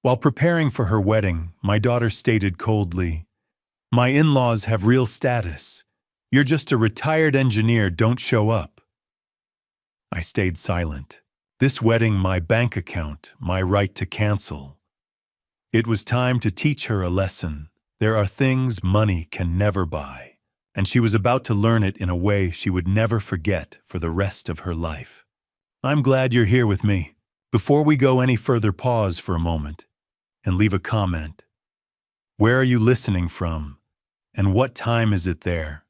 While preparing for her wedding, my daughter stated coldly, "My in-laws have real status. You're just a retired engineer, don't show up." I stayed silent. This wedding, my bank account, my right to cancel. It was time to teach her a lesson. There are things money can never buy, and she was about to learn it in a way she would never forget for the rest of her life. I'm glad you're here with me. Before we go any further, pause for a moment and leave a comment. Where are you listening from, and what time is it there?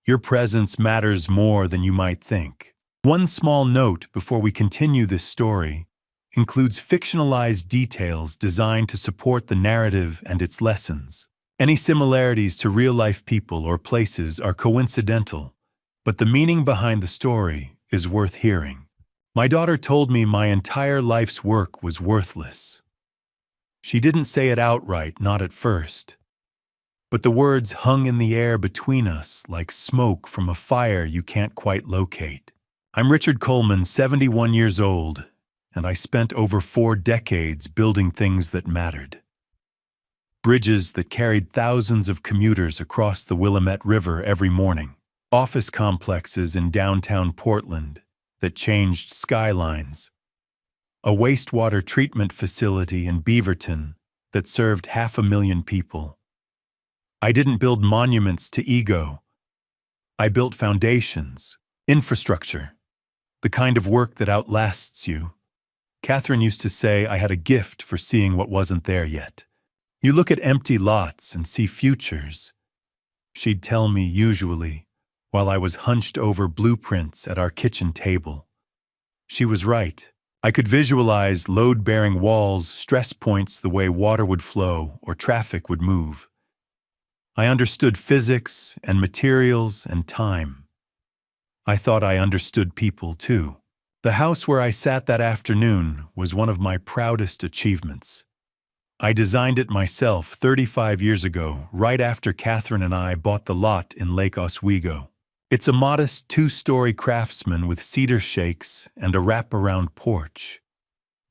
Your presence matters more than you might think. One small note before we continue this story includes fictionalized details designed to support the narrative and its lessons. Any similarities to real-life people or places are coincidental, but the meaning behind the story is worth hearing. My daughter told me my entire life's work was worthless. She didn't say it outright, not at first. But the words hung in the air between us like smoke from a fire you can't quite locate. I'm Richard Coleman, 71 years old, and I spent over 4 decades building things that mattered. Bridges that carried thousands of commuters across the Willamette River every morning. Office complexes in downtown Portland that changed skylines. A wastewater treatment facility in Beaverton that served 500,000 people. I didn't build monuments to ego. I built foundations, infrastructure, the kind of work that outlasts you. Catherine used to say I had a gift for seeing what wasn't there yet. You look at empty lots and see futures. She'd tell me usually, while I was hunched over blueprints at our kitchen table. She was right. I could visualize load-bearing walls, stress points the way water would flow or traffic would move. I understood physics and materials and time. I thought I understood people too. The house where I sat that afternoon was one of my proudest achievements. I designed it myself 35 years ago, right after Catherine and I bought the lot in Lake Oswego. It's a modest 2-story craftsman with cedar shakes and a wraparound porch.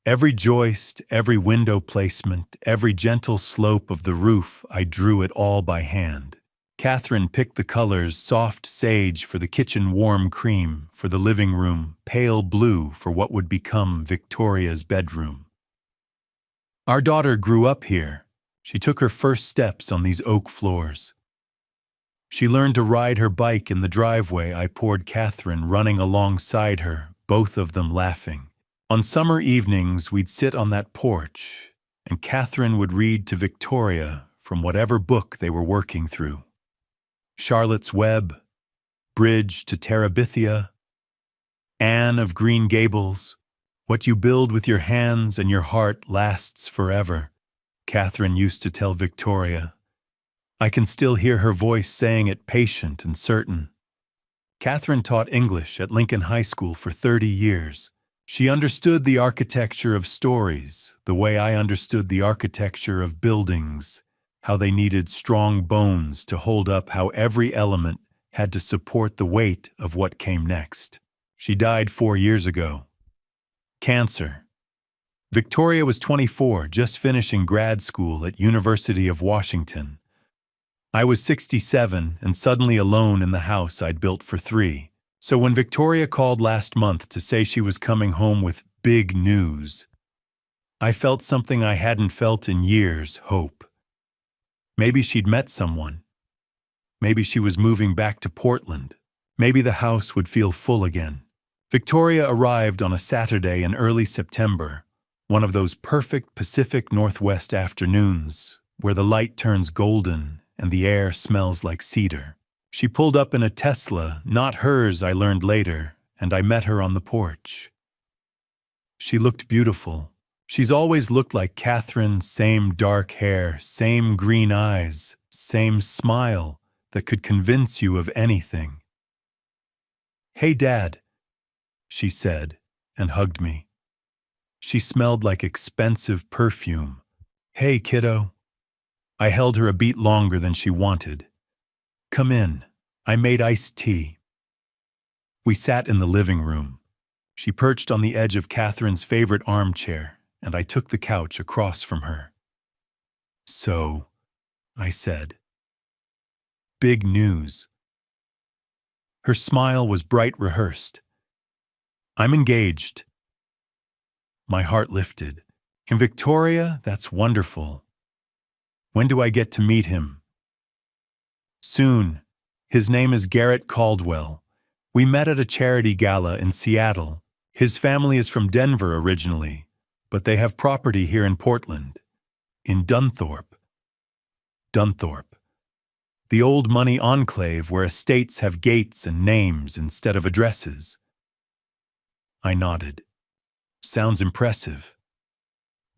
Every joist, every window placement, every gentle slope of the roof, I drew it all by hand. Catherine picked the colors: soft sage for the kitchen, warm cream for the living room, pale blue for what would become Victoria's bedroom. Our daughter grew up here. She took her first steps on these oak floors. She learned to ride her bike in the driveway I poured Catherine running alongside her, both of them laughing. On summer evenings, we'd sit on that porch, and Catherine would read to Victoria from whatever book they were working through. Charlotte's Web, Bridge to Terabithia, Anne of Green Gables, What you build with your hands and your heart lasts forever, Catherine used to tell Victoria. I can still hear her voice saying it, patient and certain. Catherine taught English at Lincoln High School for 30 years. She understood the architecture of stories, the way I understood the architecture of buildings, how they needed strong bones to hold up, how every element had to support the weight of what came next. She died 4 years ago. Cancer. Victoria was 24, just finishing grad school at University of Washington. I was 67 and suddenly alone in the house I'd built for 3. So when Victoria called last month to say she was coming home with big news, I felt something I hadn't felt in years: hope. Maybe she'd met someone. Maybe she was moving back to Portland. Maybe the house would feel full again. Victoria arrived on a Saturday in early September, one of those perfect Pacific Northwest afternoons where the light turns golden and the air smells like cedar. She pulled up in a Tesla, not hers, I learned later, and I met her on the porch. She looked beautiful. She's always looked like Catherine, same dark hair, same green eyes, same smile that could convince you of anything. "Hey, Dad," she said, and hugged me. She smelled like expensive perfume. "Hey, kiddo." I held her a beat longer than she wanted. "Come in. I made iced tea." We sat in the living room. She perched on the edge of Catherine's favorite armchair, and I took the couch across from her. "So," I said. "Big news." Her smile was bright rehearsed. "I'm engaged." My heart lifted. "In Victoria? That's wonderful. When do I get to meet him?" "Soon. His name is Garrett Caldwell. We met at a charity gala in Seattle. His family is from Denver originally, but they have property here in Portland, in Dunthorpe. Dunthorpe. The old money enclave where estates have gates and names instead of addresses." I nodded. "Sounds impressive."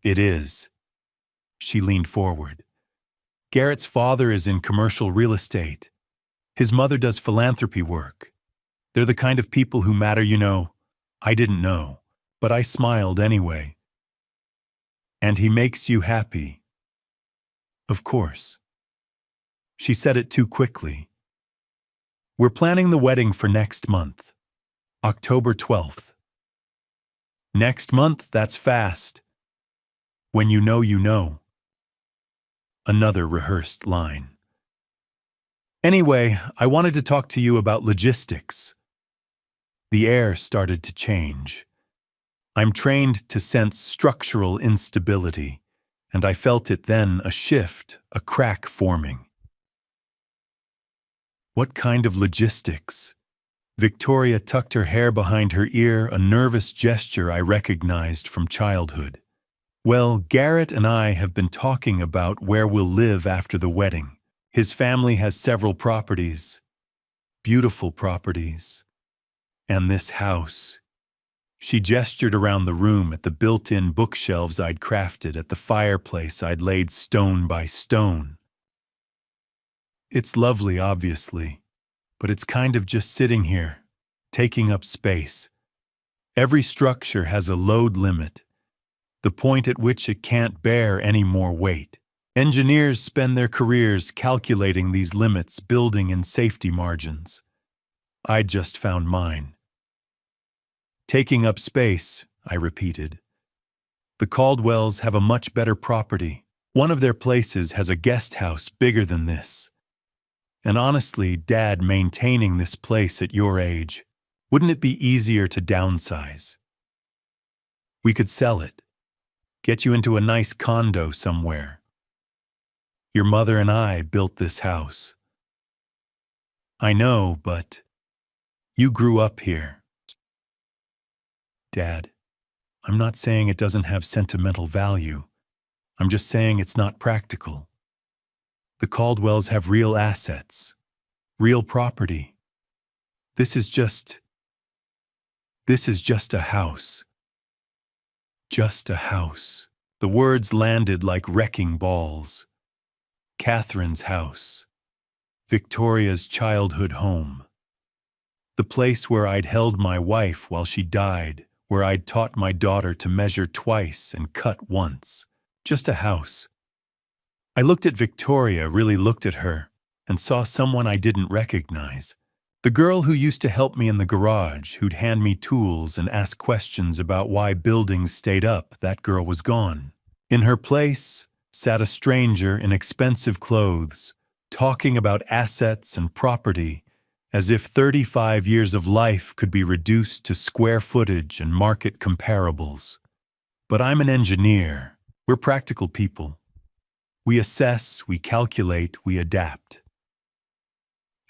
"It is." She leaned forward. "Garrett's father is in commercial real estate. His mother does philanthropy work. They're the kind of people who matter, you know." I didn't know, but I smiled anyway. "And he makes you happy?" "Of course." She said it too quickly. "We're planning the wedding for next month, October 12th. "Next month? That's fast." "When you know, you know." Another rehearsed line. "Anyway, I wanted to talk to you about logistics." The air started to change. I'm trained to sense structural instability, and I felt it then, a shift, a crack forming. "What kind of logistics?" Victoria tucked her hair behind her ear, a nervous gesture I recognized from childhood. "Well, Garrett and I have been talking about where we'll live after the wedding. His family has several properties, beautiful properties, and this house." She gestured around the room at the built-in bookshelves I'd crafted, at the fireplace I'd laid stone by stone. "It's lovely, obviously, but it's kind of just sitting here, taking up space. Every structure has a load limit, the point at which it can't bear any more weight. Engineers spend their careers calculating these limits, building in safety margins. I'd just found mine." "Taking up space," I repeated. "The Caldwells have a much better property. One of their places has a guest house bigger than this. And honestly, Dad, maintaining this place at your age, wouldn't it be easier to downsize? We could sell it, get you into a nice condo somewhere. Your mother and I built this house." "I know, but you grew up here." "Dad, I'm not saying it doesn't have sentimental value. I'm just saying it's not practical. The Caldwells have real assets, real property. This is just a house. Just a house." The words landed like wrecking balls. Catherine's house. Victoria's childhood home. The place where I'd held my wife while she died, where I'd taught my daughter to measure twice and cut once. Just a house. I looked at Victoria, really looked at her, and saw someone I didn't recognize. The girl who used to help me in the garage, who'd hand me tools and ask questions about why buildings stayed up, that girl was gone. In her place sat a stranger in expensive clothes, talking about assets and property, as if 35 years of life could be reduced to square footage and market comparables. But I'm an engineer. We're practical people. We assess, we calculate, we adapt.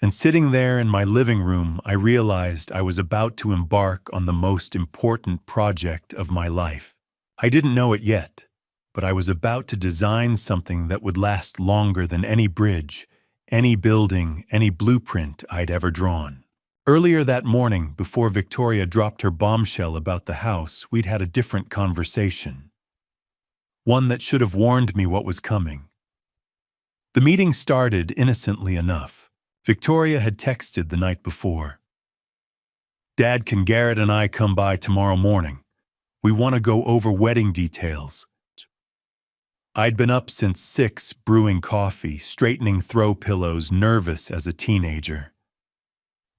And sitting there in my living room, I realized I was about to embark on the most important project of my life. I didn't know it yet, but I was about to design something that would last longer than any bridge, any building, any blueprint I'd ever drawn. Earlier that morning, before Victoria dropped her bombshell about the house, we'd had a different conversation. One that should have warned me what was coming. The meeting started innocently enough. Victoria had texted the night before. "Dad, can Garrett and I come by tomorrow morning? We want to go over wedding details." I'd been up since 6, brewing coffee, straightening throw pillows, nervous as a teenager.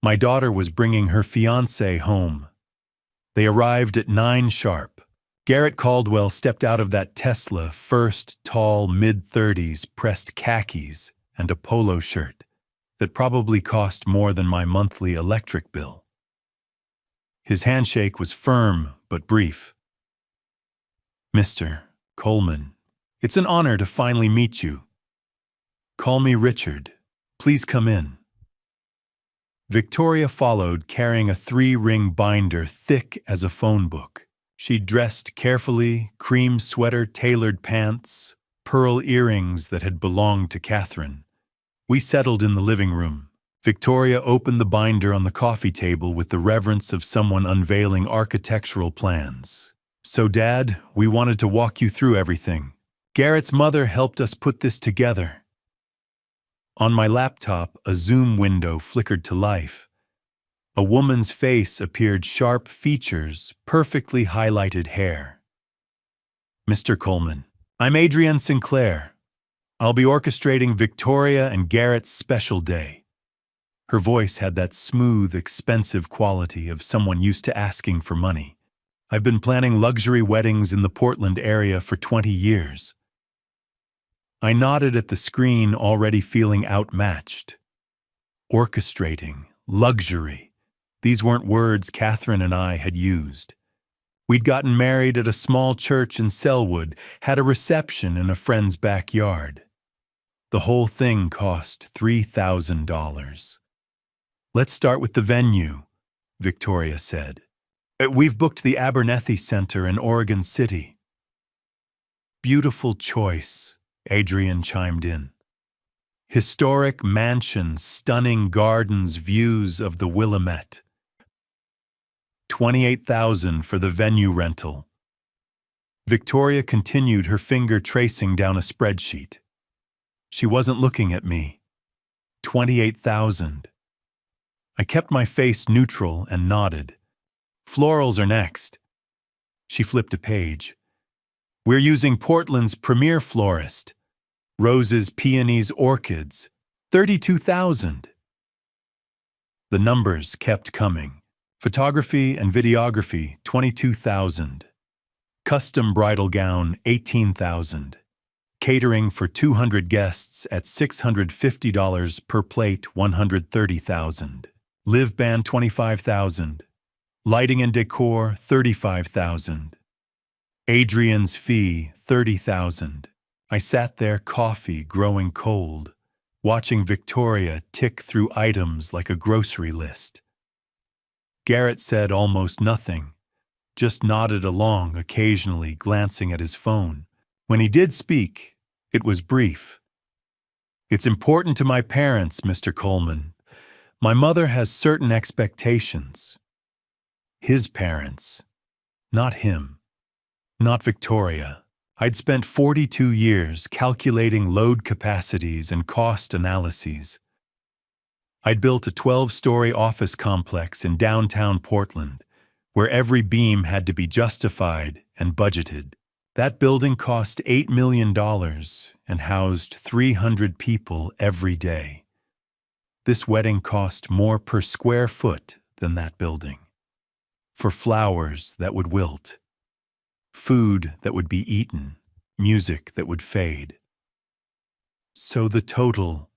My daughter was bringing her fiancé home. They arrived at 9 sharp. Garrett Caldwell stepped out of that Tesla, first tall, mid-30s, pressed khakis, and a polo shirt that probably cost more than my monthly electric bill. His handshake was firm but brief. "Mr. Coleman, it's an honor to finally meet you. Call me Richard. Please come in." Victoria followed, carrying a 3-ring binder thick as a phone book. She dressed carefully, cream sweater, tailored pants, pearl earrings that had belonged to Catherine. We settled in the living room. Victoria opened the binder on the coffee table with the reverence of someone unveiling architectural plans. "So, Dad, we wanted to walk you through everything. Garrett's mother helped us put this together." On my laptop, a Zoom window flickered to life. A woman's face appeared, sharp features, perfectly highlighted hair. "Mr. Coleman, I'm Adrienne Sinclair. I'll be orchestrating Victoria and Garrett's special day." Her voice had that smooth, expensive quality of someone used to asking for money. "I've been planning luxury weddings in the Portland area for 20 years. I nodded at the screen, already feeling outmatched. Orchestrating, luxury. These weren't words Catherine and I had used. We'd gotten married at a small church in Selwood, had a reception in a friend's backyard. The whole thing cost $3,000. "Let's start with the venue," Victoria said. "We've booked the Abernethy Center in Oregon City." "Beautiful choice," Adrienne chimed in. "Historic mansions, stunning gardens, views of the Willamette. $28,000 for the venue rental." Victoria continued, her finger tracing down a spreadsheet. She wasn't looking at me. 28,000. I kept my face neutral and nodded. "Florals are next." She flipped a page. "We're using Portland's premier florist. Roses, peonies, orchids. 32,000. The numbers kept coming. Photography and videography, 22,000. Custom bridal gown, 18,000. Catering for 200 guests at $650 per plate, 130,000. Live band, 25,000. Lighting and decor, 35,000. Adrienne's fee, 30,000. I sat there, coffee growing cold, watching Victoria tick through items like a grocery list. Garrett said almost nothing, just nodded along, occasionally glancing at his phone. When he did speak, it was brief. "It's important to my parents, Mr. Coleman. My mother has certain expectations." His parents, not him, not Victoria. I'd spent 42 years calculating load capacities and cost analyses. I'd built a 12-story office complex in downtown Portland, where every beam had to be justified and budgeted. That building cost $8 million and housed 300 people every day. This wedding cost more per square foot than that building. For flowers that would wilt, food that would be eaten, music that would fade. "So the total,"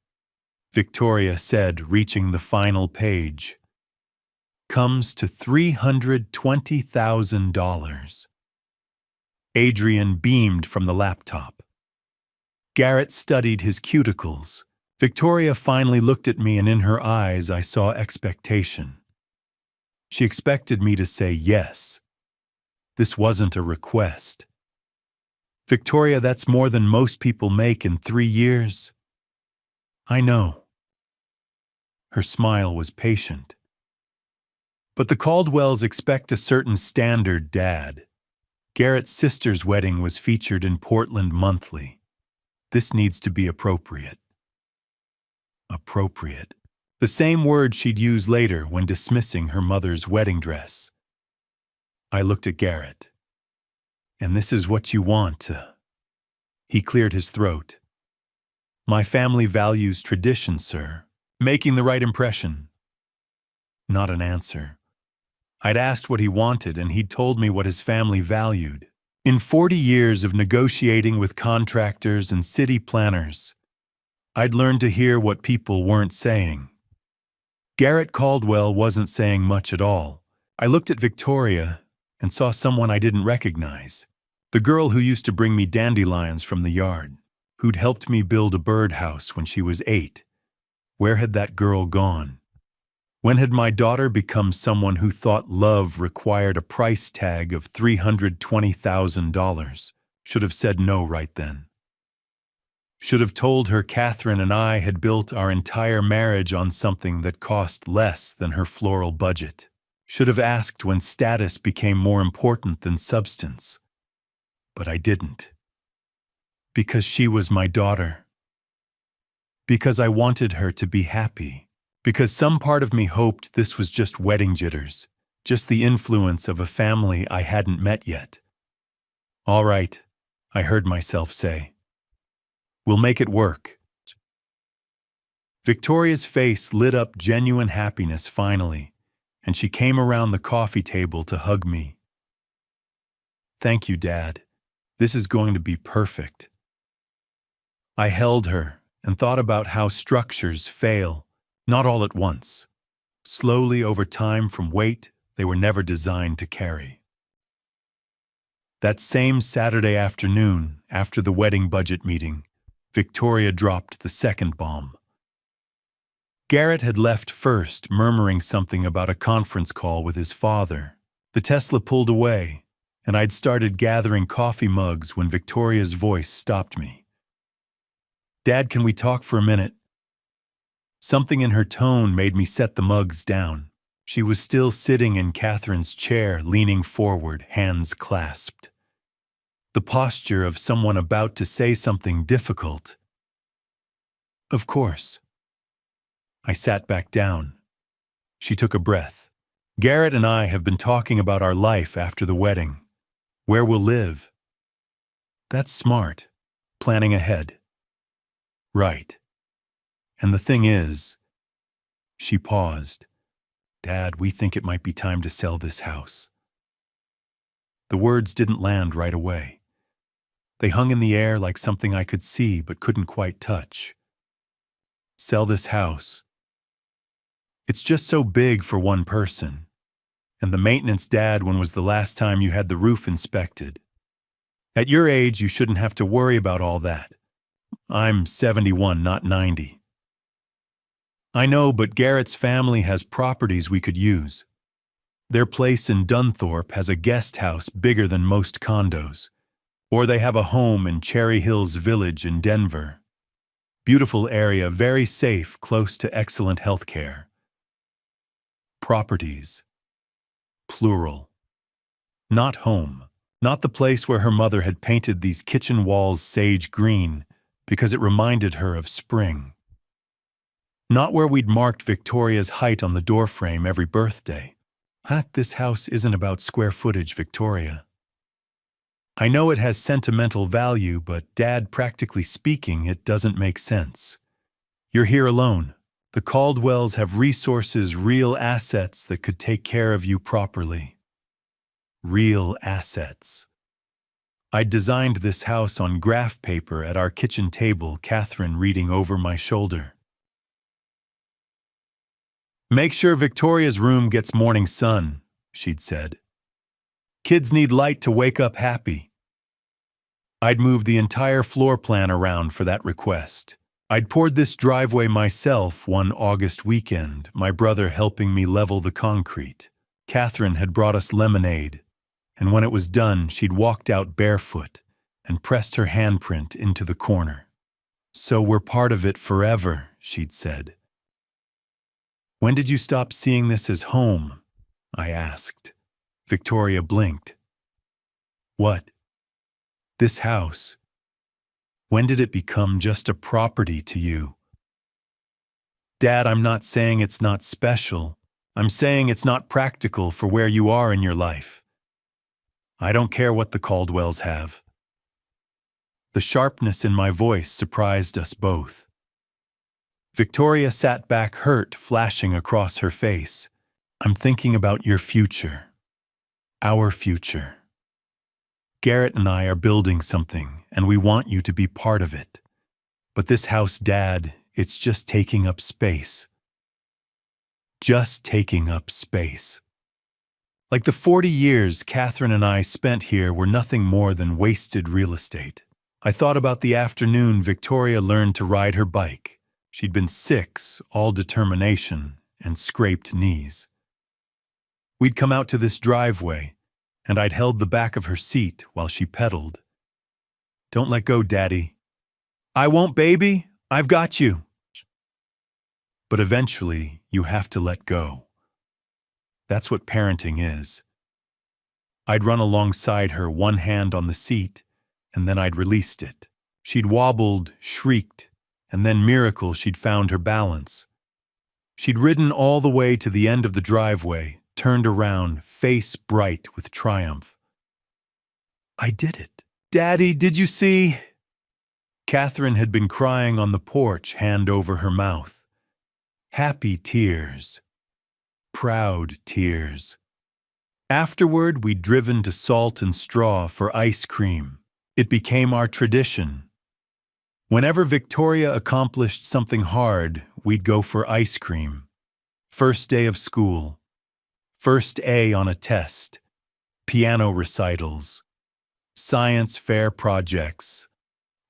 Victoria said, reaching the final page, "comes to $320,000. Adrienne beamed from the laptop. Garrett studied his cuticles. Victoria finally looked at me, and in her eyes I saw expectation. She expected me to say yes. This wasn't a request. "Victoria, that's more than most people make in 3 years." "I know." Her smile was patient. "But the Caldwells expect a certain standard, Dad. Garrett's sister's wedding was featured in Portland Monthly. This needs to be appropriate." Appropriate. The same word she'd use later when dismissing her mother's wedding dress. I looked at Garrett. "And this is what you want to..." He cleared his throat. "My family values tradition, sir. Making the right impression." Not an answer. I'd asked what he wanted, and he'd told me what his family valued. In 40 years of negotiating with contractors and city planners, I'd learned to hear what people weren't saying. Garrett Caldwell wasn't saying much at all. I looked at Victoria and saw someone I didn't recognize. The girl who used to bring me dandelions from the yard, who'd helped me build a birdhouse when she was 8. Where had that girl gone? When had my daughter become someone who thought love required a price tag of $320,000? Should have said no right then. Should have told her Catherine and I had built our entire marriage on something that cost less than her floral budget. Should have asked when status became more important than substance. But I didn't. Because she was my daughter. Because I wanted her to be happy. Because some part of me hoped this was just wedding jitters, just the influence of a family I hadn't met yet. All right, I heard myself say. We'll make it work. Victoria's face lit up genuine happiness finally, and she came around the coffee table to hug me. Thank you, Dad. This is going to be perfect. I held her and thought about how structures fail, not all at once, slowly over time from weight they were never designed to carry. That same Saturday afternoon, after the wedding budget meeting, Victoria dropped the second bomb. Garrett had left first, murmuring something about a conference call with his father. The Tesla pulled away, and I'd started gathering coffee mugs when Victoria's voice stopped me. Dad, can we talk for a minute? Something in her tone made me set the mugs down. She was still sitting in Catherine's chair, leaning forward, hands clasped. The posture of someone about to say something difficult. Of course. I sat back down. She took a breath. Garrett and I have been talking about our life after the wedding. Where we'll live. That's smart. Planning ahead. Right. And the thing is, she paused. Dad, we think it might be time to sell this house. The words didn't land right away. They hung in the air like something I could see but couldn't quite touch. Sell this house. It's just so big for one person. And the maintenance, Dad, when was the last time you had the roof inspected? At your age, you shouldn't have to worry about all that. I'm 71, not 90. I know, but Garrett's family has properties we could use. Their place in Dunthorpe has a guest house bigger than most condos. Or they have a home in Cherry Hills Village in Denver. Beautiful area, very safe, close to excellent health care. Properties. Plural. Not home. Not the place where her mother had painted these kitchen walls sage green because it reminded her of spring. Not where we'd marked Victoria's height on the doorframe every birthday. This house isn't about square footage, Victoria. I know it has sentimental value, but Dad, practically speaking, it doesn't make sense. You're here alone. The Caldwells have resources, real assets that could take care of you properly. Real assets. I designed this house on graph paper at our kitchen table, Catherine reading over my shoulder. Make sure Victoria's room gets morning sun, she'd said. Kids need light to wake up happy. I'd moved the entire floor plan around for that request. I'd poured this driveway myself one August weekend, my brother helping me level the concrete. Catherine had brought us lemonade, and when it was done, she'd walked out barefoot and pressed her handprint into the corner. So we're part of it forever, she'd said. When did you stop seeing this as home? I asked. Victoria blinked. What? This house. When did it become just a property to you? Dad, I'm not saying it's not special. I'm saying it's not practical for where you are in your life. I don't care what the Caldwells have. The sharpness in my voice surprised us both. Victoria sat back, hurt flashing across her face. I'm thinking about your future. Our future. Garrett and I are building something, and we want you to be part of it. But this house, Dad, it's just taking up space. Just taking up space. Like the 40 years Catherine and I spent here were nothing more than wasted real estate. I thought about the afternoon Victoria learned to ride her bike. She'd been 6, all determination, and scraped knees. We'd come out to this driveway, and I'd held the back of her seat while she pedaled. "Don't let go, Daddy." "I won't, baby. I've got you." But eventually, you have to let go. That's what parenting is. I'd run alongside her, one hand on the seat, and then I'd released it. She'd wobbled, shrieked, and then, miracle, she'd found her balance. She'd ridden all the way to the end of the driveway, turned around, face bright with triumph. "I did it. Daddy, did you see?" Catherine had been crying on the porch, hand over her mouth. Happy tears. Proud tears. Afterward, we'd driven to Salt and Straw for ice cream. It became our tradition. Whenever Victoria accomplished something hard, we'd go for ice cream. First day of school. First A on a test. Piano recitals. Science fair projects.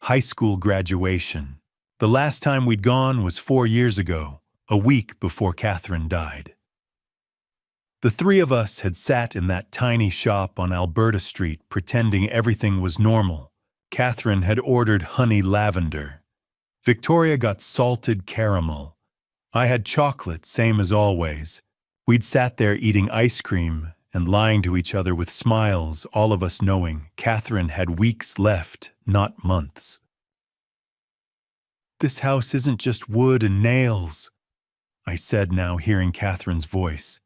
High school graduation. The last time we'd gone was 4 years ago, a week before Catherine died. The 3 of us had sat in that tiny shop on Alberta Street pretending everything was normal. Catherine had ordered honey lavender. Victoria got salted caramel. I had chocolate, same as always. We'd sat there eating ice cream and lying to each other with smiles, all of us knowing Catherine had weeks left, not months. "This house isn't just wood and nails," I said, now hearing Catherine's voice.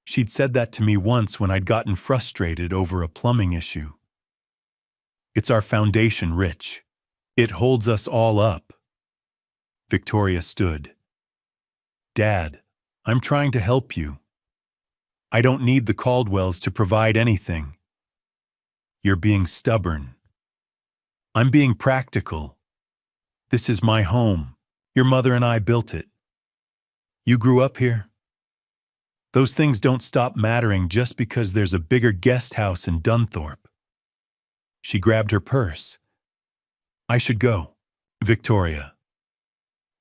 She'd said that to me once when I'd gotten frustrated over a plumbing issue. "It's our foundation, Rich. It holds us all up." Victoria stood. "Dad, I'm trying to help you. I don't need the Caldwells to provide anything. You're being stubborn. I'm being practical. This is my home. Your mother and I built it. You grew up here. Those things don't stop mattering just because there's a bigger guest house in Dunthorpe." She grabbed her purse. "I should go, Victoria.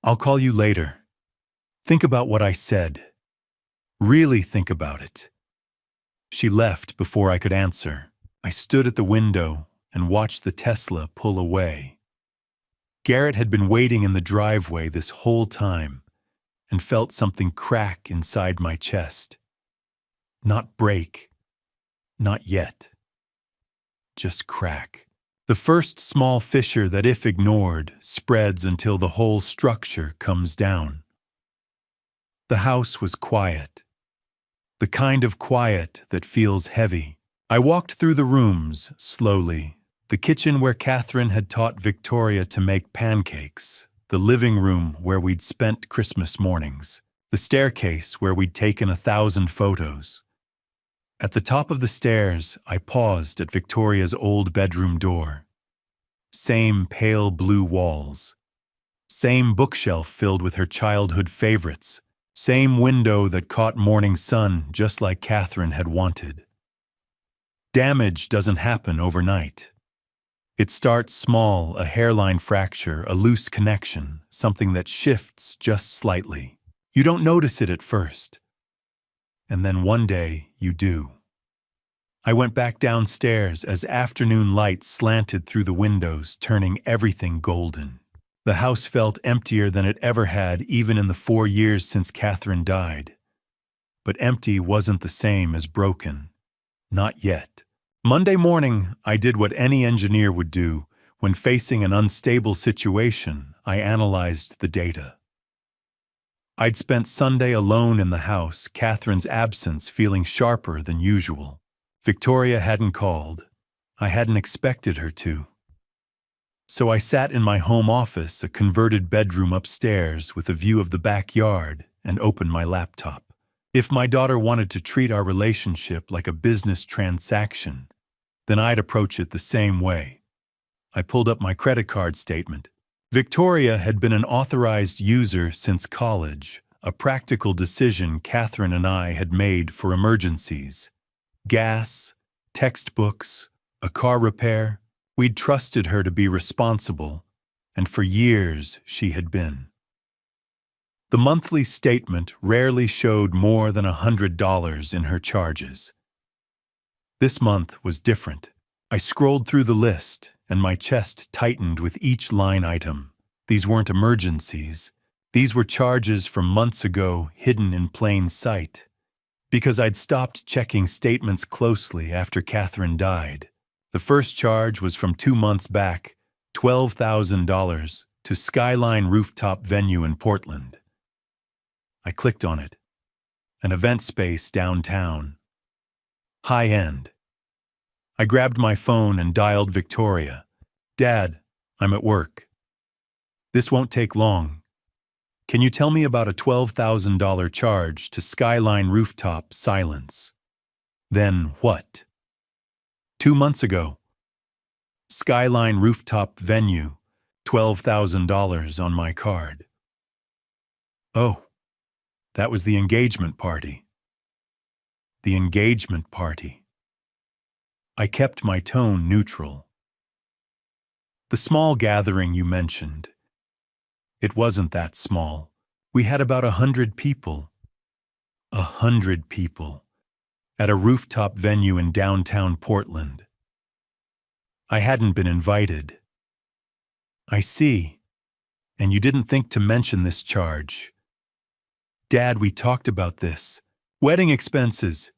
I'll call you later. Think about what I said. Really think about it." She left before I could answer. I stood at the window and watched the Tesla pull away. Garrett had been waiting in the driveway this whole time and felt something crack inside my chest. Not break. Not yet. Just crack. The first small fissure that, if ignored, spreads until the whole structure comes down. The house was quiet. The kind of quiet that feels heavy. I walked through the rooms, slowly. The kitchen where Catherine had taught Victoria to make pancakes. The living room where we'd spent Christmas mornings. The staircase where we'd taken 1,000 photos. At the top of the stairs, I paused at Victoria's old bedroom door. Same pale blue walls. Same bookshelf filled with her childhood favorites. Same window that caught morning sun just like Catherine had wanted. Damage doesn't happen overnight. It starts small, a hairline fracture, a loose connection, something that shifts just slightly. You don't notice it at first. And then one day, you do. I went back downstairs as afternoon light slanted through the windows, turning everything golden. The house felt emptier than it ever had, even in the 4 years since Catherine died. But empty wasn't the same as broken. Not yet. Monday morning, I did what any engineer would do. When facing an unstable situation, I analyzed the data. I'd spent Sunday alone in the house, Catherine's absence feeling sharper than usual. Victoria hadn't called. I hadn't expected her to. So I sat in my home office, a converted bedroom upstairs with a view of the backyard, and opened my laptop. If my daughter wanted to treat our relationship like a business transaction, then I'd approach it the same way. I pulled up my credit card statement. Victoria had been an authorized user since college, a practical decision Catherine and I had made for emergencies. Gas, textbooks, a car repair. We'd trusted her to be responsible, and for years she had been. The monthly statement rarely showed more than $100 in her charges. This month was different. I scrolled through the list, and my chest tightened with each line item. These weren't emergencies. These were charges from months ago hidden in plain sight. Because I'd stopped checking statements closely after Catherine died. The first charge was from 2 months back, $12,000 to Skyline Rooftop Venue in Portland. I clicked on it. An event space downtown. High-end. I grabbed my phone and dialed Victoria. "Dad, I'm at work. This won't take long. Can you tell me about a $12,000 charge to Skyline Rooftop Silence?" "Then what?" 2 months ago. Skyline Rooftop Venue, $12,000 on my card. "Oh, that was the engagement party." The engagement party. I kept my tone neutral. "The small gathering you mentioned. It wasn't that small. We had about 100 people. 100 people. At a rooftop venue in downtown Portland. I hadn't been invited." "I see. And you didn't think to mention this charge." "Dad, we talked about this. Wedding expenses.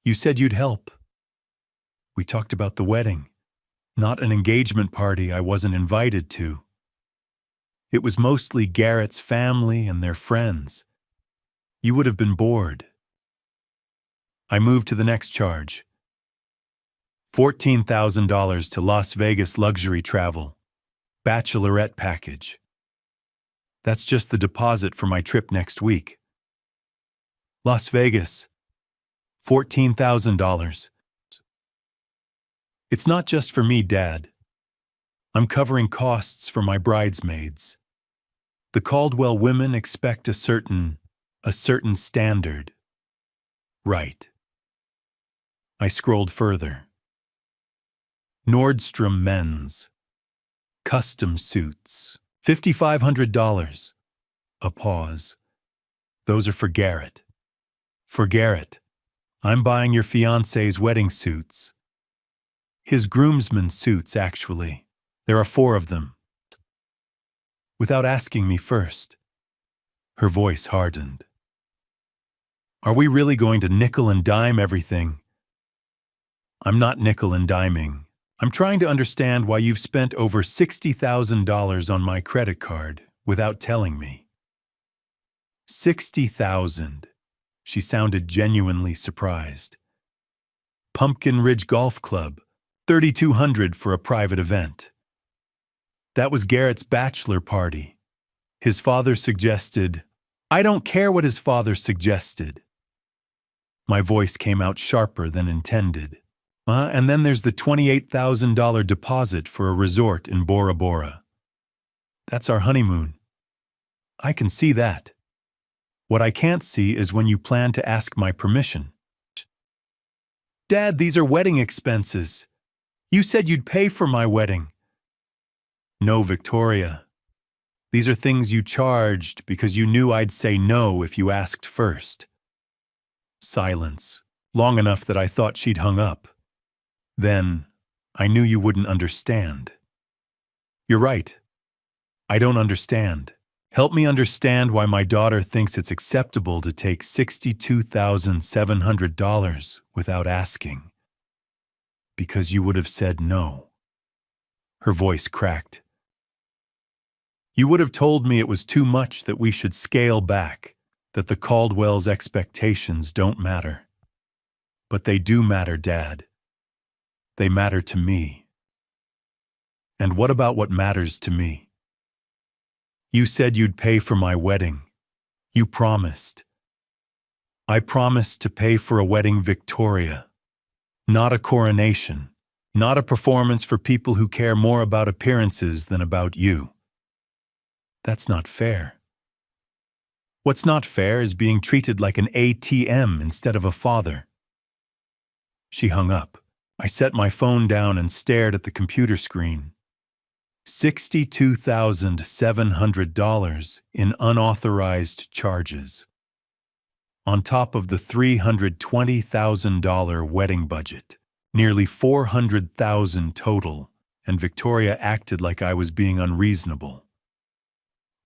You said you'd help." "We talked about the wedding, not an engagement party I wasn't invited to. It was mostly Garrett's family and their friends. You would have been bored." I moved to the next charge. $14,000 to Las Vegas luxury travel. Bachelorette package. That's just the deposit for my trip next week. Las Vegas. $14,000. It's not just for me, Dad. I'm covering costs for my bridesmaids. The Caldwell women expect a certain standard. Right. I scrolled further. Nordstrom Men's. Custom suits. $5,500. A pause. "Those are for Garrett." "For Garrett. I'm buying your fiancé's wedding suits." "His groomsmen suits, actually. There are 4 of them." "Without asking me first." Her voice hardened. "Are we really going to nickel and dime everything?" "I'm not nickel and diming. I'm trying to understand why you've spent over $60,000 on my credit card without telling me." $60,000. She sounded genuinely surprised. "Pumpkin Ridge Golf Club, $3,200 for a private event." "That was Garrett's bachelor party. His father suggested—" "I don't care what his father suggested." My voice came out sharper than intended. And then there's the $28,000 deposit for a resort in Bora Bora. That's our honeymoon. I can see that. What I can't see is when you plan to ask my permission. Dad, these are wedding expenses. You said you'd pay for my wedding. No, Victoria. These are things you charged because you knew I'd say no if you asked first. Silence, long enough that I thought she'd hung up. Then, I knew you wouldn't understand. You're right. I don't understand. Help me understand why my daughter thinks it's acceptable to take $62,700 without asking. Because you would have said no. Her voice cracked. You would have told me it was too much, that we should scale back, that the Caldwell's expectations don't matter. But they do matter, Dad. They matter to me. And what about what matters to me? You said you'd pay for my wedding. You promised. I promised to pay for a wedding, Victoria, not a coronation. Not a performance for people who care more about appearances than about you. That's not fair. What's not fair is being treated like an ATM instead of a father. She hung up. I set my phone down and stared at the computer screen. $62,700 in unauthorized charges. On top of the $320,000 wedding budget. Nearly $400,000 total, and Victoria acted like I was being unreasonable.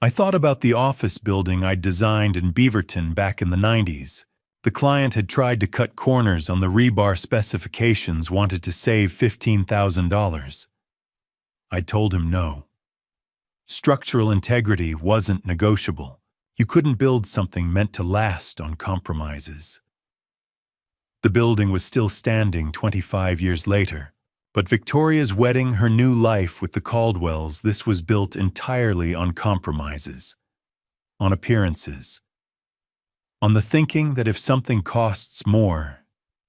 I thought about the office building I'd designed in Beaverton back in the 90s. The client had tried to cut corners on the rebar specifications, wanted to save $15,000. I told him no. Structural integrity wasn't negotiable. You couldn't build something meant to last on compromises. The building was still standing 25 years later, but Victoria's wedding, her new life with the Caldwells, this was built entirely on compromises, on appearances, on the thinking that if something costs more,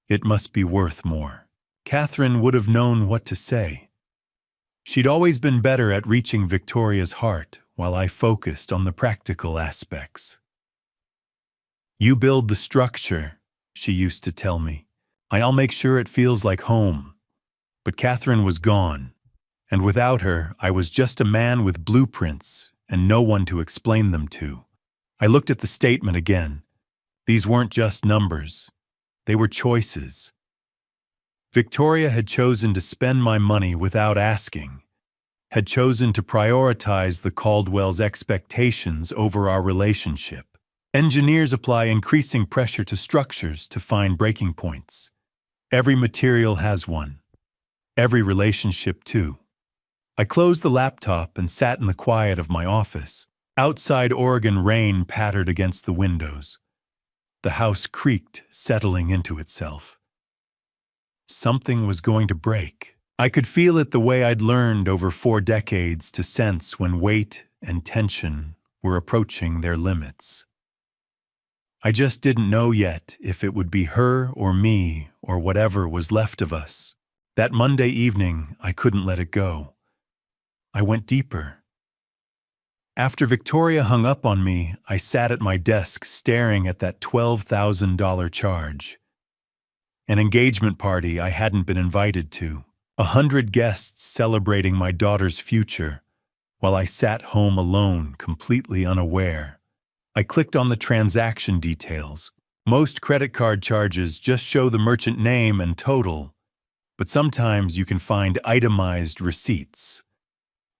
it must be worth more. Catherine would have known what to say. She'd always been better at reaching Victoria's heart, while I focused on the practical aspects. You build the structure, she used to tell me. I'll make sure it feels like home. But Catherine was gone, and without her, I was just a man with blueprints and no one to explain them to. I looked at the statement again. These weren't just numbers. They were choices. Victoria had chosen to spend my money without asking, had chosen to prioritize the Caldwells' expectations over our relationship. Engineers apply increasing pressure to structures to find breaking points. Every material has one. Every relationship, too. I closed the laptop and sat in the quiet of my office. Outside, Oregon rain pattered against the windows. The house creaked, settling into itself. Something was going to break. I could feel it the way I'd learned over 4 decades to sense when weight and tension were approaching their limits. I just didn't know yet if it would be her or me or whatever was left of us. That Monday evening, I couldn't let it go. I went deeper. After Victoria hung up on me, I sat at my desk staring at that $12,000 charge. An engagement party I hadn't been invited to. 100 guests celebrating my daughter's future, while I sat home alone, completely unaware. I clicked on the transaction details. Most credit card charges just show the merchant name and total, but sometimes you can find itemized receipts.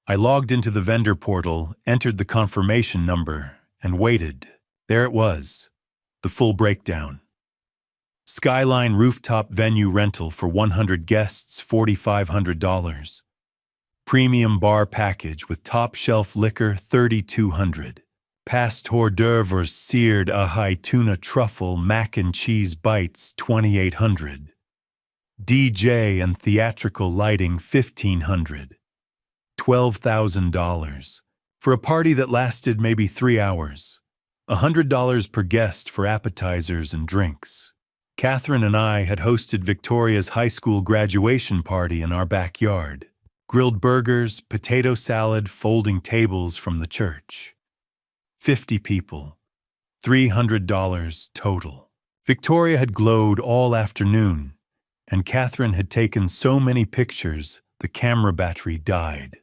I logged into the vendor portal, entered the confirmation number, and waited. There it was, the full breakdown. Skyline rooftop venue rental for 100 guests, $4,500. Premium bar package with top-shelf liquor, $3,200. Past hors d'oeuvres, seared ahi tuna truffle, mac and cheese bites, $2,800. DJ and theatrical lighting, $1,500. $12,000. For a party that lasted maybe 3 hours. $100 per guest for appetizers and drinks. Catherine and I had hosted Victoria's high school graduation party in our backyard. Grilled burgers, potato salad, folding tables from the church. 50 people. $300 total. Victoria had glowed all afternoon, and Catherine had taken so many pictures the camera battery died.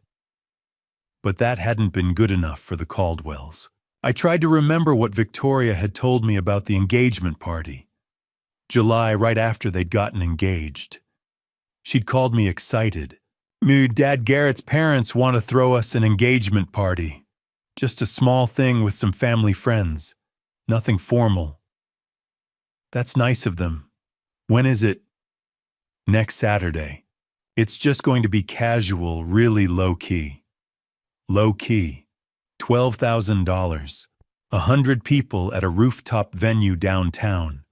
But that hadn't been good enough for the Caldwells. I tried to remember what Victoria had told me about the engagement party. July, right after they'd gotten engaged. She'd called me excited. "Me, Dad Garrett's parents want to throw us an engagement party. Just a small thing with some family friends. Nothing formal." "That's nice of them. When is it?" "Next Saturday. It's just going to be casual, really low-key." Low-key. $12,000. 100 people at a rooftop venue downtown.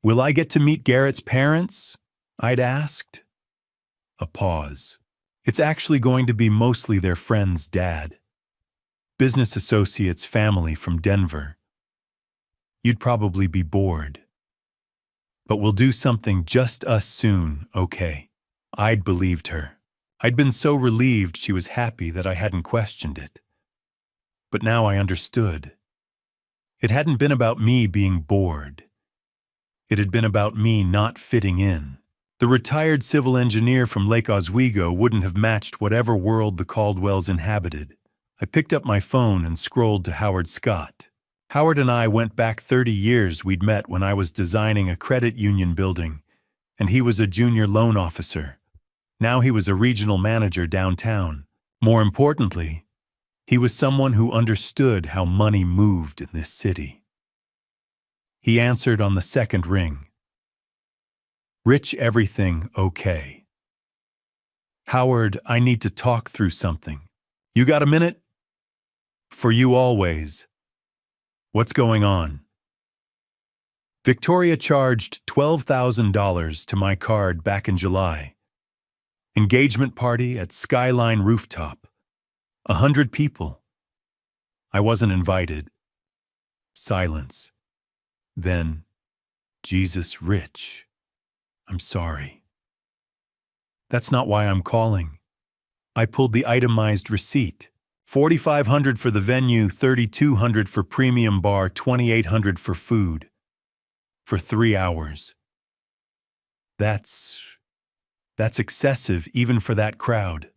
"Will I get to meet Garrett's parents?" I'd asked. A pause. "It's actually going to be mostly their friend's dad. Business associates' family from Denver. You'd probably be bored. But we'll do something just us soon, okay?" I'd believed her. I'd been so relieved she was happy that I hadn't questioned it. But now I understood. It hadn't been about me being bored. It had been about me not fitting in. The retired civil engineer from Lake Oswego wouldn't have matched whatever world the Caldwells inhabited. I picked up my phone and scrolled to Howard Scott. Howard and I went back 30 years. We'd met when I was designing a credit union building, and he was a junior loan officer. Now he was a regional manager downtown. More importantly, he was someone who understood how money moved in this city. He answered on the second ring. Rich, everything okay? Howard, I need to talk through something. You got a minute? For you always. What's going on? Victoria charged $12,000 to my card back in July. Engagement party at Skyline Rooftop. 100 people. I wasn't invited. Silence. Then, Jesus, Rich. I'm sorry. That's not why I'm calling. I pulled the itemized receipt. $4,500 for the venue, $3,200 for premium bar, $2,800 for food. For 3 hours. That's excessive even for that crowd.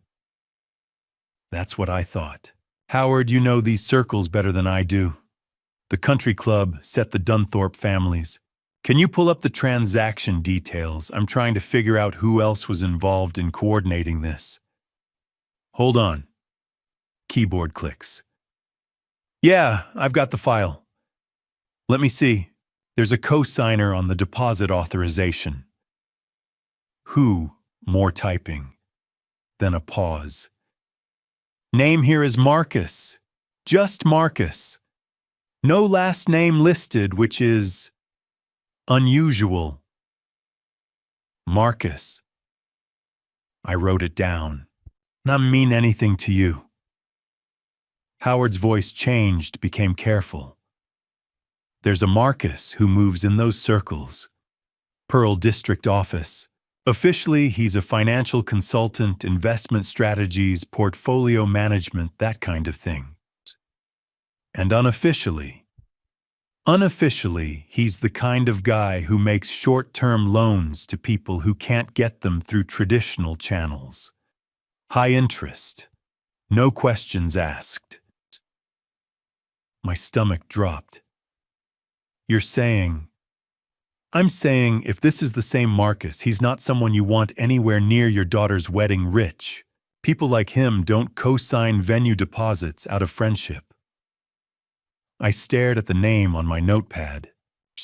That's what I thought. Howard, you know these circles better than I do. The country club set the Dunthorpe families. Can you pull up the transaction details? I'm trying to figure out who else was involved in coordinating this. Hold on. Keyboard clicks. Yeah, I've got the file. Let me see. There's a co-signer on the deposit authorization. Who? More typing. Then a pause. Name here is Marcus. Just Marcus. No last name listed, which is unusual. Marcus. I wrote it down. Not mean anything to you. Howard's voice changed, became careful. There's a Marcus who moves in those circles. Pearl District Office. Officially, he's a financial consultant, investment strategies, portfolio management, that kind of thing. And unofficially, he's the kind of guy who makes short-term loans to people who can't get them through traditional channels. High interest. No questions asked. My stomach dropped. You're saying... I'm saying if this is the same Marcus, he's not someone you want anywhere near your daughter's wedding, Rich. People like him don't co-sign venue deposits out of friendship. I stared at the name on my notepad.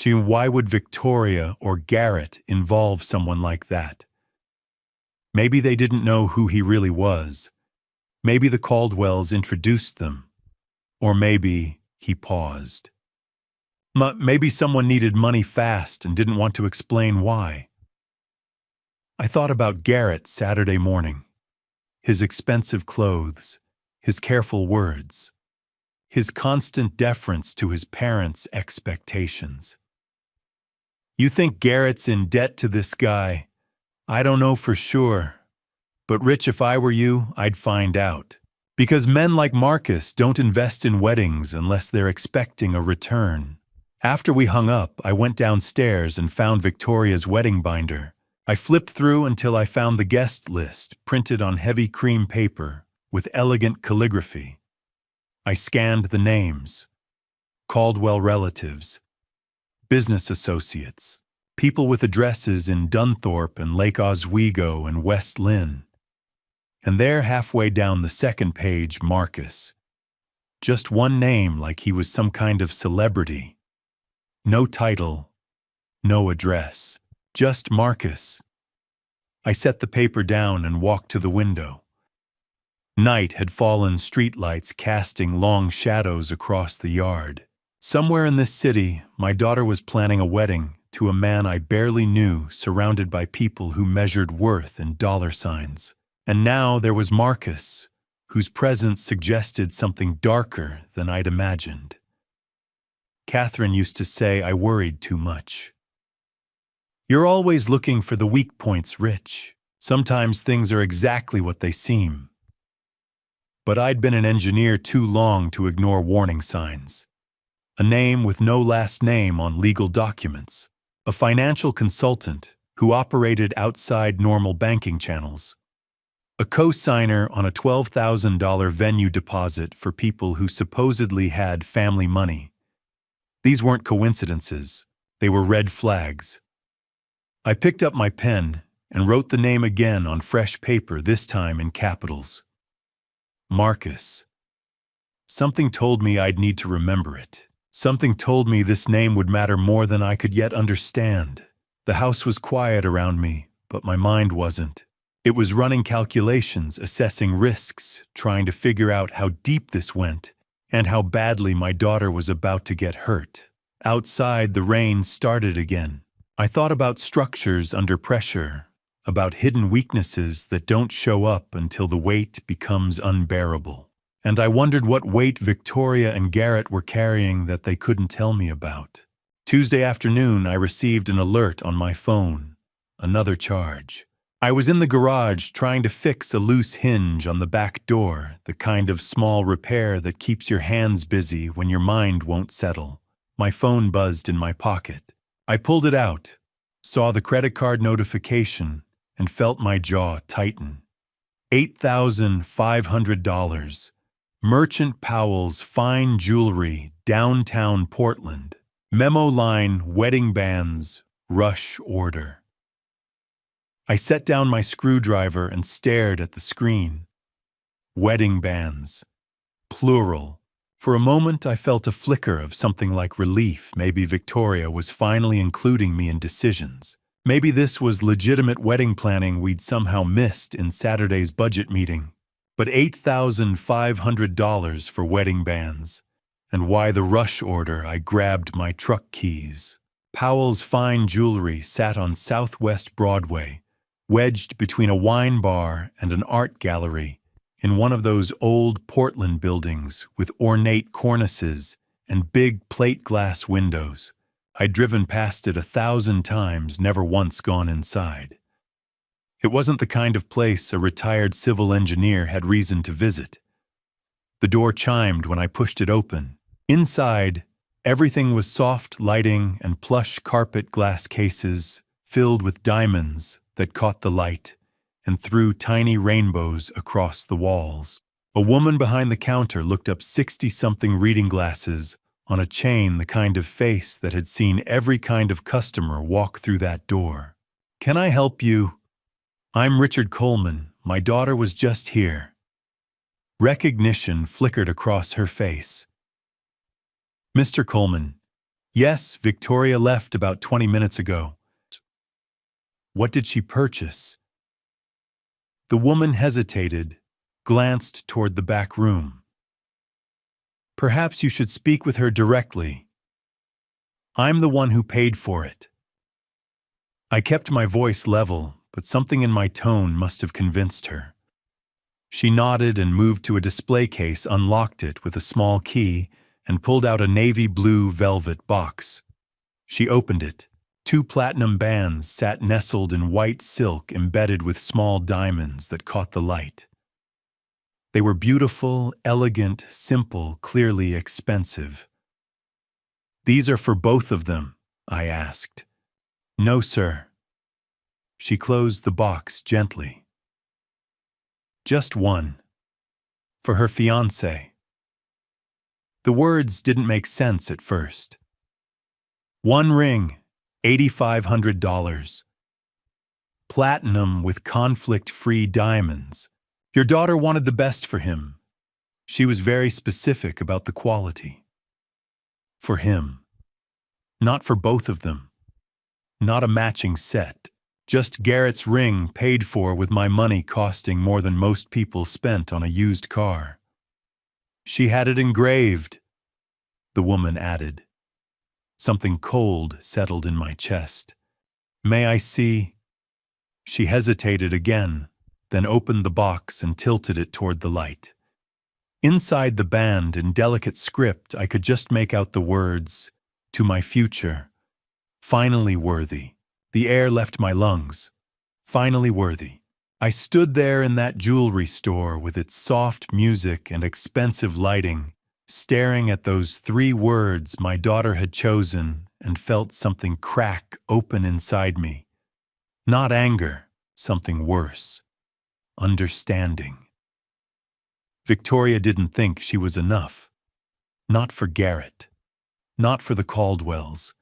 Why would Victoria or Garrett involve someone like that? Maybe they didn't know who he really was. Maybe the Caldwells introduced them. Or maybe he paused. Maybe someone needed money fast and didn't want to explain why. I thought about Garrett Saturday morning. His expensive clothes, his careful words, his constant deference to his parents' expectations. You think Garrett's in debt to this guy? I don't know for sure. But Rich, if I were you, I'd find out. Because men like Marcus don't invest in weddings unless they're expecting a return. After we hung up, I went downstairs and found Victoria's wedding binder. I flipped through until I found the guest list, printed on heavy cream paper, with elegant calligraphy. I scanned the names. Caldwell relatives, business associates, people with addresses in Dunthorpe and Lake Oswego and West Lynn. And there, halfway down the second page, Marcus. Just one name, like he was some kind of celebrity. No title, no address, just Marcus. I set the paper down and walked to the window. Night had fallen, streetlights casting long shadows across the yard. Somewhere in this city, my daughter was planning a wedding to a man I barely knew, surrounded by people who measured worth in dollar signs. And now there was Marcus, whose presence suggested something darker than I'd imagined. Catherine used to say I worried too much. You're always looking for the weak points, Rich. Sometimes things are exactly what they seem. But I'd been an engineer too long to ignore warning signs. A name with no last name on legal documents. A financial consultant who operated outside normal banking channels. A co-signer on a $12,000 venue deposit for people who supposedly had family money. These weren't coincidences. They were red flags. I picked up my pen and wrote the name again on fresh paper, this time in capitals. Marcus. Something told me I'd need to remember it. Something told me this name would matter more than I could yet understand. The house was quiet around me, but my mind wasn't. It was running calculations, assessing risks, trying to figure out how deep this went, and how badly my daughter was about to get hurt. Outside, the rain started again. I thought about structures under pressure, about hidden weaknesses that don't show up until the weight becomes unbearable. And I wondered what weight Victoria and Garrett were carrying that they couldn't tell me about. Tuesday afternoon, I received an alert on my phone. Another charge. I was in the garage trying to fix a loose hinge on the back door, the kind of small repair that keeps your hands busy when your mind won't settle. My phone buzzed in my pocket. I pulled it out, saw the credit card notification, and felt my jaw tighten. $8,500. Merchant Powell's Fine Jewelry, downtown Portland. Memo line, wedding bands, rush order. I set down my screwdriver and stared at the screen. Wedding bands. Plural. For a moment, I felt a flicker of something like relief. Maybe Victoria was finally including me in decisions. Maybe this was legitimate wedding planning we'd somehow missed in Saturday's budget meeting. But $8,500 for wedding bands. And why the rush order? I grabbed my truck keys. Powell's Fine Jewelry sat on Southwest Broadway, wedged between a wine bar and an art gallery, in one of those old Portland buildings with ornate cornices and big plate glass windows. I'd driven past it 1,000 times, never once gone inside. It wasn't the kind of place a retired civil engineer had reason to visit. The door chimed when I pushed it open. Inside, everything was soft lighting and plush carpet glass cases filled with diamonds that caught the light and threw tiny rainbows across the walls. A woman behind the counter looked up 60-something reading glasses on a chain, the kind of face that had seen every kind of customer walk through that door. "Can I help you?" "I'm Richard Coleman. My daughter was just here." Recognition flickered across her face. "Mr. Coleman." "Yes, Victoria left about 20 minutes ago." "What did she purchase?" The woman hesitated, glanced toward the back room. "Perhaps you should speak with her directly. I'm the one who paid for it." I kept my voice level, but something in my tone must have convinced her. She nodded and moved to a display case, unlocked it with a small key, and pulled out a navy blue velvet box. She opened it. 2 platinum bands sat nestled in white silk embedded with small diamonds that caught the light. They were beautiful, elegant, simple, clearly expensive. "These are for both of them?" I asked. "No, sir." She closed the box gently. "Just one. For her fiancé." The words didn't make sense at first. "One ring, $8,500. Platinum with conflict-free diamonds. Your daughter wanted the best for him. She was very specific about the quality. For him. Not for both of them. Not a matching set. Just Garrett's ring paid for with my money costing more than most people spent on a used car. She had it engraved," the woman added. Something cold settled in my chest. "May I see?" She hesitated again, then opened the box and tilted it toward the light. Inside the band, in delicate script, I could just make out the words, "To my future. Finally worthy." The air left my lungs. Finally worthy. I stood there in that jewelry store with its soft music and expensive lighting, staring at those 3 words my daughter had chosen, and felt something crack open inside me. Not anger, something worse. Understanding. Victoria didn't think she was enough. Not for Garrett. Not for the Caldwells.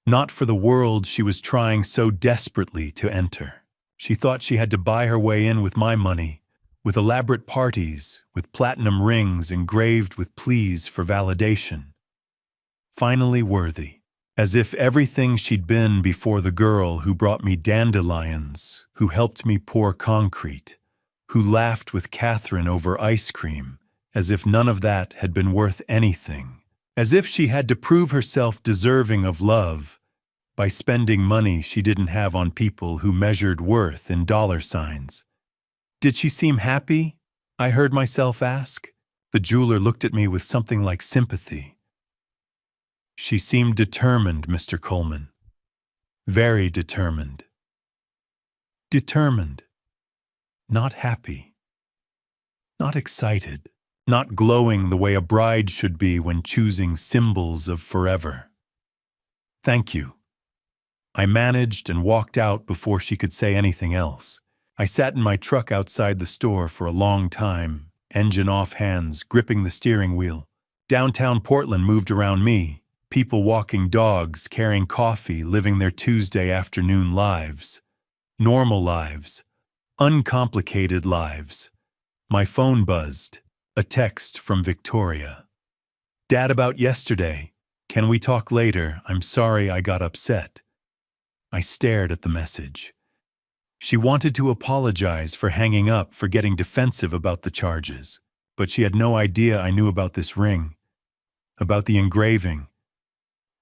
Not for the world she was trying so desperately to enter. She thought she had to buy her way in with my money, with elaborate parties, with platinum rings engraved with pleas for validation. Finally worthy, as if everything she'd been before the girl who brought me dandelions, who helped me pour concrete, who laughed with Catherine over ice cream, as if none of that had been worth anything, as if she had to prove herself deserving of love by spending money she didn't have on people who measured worth in dollar signs. Did she seem happy? I heard myself ask. The jeweler looked at me with something like sympathy. She seemed determined, Mr. Coleman. Very determined. Determined. Not happy. Not excited. Not glowing the way a bride should be when choosing symbols of forever. Thank you. I managed and walked out before she could say anything else. I sat in my truck outside the store for a long time, engine off hands, gripping the steering wheel. Downtown Portland moved around me, people walking dogs, carrying coffee, living their Tuesday afternoon lives. Normal lives. Uncomplicated lives. My phone buzzed. A text from Victoria. Dad, about yesterday. Can we talk later? I'm sorry I got upset. I stared at the message. She wanted to apologize for hanging up, for getting defensive about the charges, but she had no idea I knew about this ring, about the engraving,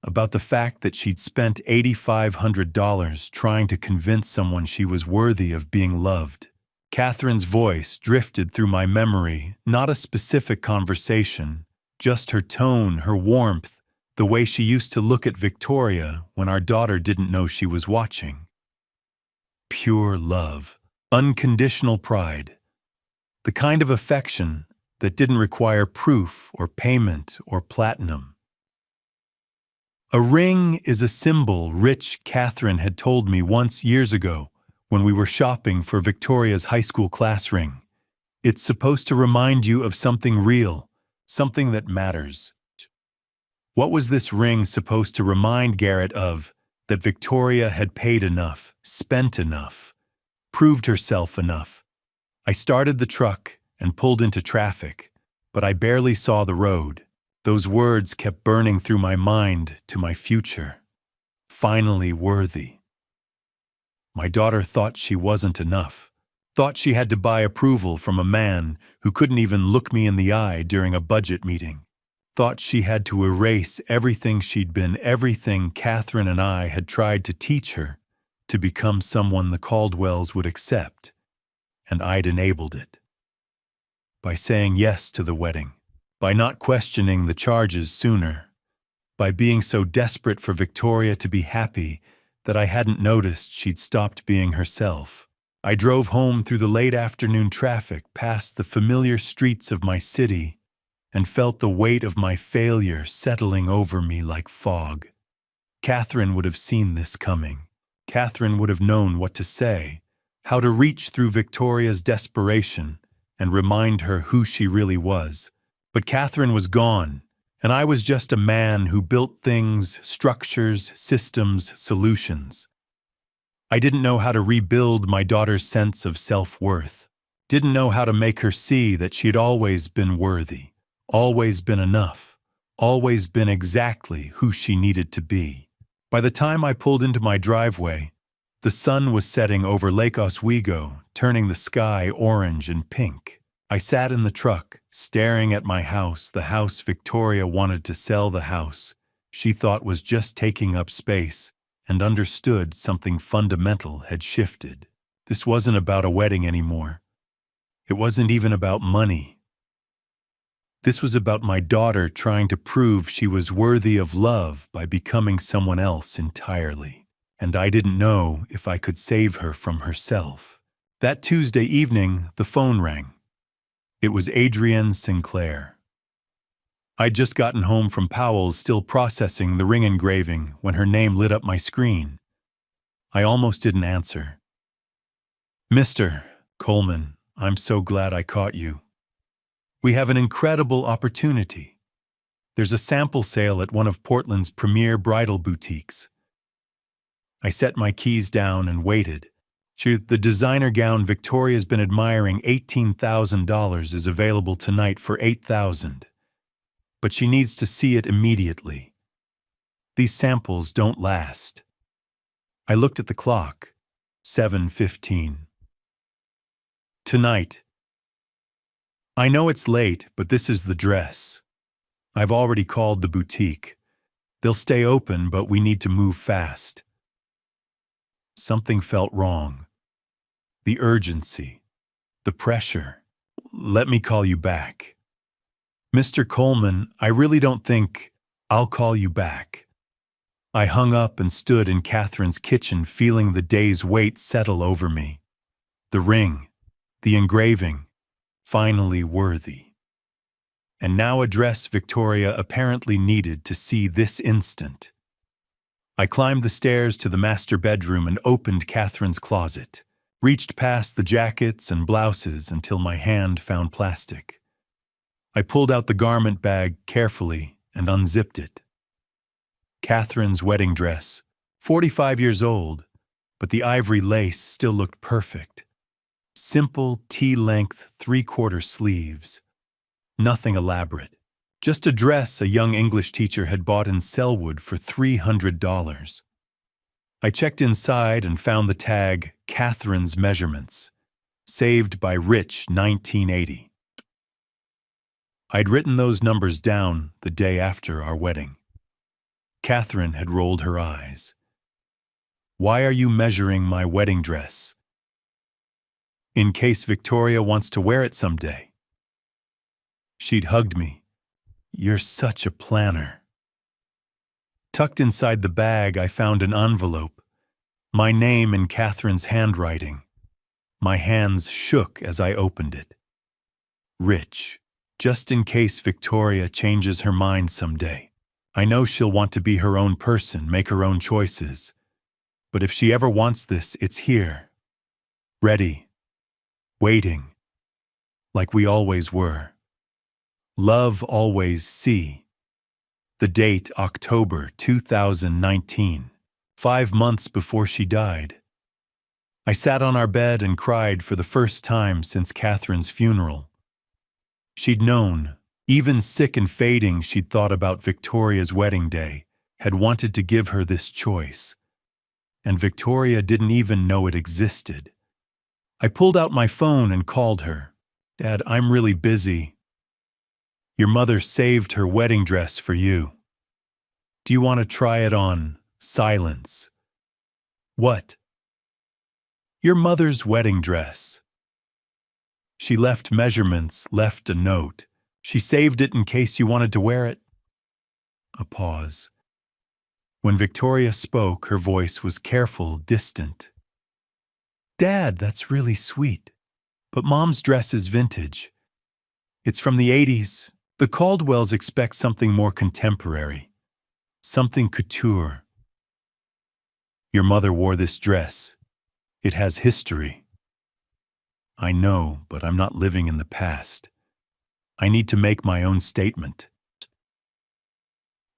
about the fact that she'd spent $8,500 trying to convince someone she was worthy of being loved. Catherine's voice drifted through my memory, not a specific conversation, just her tone, her warmth, the way she used to look at Victoria when our daughter didn't know she was watching. Pure love, unconditional pride, the kind of affection that didn't require proof or payment or platinum. A ring is a symbol Rich Catherine had told me once years ago when we were shopping for Victoria's high school class ring. It's supposed to remind you of something real, something that matters. What was this ring supposed to remind Garrett of? That Victoria had paid enough, spent enough, proved herself enough. I started the truck and pulled into traffic, but I barely saw the road. Those words kept burning through my mind to my future. Finally worthy. My daughter thought she wasn't enough, thought she had to buy approval from a man who couldn't even look me in the eye during a budget meeting. Thought she had to erase everything she'd been, everything Catherine and I had tried to teach her, to become someone the Caldwells would accept, and I'd enabled it. By saying yes to the wedding, by not questioning the charges sooner, by being so desperate for Victoria to be happy that I hadn't noticed she'd stopped being herself. I drove home through the late afternoon traffic past the familiar streets of my city, and felt the weight of my failure settling over me like fog. Catherine would have seen this coming. Catherine would have known what to say, how to reach through Victoria's desperation and remind her who she really was. But Catherine was gone, and I was just a man who built things, structures, systems, solutions. I didn't know how to rebuild my daughter's sense of self-worth, didn't know how to make her see that she'd always been worthy. Always been enough, always been exactly who she needed to be. By the time I pulled into my driveway, the sun was setting over Lake Oswego, turning the sky orange and pink. I sat in the truck, staring at my house, the house Victoria wanted to sell, the house she thought was just taking up space, and understood something fundamental had shifted. This wasn't about a wedding anymore. It wasn't even about money. This was about my daughter trying to prove she was worthy of love by becoming someone else entirely. And I didn't know if I could save her from herself. That Tuesday evening, the phone rang. It was Adrienne Sinclair. I'd just gotten home from Powell's, still processing the ring engraving, when her name lit up my screen. I almost didn't answer. "Mr. Coleman, I'm so glad I caught you. We have an incredible opportunity. There's a sample sale at one of Portland's premier bridal boutiques." I set my keys down and waited. The designer gown Victoria's been admiring, $18,000, is available tonight for $8,000. But she needs to see it immediately. These samples don't last. I looked at the clock. 7:15. "Tonight. I know it's late, but this is the dress. I've already called the boutique. They'll stay open, but we need to move fast." Something felt wrong. The urgency. The pressure. "Let me call you back." "Mr. Coleman, I really don't think I'll call you back." I hung up and stood in Catherine's kitchen, feeling the day's weight settle over me. The ring, the engraving, finally worthy. And now a dress Victoria apparently needed to see this instant. I climbed the stairs to the master bedroom and opened Catherine's closet, reached past the jackets and blouses until my hand found plastic. I pulled out the garment bag carefully and unzipped it. Catherine's wedding dress, 45 years old, but the ivory lace still looked perfect. Simple T-length 3/4 sleeves. Nothing elaborate. Just a dress a young English teacher had bought in Selwood for $300. I checked inside and found the tag, "Catherine's Measurements," saved by Rich 1980. I'd written those numbers down the day after our wedding. Catherine had rolled her eyes. "Why are you measuring my wedding dress?" "In case Victoria wants to wear it someday." She'd hugged me. "You're such a planner." Tucked inside the bag, I found an envelope. My name in Catherine's handwriting. My hands shook as I opened it. "Rich, just in case Victoria changes her mind someday. I know she'll want to be her own person, make her own choices. But if she ever wants this, it's here. Ready. Waiting. Like we always were. Love always, C." The date, October 2019. 5 months before she died. I sat on our bed and cried for the first time since Catherine's funeral. She'd known, even sick and fading, she'd thought about Victoria's wedding day, had wanted to give her this choice. And Victoria didn't even know it existed. I pulled out my phone and called her. "Dad, I'm really busy. Your mother saved her wedding dress for you. Do you want to try it on?" Silence. "What?" "Your mother's wedding dress. She left measurements, left a note. She saved it in case you wanted to wear it." A pause. When Victoria spoke, her voice was careful, distant. "Dad, that's really sweet. But Mom's dress is vintage. It's from the 80s. The Caldwells expect something more contemporary. Something couture. Your mother wore this dress. It has history." "I know, but I'm not living in the past. I need to make my own statement."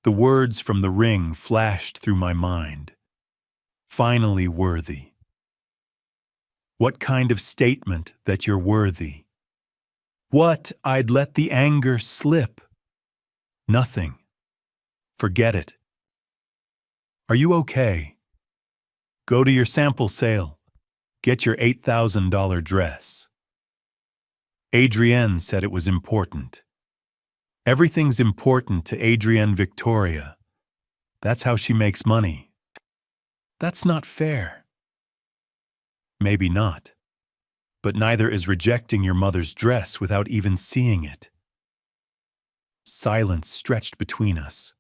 The words from the ring flashed through my mind. Finally worthy. What kind of statement that you're worthy? What? I'd let the anger slip. Nothing. Forget it. Are you okay? Go to your sample sale. Get your $8,000 dress. Adrienne said it was important. Everything's important to Adrienne Victoria. That's how she makes money. That's not fair. Maybe not. But neither is rejecting your mother's dress without even seeing it. Silence stretched between us.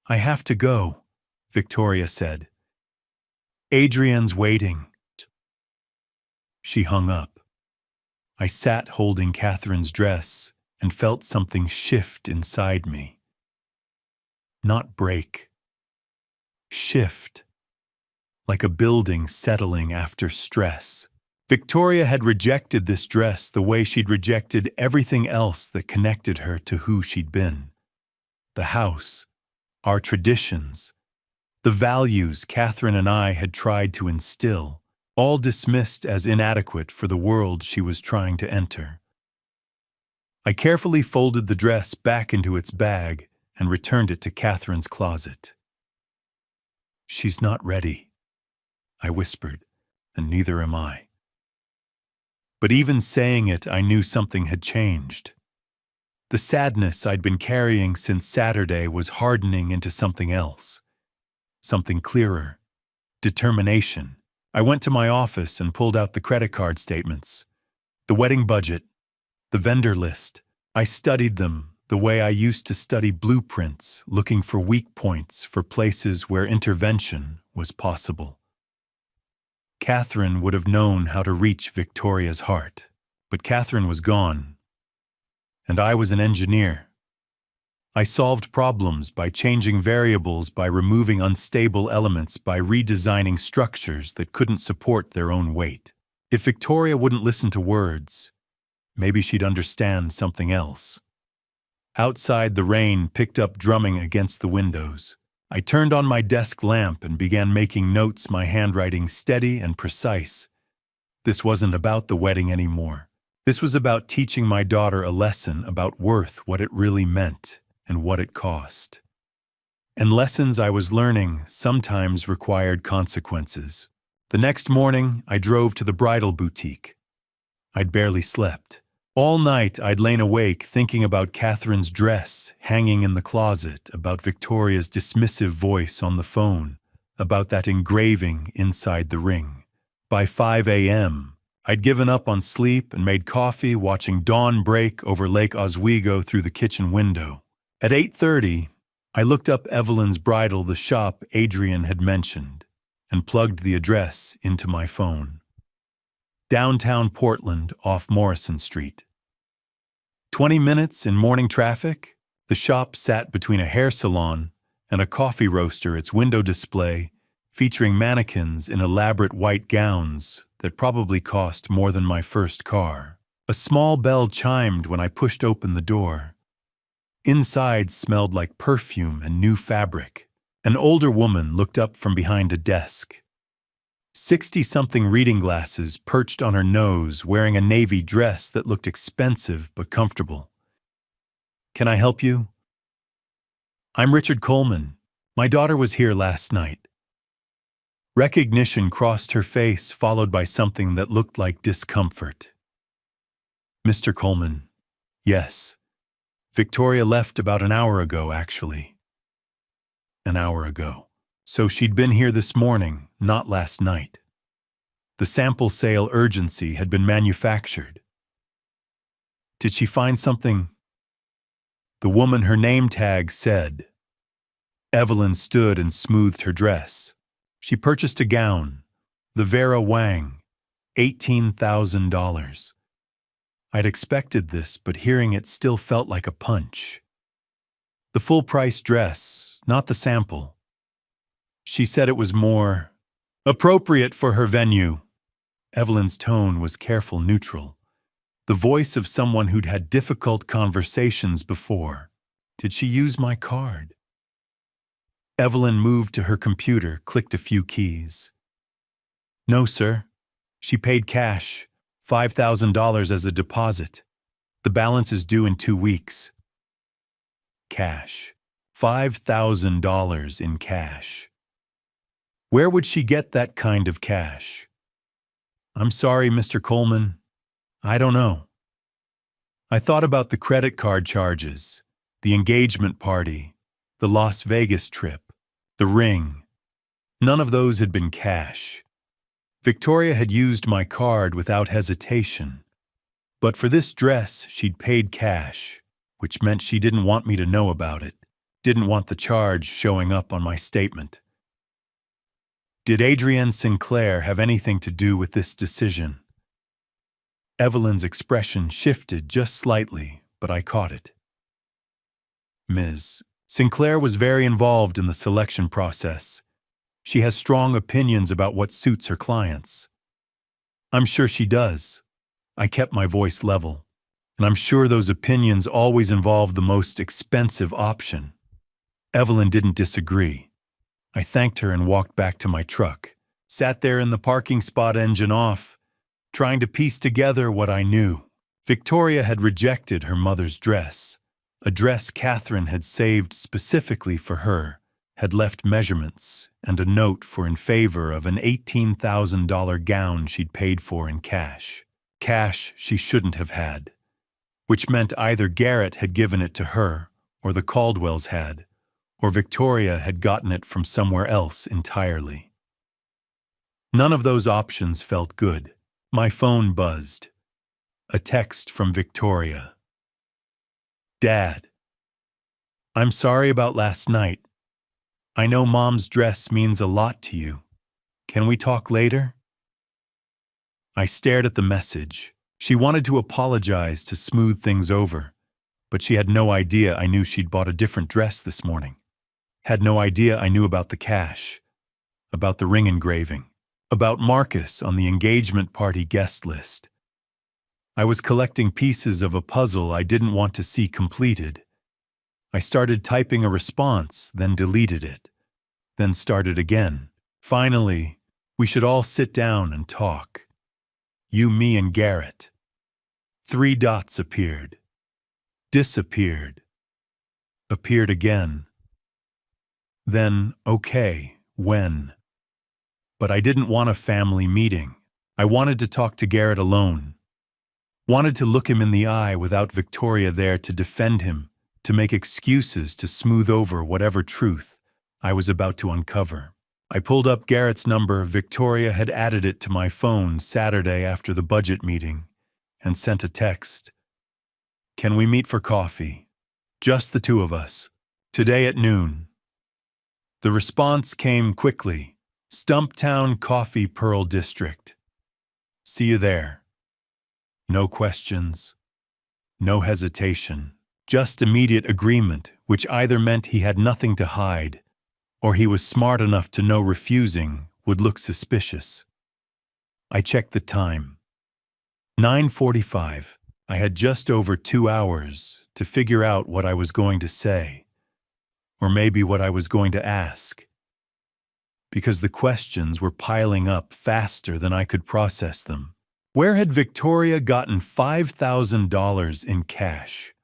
"I have to go," Victoria said. "Adrienne's waiting." She hung up. I sat holding Catherine's dress and felt something shift inside me. Not break. Shift. Like a building settling after stress. Victoria had rejected this dress the way she'd rejected everything else that connected her to who she'd been. The house, our traditions, the values Catherine and I had tried to instill, all dismissed as inadequate for the world she was trying to enter. I carefully folded the dress back into its bag and returned it to Catherine's closet. "She's not ready," I whispered, "and neither am I." But even saying it, I knew something had changed. The sadness I'd been carrying since Saturday was hardening into something else. Something clearer. Determination. I went to my office and pulled out the credit card statements. The wedding budget. The vendor list. I studied them the way I used to study blueprints, looking for weak points for places where intervention was possible. Catherine would have known how to reach Victoria's heart, but Catherine was gone, and I was an engineer. I solved problems by changing variables, by removing unstable elements, by redesigning structures that couldn't support their own weight. If Victoria wouldn't listen to words, maybe she'd understand something else. Outside, the rain picked up drumming against the windows. I turned on my desk lamp and began making notes, my handwriting steady and precise. This wasn't about the wedding anymore. This was about teaching my daughter a lesson about worth, what it really meant, and what it cost. And lessons I was learning sometimes required consequences. The next morning, I drove to the bridal boutique. I'd barely slept. All night, I'd lain awake thinking about Catherine's dress hanging in the closet, about Victoria's dismissive voice on the phone, about that engraving inside the ring. By 5 a.m., I'd given up on sleep and made coffee, watching dawn break over Lake Oswego through the kitchen window. At 8:30, I looked up Evelyn's bridal, the shop Adrian had mentioned, and plugged the address into my phone. Downtown Portland, off Morrison Street. 20 minutes in morning traffic, the shop sat between a hair salon and a coffee roaster, its window display featuring mannequins in elaborate white gowns that probably cost more than my first car. A small bell chimed when I pushed open the door. Inside smelled like perfume and new fabric. An older woman looked up from behind a desk. 60-something reading glasses perched on her nose, wearing a navy dress that looked expensive but comfortable. "Can I help you?" "I'm Richard Coleman. My daughter was here last night." Recognition crossed her face, followed by something that looked like discomfort. "Mr. Coleman, yes. Victoria left about an hour ago, actually." An hour ago. So she'd been here this morning, not last night. The sample sale urgency had been manufactured. Did she find something? The woman her name tag said. Evelyn stood and smoothed her dress. She purchased a gown, the Vera Wang, $18,000. I'd expected this, but hearing it still felt like a punch. The full-price dress, not the sample. She said it was more appropriate for her venue. Evelyn's tone was careful, neutral. The voice of someone who'd had difficult conversations before. Did she use my card? Evelyn moved to her computer, clicked a few keys. "No, sir. She paid cash, $5,000 as a deposit. The balance is due in 2 weeks." Cash. $5,000 in cash. Where would she get that kind of cash? "I'm sorry, Mr. Coleman. I don't know." I thought about the credit card charges, the engagement party, the Las Vegas trip, the ring. None of those had been cash. Victoria had used my card without hesitation. But for this dress, she'd paid cash, which meant she didn't want me to know about it, didn't want the charge showing up on my statement. Did Adrienne Sinclair have anything to do with this decision? Evelyn's expression shifted just slightly, but I caught it. Ms. Sinclair was very involved in the selection process. She has strong opinions about what suits her clients. I'm sure she does. I kept my voice level. And I'm sure those opinions always involve the most expensive option. Evelyn didn't disagree. I thanked her and walked back to my truck, sat there in the parking spot, engine off, trying to piece together what I knew. Victoria had rejected her mother's dress, a dress Catherine had saved specifically for her, had left measurements and a note in favor of an $18,000 gown she'd paid for in cash. Cash she shouldn't have had, which meant either Garrett had given it to her, or the Caldwells had, or Victoria had gotten it from somewhere else entirely. None of those options felt good. My phone buzzed. A text from Victoria. Dad, I'm sorry about last night. I know Mom's dress means a lot to you. Can we talk later? I stared at the message. She wanted to apologize to smooth things over, but she had no idea I knew she'd bought a different dress this morning. Had no idea I knew about the cash, about the ring engraving, about Marcus on the engagement party guest list. I was collecting pieces of a puzzle I didn't want to see completed. I started typing a response, then deleted it, then started again. Finally, we should all sit down and talk. You, me, and Garrett. 3 dots appeared. Disappeared. Appeared again. Then, okay, when? But I didn't want a family meeting. I wanted to talk to Garrett alone. Wanted to look him in the eye without Victoria there to defend him, to make excuses to smooth over whatever truth I was about to uncover. I pulled up Garrett's number. Victoria had added it to my phone Saturday after the budget meeting and sent a text. Can we meet for coffee? Just the 2 of us. Today at noon. The response came quickly. Stumptown Coffee, Pearl District. See you there. No questions. No hesitation. Just immediate agreement, which either meant he had nothing to hide, or he was smart enough to know refusing would look suspicious. I checked the time. 9:45. I had just over 2 hours to figure out what I was going to say, or maybe what I was going to ask, because the questions were piling up faster than I could process them. Where had Victoria gotten $5,000 in cash?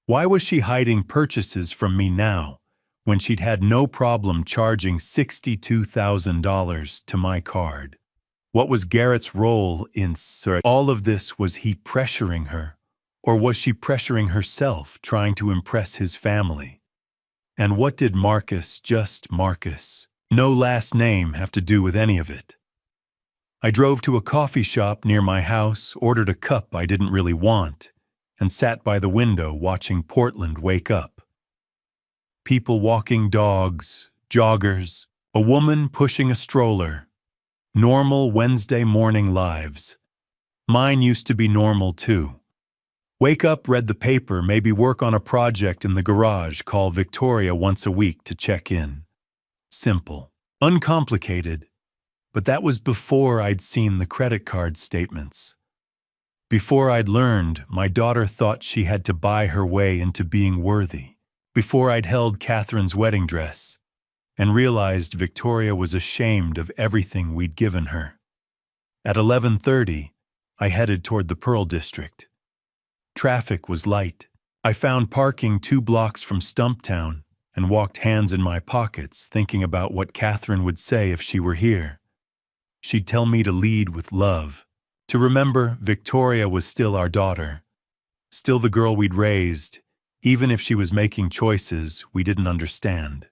Why was she hiding purchases from me now, when she'd had no problem charging $62,000 to my card? What was Garrett's role in all of this? Was he pressuring her, or was she pressuring herself, trying to impress his family? And what did Marcus, just Marcus, no last name, have to do with any of it? I drove to a coffee shop near my house, ordered a cup I didn't really want, and sat by the window watching Portland wake up. People walking dogs, joggers, a woman pushing a stroller. Normal Wednesday morning lives. Mine used to be normal too. Wake up, read the paper, maybe work on a project in the garage, call Victoria once a week to check in. Simple. Uncomplicated. But that was before I'd seen the credit card statements. Before I'd learned my daughter thought she had to buy her way into being worthy. Before I'd held Catherine's wedding dress and realized Victoria was ashamed of everything we'd given her. At 11:30, I headed toward the Pearl District. Traffic was light. I found parking 2 blocks from Stumptown and walked hands in my pockets, thinking about what Catherine would say if she were here. She'd tell me to lead with love, to remember Victoria was still our daughter, still the girl we'd raised, even if she was making choices we didn't understand.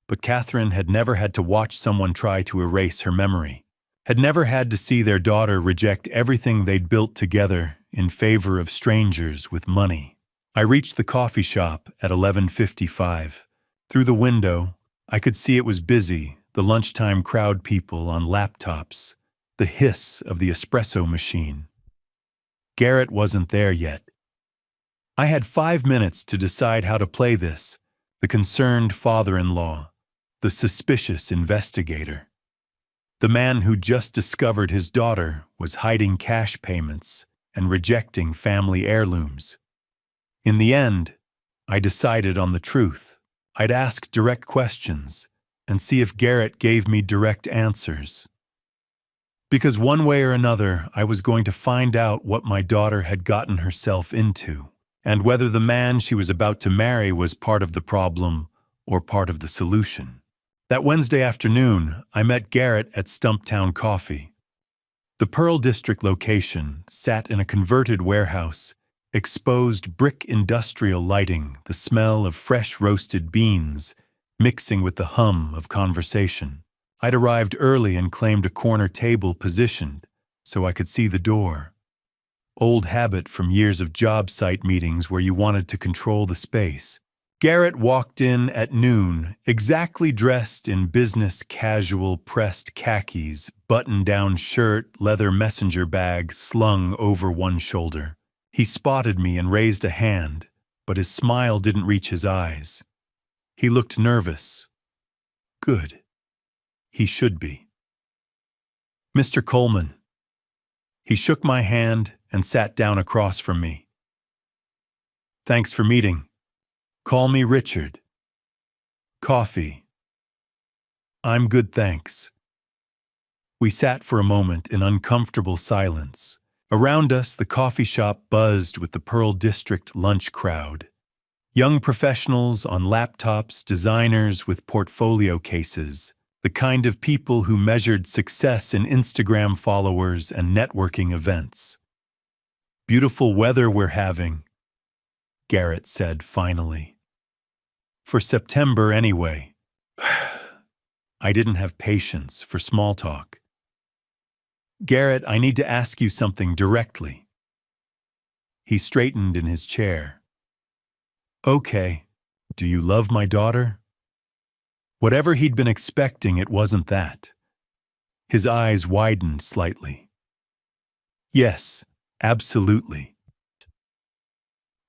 But Catherine had never had to watch someone try to erase her memory, had never had to see their daughter reject everything they'd built together in favor of strangers with money. I reached the coffee shop at 11:55. Through the window, I could see it was busy, the lunchtime crowd, people on laptops, the hiss of the espresso machine. Garrett wasn't there yet. I had 5 minutes to decide how to play this: the concerned father-in-law, the suspicious investigator, the man who just discovered his daughter was hiding cash payments and rejecting family heirlooms. In the end, I decided on the truth. I'd ask direct questions and see if Garrett gave me direct answers. Because one way or another, I was going to find out what my daughter had gotten herself into, and whether the man she was about to marry was part of the problem or part of the solution. That Wednesday afternoon, I met Garrett at Stumptown Coffee. The Pearl District location sat in a converted warehouse, exposed brick industrial lighting, the smell of fresh roasted beans mixing with the hum of conversation. I'd arrived early and claimed a corner table positioned so I could see the door. Old habit from years of job site meetings where you wanted to control the space. Garrett walked in at noon, exactly dressed in business casual pressed khakis, button-down shirt, leather messenger bag slung over one shoulder. He spotted me and raised a hand, but his smile didn't reach his eyes. He looked nervous. Good. He should be. Mr. Coleman. He shook my hand and sat down across from me. Thanks for meeting. Call me Richard. Coffee. I'm good, thanks. We sat for a moment in uncomfortable silence. Around us, the coffee shop buzzed with the Pearl District lunch crowd. Young professionals on laptops, designers with portfolio cases, the kind of people who measured success in Instagram followers and networking events. Beautiful weather we're having, Garrett said finally. For September anyway. I didn't have patience for small talk. Garrett, I need to ask you something directly. He straightened in his chair. Okay, do you love my daughter? Whatever he'd been expecting, it wasn't that. His eyes widened slightly. Yes, absolutely.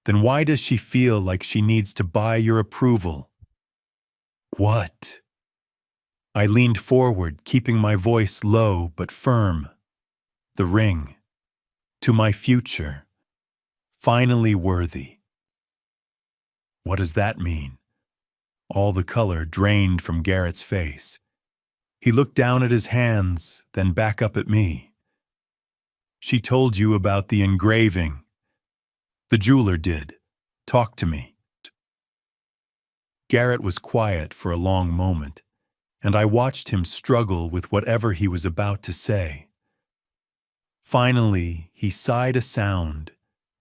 Then why does she feel like she needs to buy your approval? What? I leaned forward, keeping my voice low but firm. The ring. To my future. Finally worthy. What does that mean? All the color drained from Garrett's face. He looked down at his hands, then back up at me. She told you about the engraving. The jeweler did. Talk to me. Garrett was quiet for a long moment, and I watched him struggle with whatever he was about to say. Finally, he sighed a sound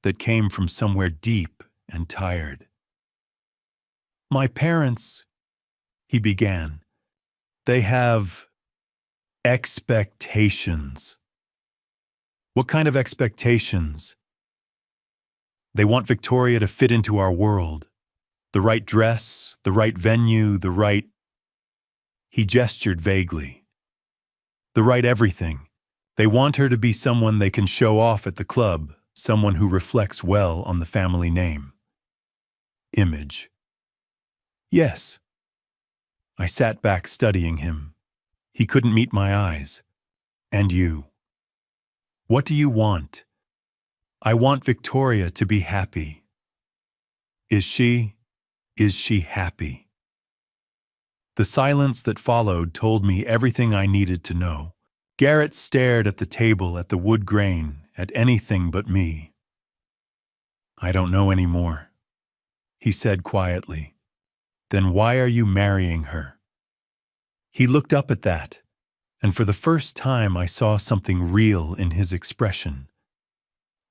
that came from somewhere deep and tired. My parents, he began, they have expectations. What kind of expectations? They want Victoria to fit into our world. The right dress, the right venue, the right... He gestured vaguely. The right everything. They want her to be someone they can show off at the club, someone who reflects well on the family name. Image. Yes. I sat back studying him. He couldn't meet my eyes. And you? What do you want? I want Victoria to be happy. Is she happy? The silence that followed told me everything I needed to know. Garrett stared at the table, at the wood grain, at anything but me. I don't know anymore, he said quietly. Then why are you marrying her? He looked up at that, and for the first time I saw something real in his expression.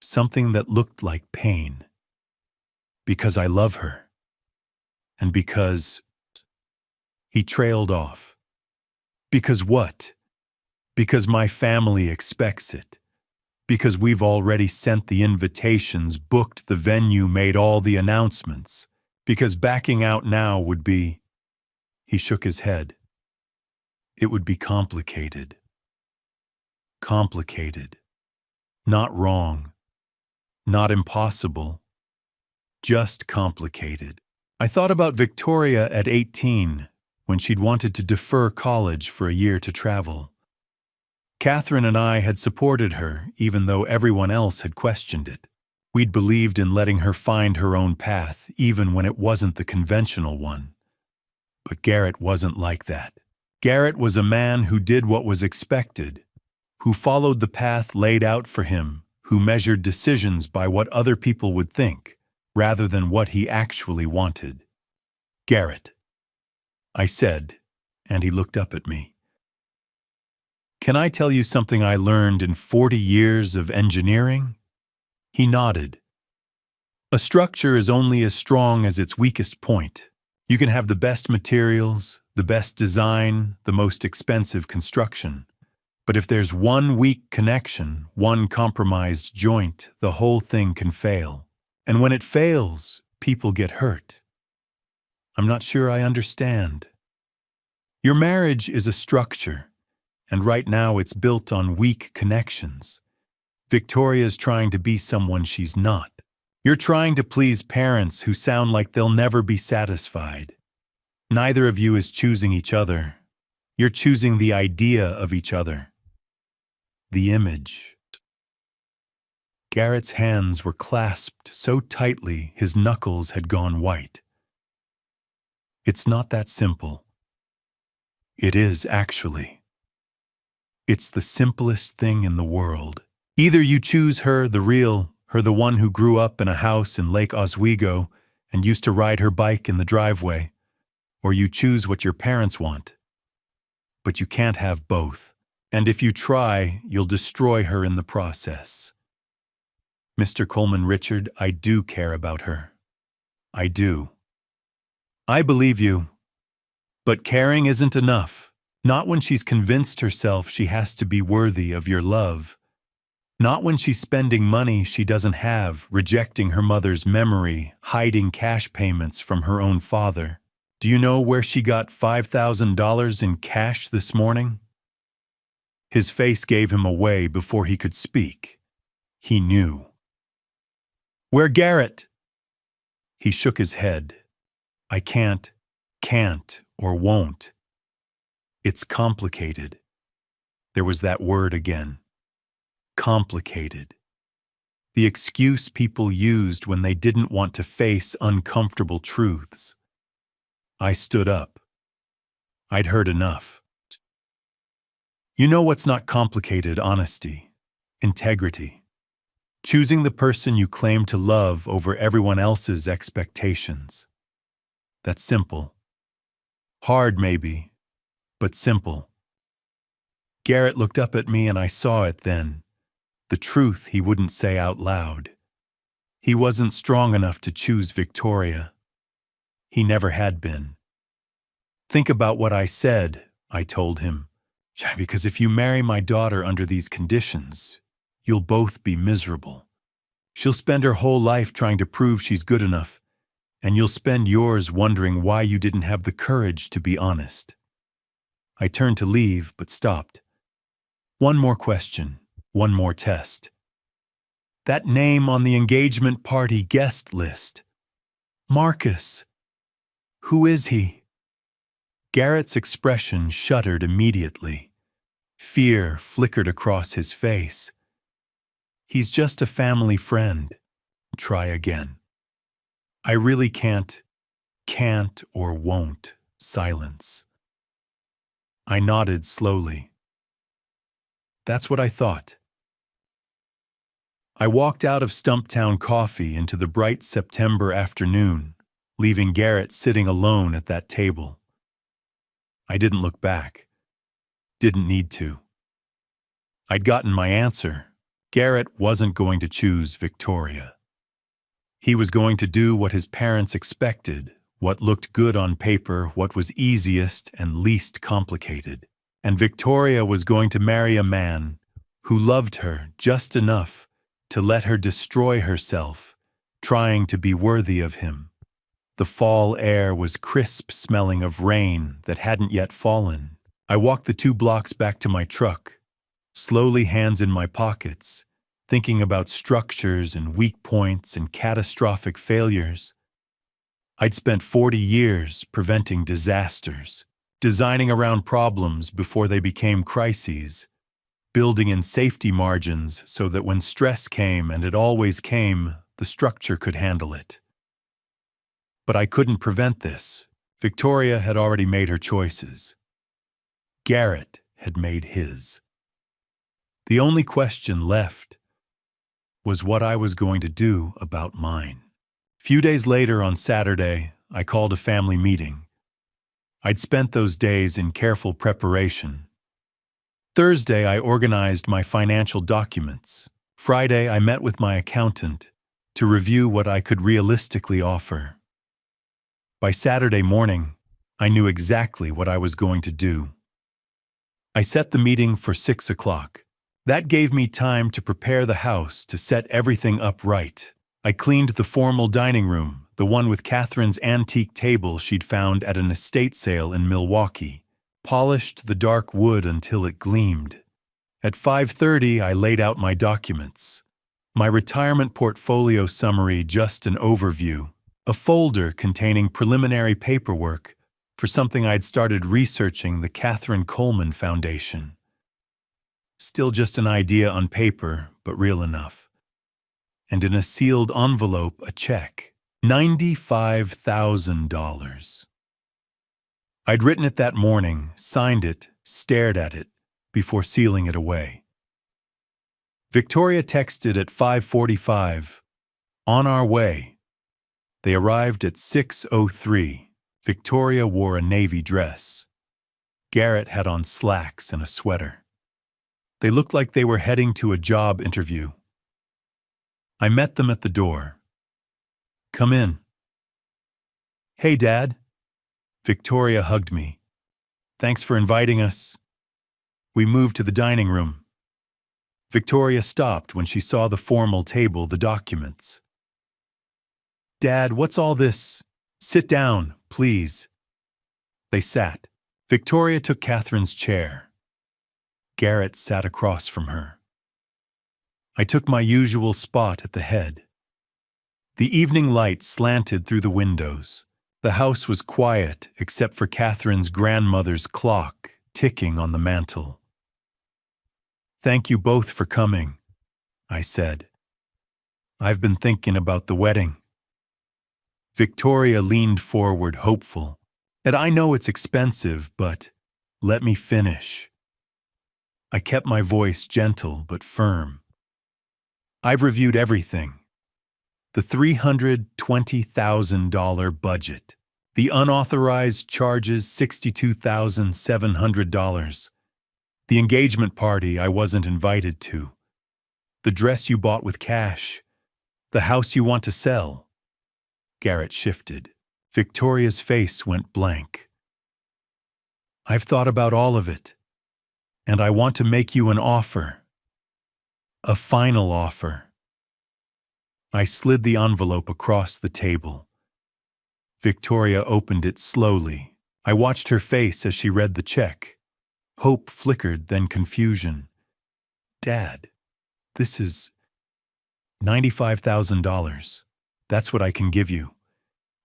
Something that looked like pain. Because I love her. And because... He trailed off. Because what? Because my family expects it. Because we've already sent the invitations, booked the venue, made all the announcements. Because backing out now would be... He shook his head. It would be complicated. Complicated. Not wrong. Not impossible, just complicated. I thought about Victoria at 18, when she'd wanted to defer college for a year to travel. Catherine and I had supported her, even though everyone else had questioned it. We'd believed in letting her find her own path, even when it wasn't the conventional one. But Garrett wasn't like that. Garrett was a man who did what was expected, who followed the path laid out for him, who measured decisions by what other people would think, rather than what he actually wanted. Garrett, I said, and he looked up at me. Can I tell you something I learned in 40 years of engineering? He nodded. A structure is only as strong as its weakest point. You can have the best materials, the best design, the most expensive construction. But if there's one weak connection, one compromised joint, the whole thing can fail. And when it fails, people get hurt. I'm not sure I understand. Your marriage is a structure, and right now it's built on weak connections. Victoria's trying to be someone she's not. You're trying to please parents who sound like they'll never be satisfied. Neither of you is choosing each other. You're choosing the idea of each other. The image. Garrett's hands were clasped so tightly his knuckles had gone white. It's not that simple. It is, actually. It's the simplest thing in the world. Either you choose her, the real, her the one who grew up in a house in Lake Oswego and used to ride her bike in the driveway, or you choose what your parents want. But you can't have both. And if you try, you'll destroy her in the process. Mr. Coleman Richard, I do care about her. I do. I believe you. But caring isn't enough. Not when she's convinced herself she has to be worthy of your love. Not when she's spending money she doesn't have, rejecting her mother's memory, hiding cash payments from her own father. Do you know where she got $5,000 in cash this morning? His face gave him away before he could speak. He knew. Where Garrett? He shook his head. I can't, or won't. It's complicated. There was that word again. Complicated. The excuse people used when they didn't want to face uncomfortable truths. I stood up. I'd heard enough. You know what's not complicated? Honesty, integrity. Choosing the person you claim to love over everyone else's expectations. That's simple. Hard maybe, but simple. Garrett looked up at me and I saw it then. The truth he wouldn't say out loud. He wasn't strong enough to choose Victoria. He never had been. Think about what I said, I told him. Because if you marry my daughter under these conditions, you'll both be miserable. She'll spend her whole life trying to prove she's good enough, and you'll spend yours wondering why you didn't have the courage to be honest. I turned to leave, but stopped. One more question, one more test. That name on the engagement party guest list. Marcus. Who is he? Garrett's expression shuddered immediately. Fear flickered across his face. He's just a family friend. Try again. I really can't or won't. Silence. I nodded slowly. That's what I thought. I walked out of Stumptown Coffee into the bright September afternoon, leaving Garrett sitting alone at that table. I didn't look back. Didn't need to. I'd gotten my answer. Garrett wasn't going to choose Victoria. He was going to do what his parents expected, what looked good on paper, what was easiest and least complicated. And Victoria was going to marry a man who loved her just enough to let her destroy herself, trying to be worthy of him. The fall air was crisp, smelling of rain that hadn't yet fallen. I walked the 2 blocks back to my truck, slowly, hands in my pockets, thinking about structures and weak points and catastrophic failures. I'd spent 40 years preventing disasters, designing around problems before they became crises, building in safety margins so that when stress came, and it always came, the structure could handle it. But I couldn't prevent this. Victoria had already made her choices. Garrett had made his. The only question left was what I was going to do about mine. A few days later, on Saturday, I called a family meeting. I'd spent those days in careful preparation. Thursday, I organized my financial documents. Friday, I met with my accountant to review what I could realistically offer. By Saturday morning, I knew exactly what I was going to do. I set the meeting for 6 o'clock. That gave me time to prepare the house, to set everything up right. I cleaned the formal dining room, the one with Catherine's antique table she'd found at an estate sale in Milwaukee, polished the dark wood until it gleamed. At 5:30, I laid out my documents. My retirement portfolio summary, just an overview, a folder containing preliminary paperwork for something I'd started researching, the Catherine Coleman Foundation. Still just an idea on paper, but real enough. And in a sealed envelope, a check, $95,000. I'd written it that morning, signed it, stared at it, before sealing it away. Victoria texted at 5:45, "On our way." They arrived at 6:03. Victoria wore a navy dress. Garrett had on slacks and a sweater. They looked like they were heading to a job interview. I met them at the door. "Come in." "Hey, Dad." Victoria hugged me. "Thanks for inviting us." We moved to the dining room. Victoria stopped when she saw the formal table, the documents. "Dad, what's all this?" "Sit down, please." They sat. Victoria took Catherine's chair. Garrett sat across from her. I took my usual spot at the head. The evening light slanted through the windows. The house was quiet except for Catherine's grandmother's clock ticking on the mantel. "Thank you both for coming," I said. "I've been thinking about the wedding." Victoria leaned forward, hopeful. "And I know it's expensive, but let me finish." I kept my voice gentle but firm. "I've reviewed everything. The $320,000 budget. The unauthorized charges, $62,700. The engagement party I wasn't invited to. The dress you bought with cash. The house you want to sell." Garrett shifted. Victoria's face went blank. "I've thought about all of it, and I want to make you an offer. A final offer." I slid the envelope across the table. Victoria opened it slowly. I watched her face as she read the check. Hope flickered, then confusion. "Dad, this is $95,000. That's what I can give you.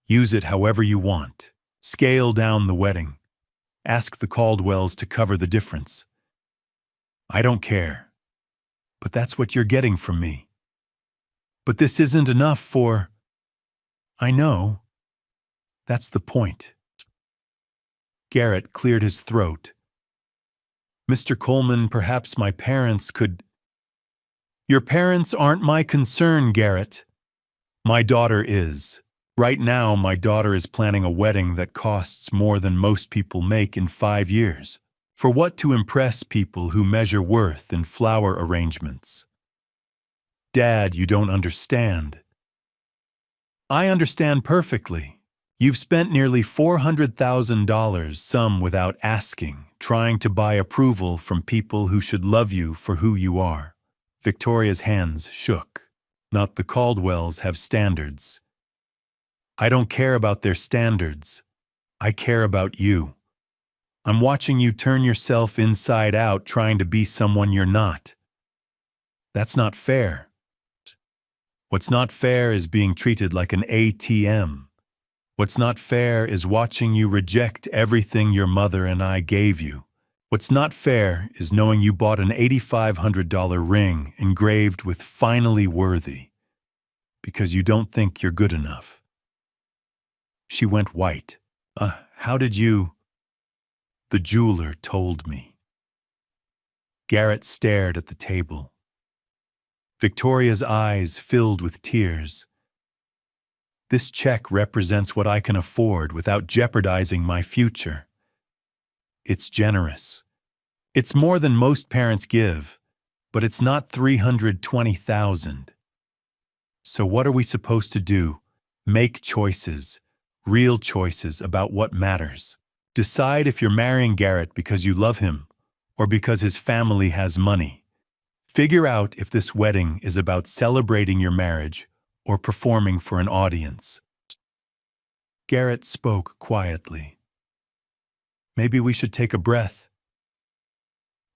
Use it however you want. Scale down the wedding. Ask the Caldwells to cover the difference. I don't care. But that's what you're getting from me." "But this isn't enough for—" "I know. That's the point." Garrett cleared his throat. "Mr. Coleman, perhaps my parents could—" "Your parents aren't my concern, Garrett. My daughter is. Right now, my daughter is planning a wedding that costs more than most people make in 5 years. For what, to impress people who measure worth in flower arrangements?" "Dad, you don't understand." "I understand perfectly. You've spent nearly $400,000, some without asking, trying to buy approval from people who should love you for who you are." Victoria's hands shook. "Not the Caldwells have standards." "I don't care about their standards. I care about you. I'm watching you turn yourself inside out trying to be someone you're not." That's not fair. What's not fair is being treated like an ATM. What's not fair is watching you reject everything your mother and I gave you. What's not fair is knowing you bought an $8,500 ring engraved with "finally worthy" because you don't think you're good enough. She went white. How did you? The jeweler told me. Garrett stared at the table. Victoria's eyes filled with tears. This check represents what I can afford without jeopardizing my future. It's generous. It's more than most parents give, but it's not $320,000. So what are we supposed to do? Make choices, real choices about what matters. Decide if you're marrying Garrett because you love him or because his family has money. Figure out if this wedding is about celebrating your marriage or performing for an audience. Garrett spoke quietly. Maybe we should take a breath.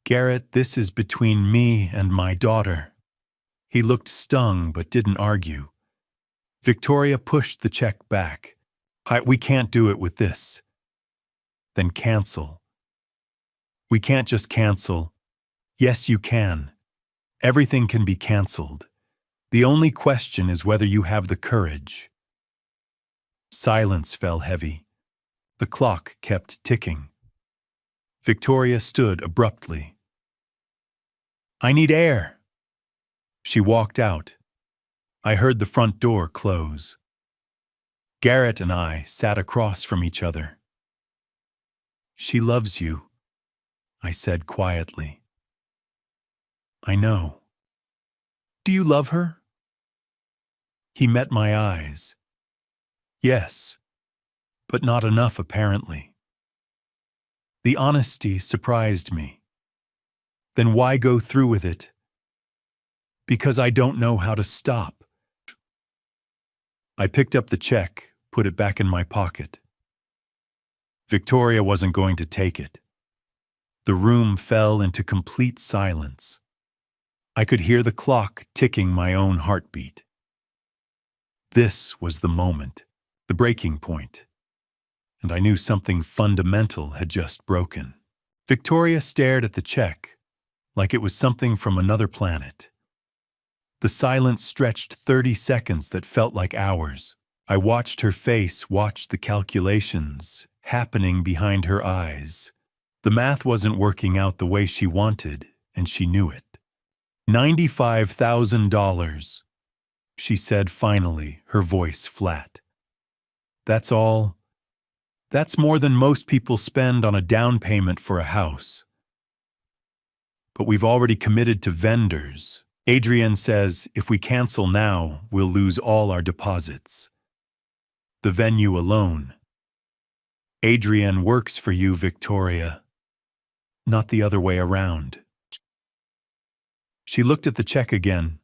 Garrett, this is between me and my daughter. He looked stung but didn't argue. Victoria pushed the check back. We can't do it with this. Then cancel. We can't just cancel. Yes, you can. Everything can be canceled. The only question is whether you have the courage. Silence fell heavy. The clock kept ticking. Victoria stood abruptly. I need air. She walked out. I heard the front door close. Garrett and I sat across from each other. She loves you, I said quietly. I know. Do you love her? He met my eyes. Yes, but not enough apparently. The honesty surprised me. Then why go through with it? Because I don't know how to stop. I picked up the check, put it back in my pocket. Victoria wasn't going to take it. The room fell into complete silence. I could hear the clock ticking my own heartbeat. This was the moment, the breaking point, and I knew something fundamental had just broken. Victoria stared at the check like it was something from another planet. The silence stretched 30 seconds that felt like hours. I watched her face, watched the calculations happening behind her eyes. The math wasn't working out the way she wanted, and she knew it. $95,000, she said finally, her voice flat. That's all. That's more than most people spend on a down payment for a house. But we've already committed to vendors. Adrian says if we cancel now, we'll lose all our deposits. The venue alone. Adrian works for you, Victoria. Not the other way around. She looked at the check again,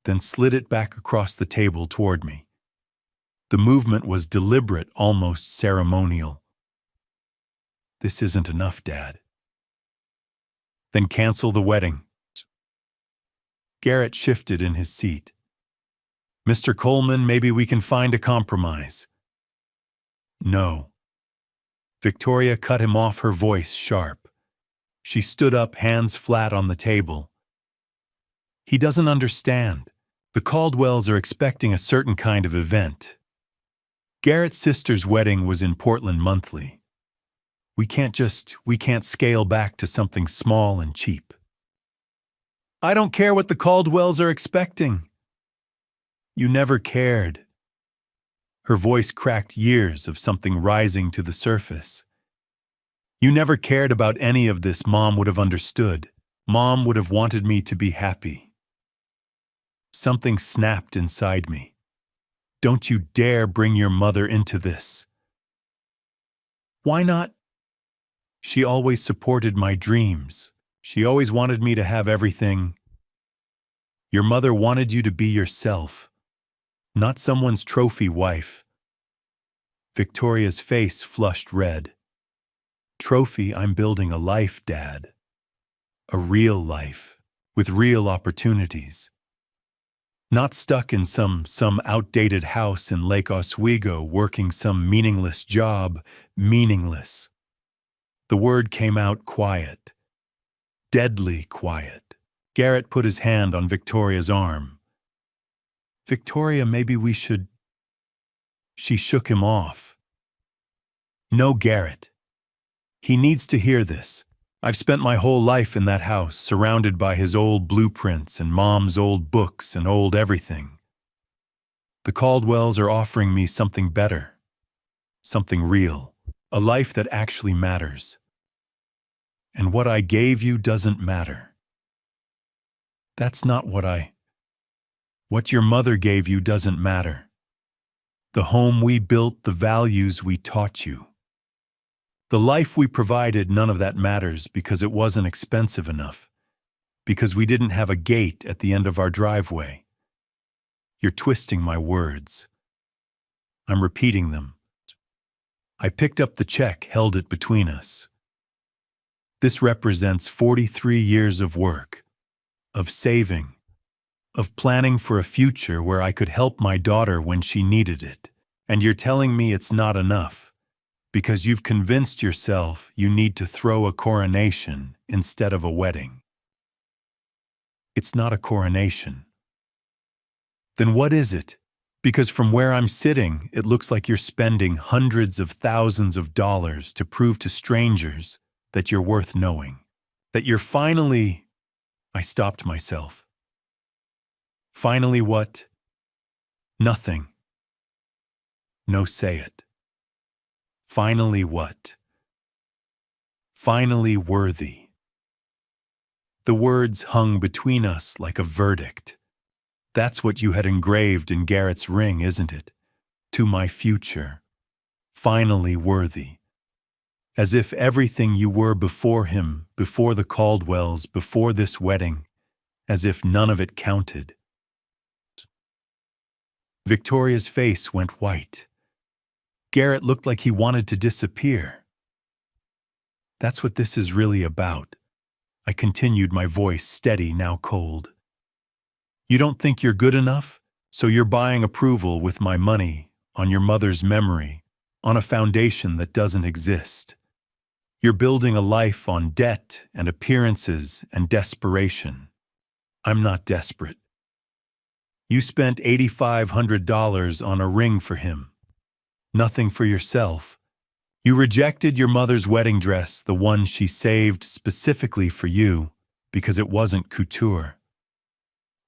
then slid it back across the table toward me. The movement was deliberate, almost ceremonial. This isn't enough, Dad. Then cancel the wedding. Garrett shifted in his seat. Mr. Coleman, maybe we can find a compromise. No. Victoria cut him off, her voice sharp. She stood up, hands flat on the table. He doesn't understand. The Caldwells are expecting a certain kind of event. Garrett's sister's wedding was in Portland monthly. We can't scale back to something small and cheap. I don't care what the Caldwells are expecting. You never cared. Her voice cracked, years of something rising to the surface. You never cared about any of this. Mom would have understood. Mom would have wanted me to be happy. Something snapped inside me. Don't you dare bring your mother into this. Why not? She always supported my dreams. She always wanted me to have everything. Your mother wanted you to be yourself, not someone's trophy wife. Victoria's face flushed red. Trophy, I'm building a life, Dad. A real life. with real opportunities. Not stuck in some outdated house in Lake Oswego working some meaningless job, meaningless. The word came out quiet, deadly quiet. Garrett put his hand on Victoria's arm. Victoria, maybe we should... She shook him off. No, Garrett. He needs to hear this. I've spent my whole life in that house, surrounded by his old blueprints and Mom's old books and old everything. The Caldwells are offering me something better, something real, a life that actually matters. And what I gave you doesn't matter. That's not what your mother gave you doesn't matter. The home we built, the values we taught you. The life we provided, none of that matters because it wasn't expensive enough, because we didn't have a gate at the end of our driveway. You're twisting my words. I'm repeating them. I picked up the check, held it between us. This represents 43 years of work, of saving, of planning for a future where I could help my daughter when she needed it. And you're telling me it's not enough, because you've convinced yourself you need to throw a coronation instead of a wedding. It's not a coronation. Then what is it? Because from where I'm sitting, it looks like you're spending hundreds of thousands of dollars to prove to strangers that you're worth knowing, that you're finally... I stopped myself. Finally what? Nothing. No, say it. Finally what? Finally worthy. The words hung between us like a verdict. That's what you had engraved in Garrett's ring, isn't it? To my future. Finally worthy. As if everything you were before him, before the Caldwells, before this wedding, as if none of it counted. Victoria's face went white. Garrett looked like he wanted to disappear. That's what this is really about. I continued, my voice steady, now cold. You don't think you're good enough, so you're buying approval with my money, on your mother's memory, on a foundation that doesn't exist. You're building a life on debt and appearances and desperation. I'm not desperate. You spent $8,500 on a ring for him. Nothing for yourself. You rejected your mother's wedding dress, the one she saved specifically for you, because it wasn't couture.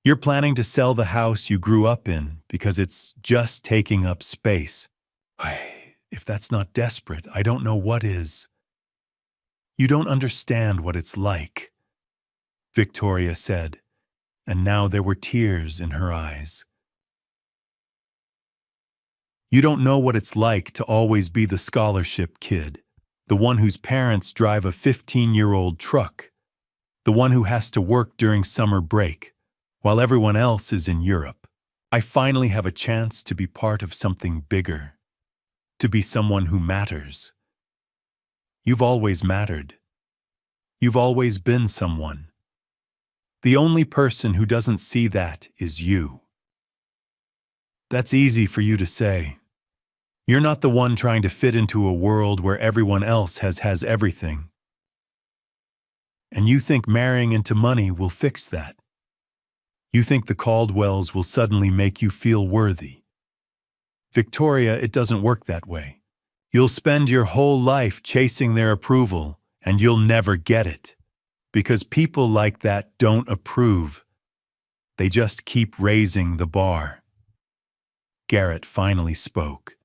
You're planning to sell the house you grew up in because it's just taking up space. If that's not desperate, I don't know what is. You don't understand what it's like, Victoria said, and now there were tears in her eyes. You don't know what it's like to always be the scholarship kid, the one whose parents drive a 15-year-old truck, the one who has to work during summer break, while everyone else is in Europe. I finally have a chance to be part of something bigger, to be someone who matters. You've always mattered. You've always been someone. The only person who doesn't see that is you. That's easy for you to say. You're not the one trying to fit into a world where everyone else has everything. And you think marrying into money will fix that. You think the Caldwells will suddenly make you feel worthy. Victoria, it doesn't work that way. You'll spend your whole life chasing their approval, and you'll never get it. Because people like that don't approve. They just keep raising the bar. Garrett finally spoke.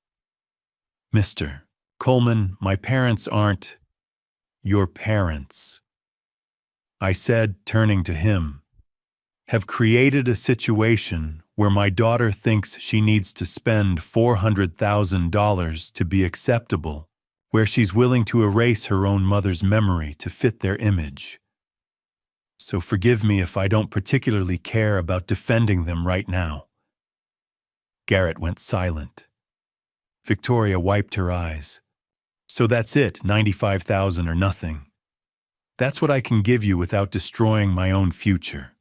Mr. Coleman, my parents aren't your parents. I said, turning to him, have created a situation where my daughter thinks she needs to spend $400,000 to be acceptable, where she's willing to erase her own mother's memory to fit their image. So forgive me if I don't particularly care about defending them right now. Garrett went silent. Victoria wiped her eyes. So that's it, $95,000 or nothing. That's what I can give you without destroying my own future.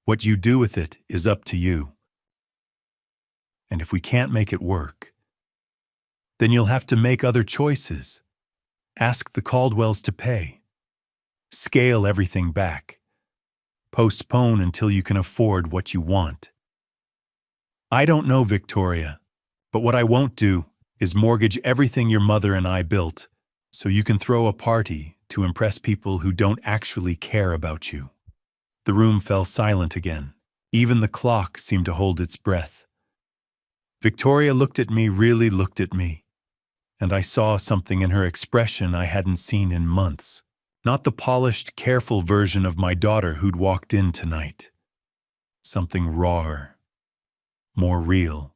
What you do with it is up to you. And if we can't make it work, then you'll have to make other choices. Ask the Caldwells to pay. Scale everything back. Postpone until you can afford what you want. I don't know, Victoria, but what I won't do is mortgage everything your mother and I built so you can throw a party to impress people who don't actually care about you. The room fell silent again. Even the clock seemed to hold its breath. Victoria really looked at me, and I saw something in her expression I hadn't seen in months. Not the polished, careful version of my daughter who'd walked in tonight. Something rawer, more real.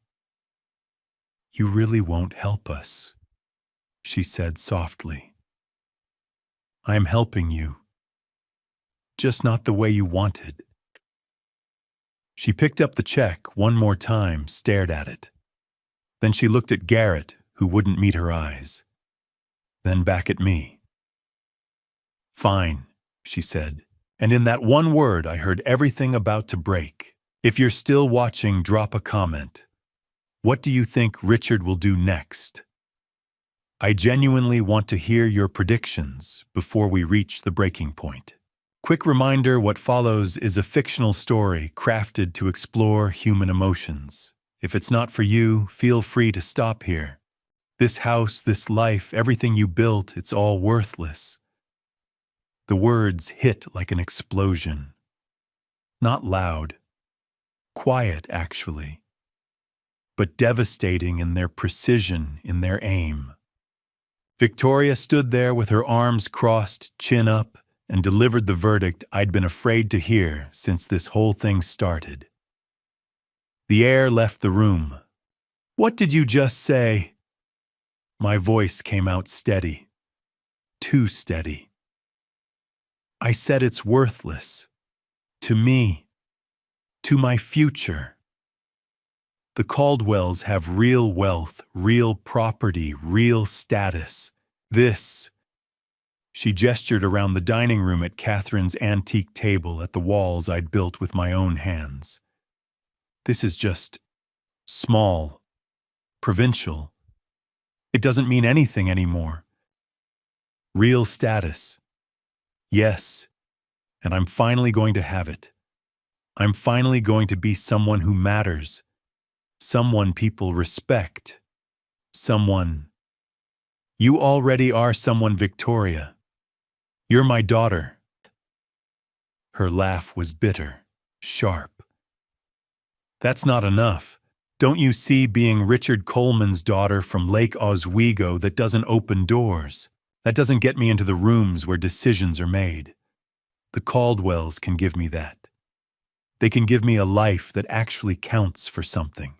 "You really won't help us," she said softly. "I'm helping you, just not the way you wanted." She picked up the check one more time, stared at it. Then she looked at Garrett, who wouldn't meet her eyes. Then back at me. "Fine," she said, and in that one word I heard everything about to break. If you're still watching, drop a comment. What do you think Richard will do next? I genuinely want to hear your predictions before we reach the breaking point. Quick reminder, what follows is a fictional story crafted to explore human emotions. If it's not for you, feel free to stop here. This house, this life, everything you built, it's all worthless. The words hit like an explosion. Not loud. Quiet, actually. But devastating in their precision, in their aim. Victoria stood there with her arms crossed, chin up, and delivered the verdict I'd been afraid to hear since this whole thing started. The air left the room. "What did you just say?" My voice came out steady. Too steady. "I said it's worthless. To me. To my future. The Caldwells have real wealth, real property, real status. This..." She gestured around the dining room at Catherine's antique table at the walls I'd built with my own hands. "This is just small, provincial. It doesn't mean anything anymore. Real status. Yes, and I'm finally going to have it. I'm finally going to be someone who matters, someone people respect, someone... You already are someone, Victoria. You're my daughter." Her laugh was bitter, sharp. "That's not enough. Don't you see, being Richard Coleman's daughter from Lake Oswego, that doesn't open doors? That doesn't get me into the rooms where decisions are made. The Caldwells can give me that. They can give me a life that actually counts for something.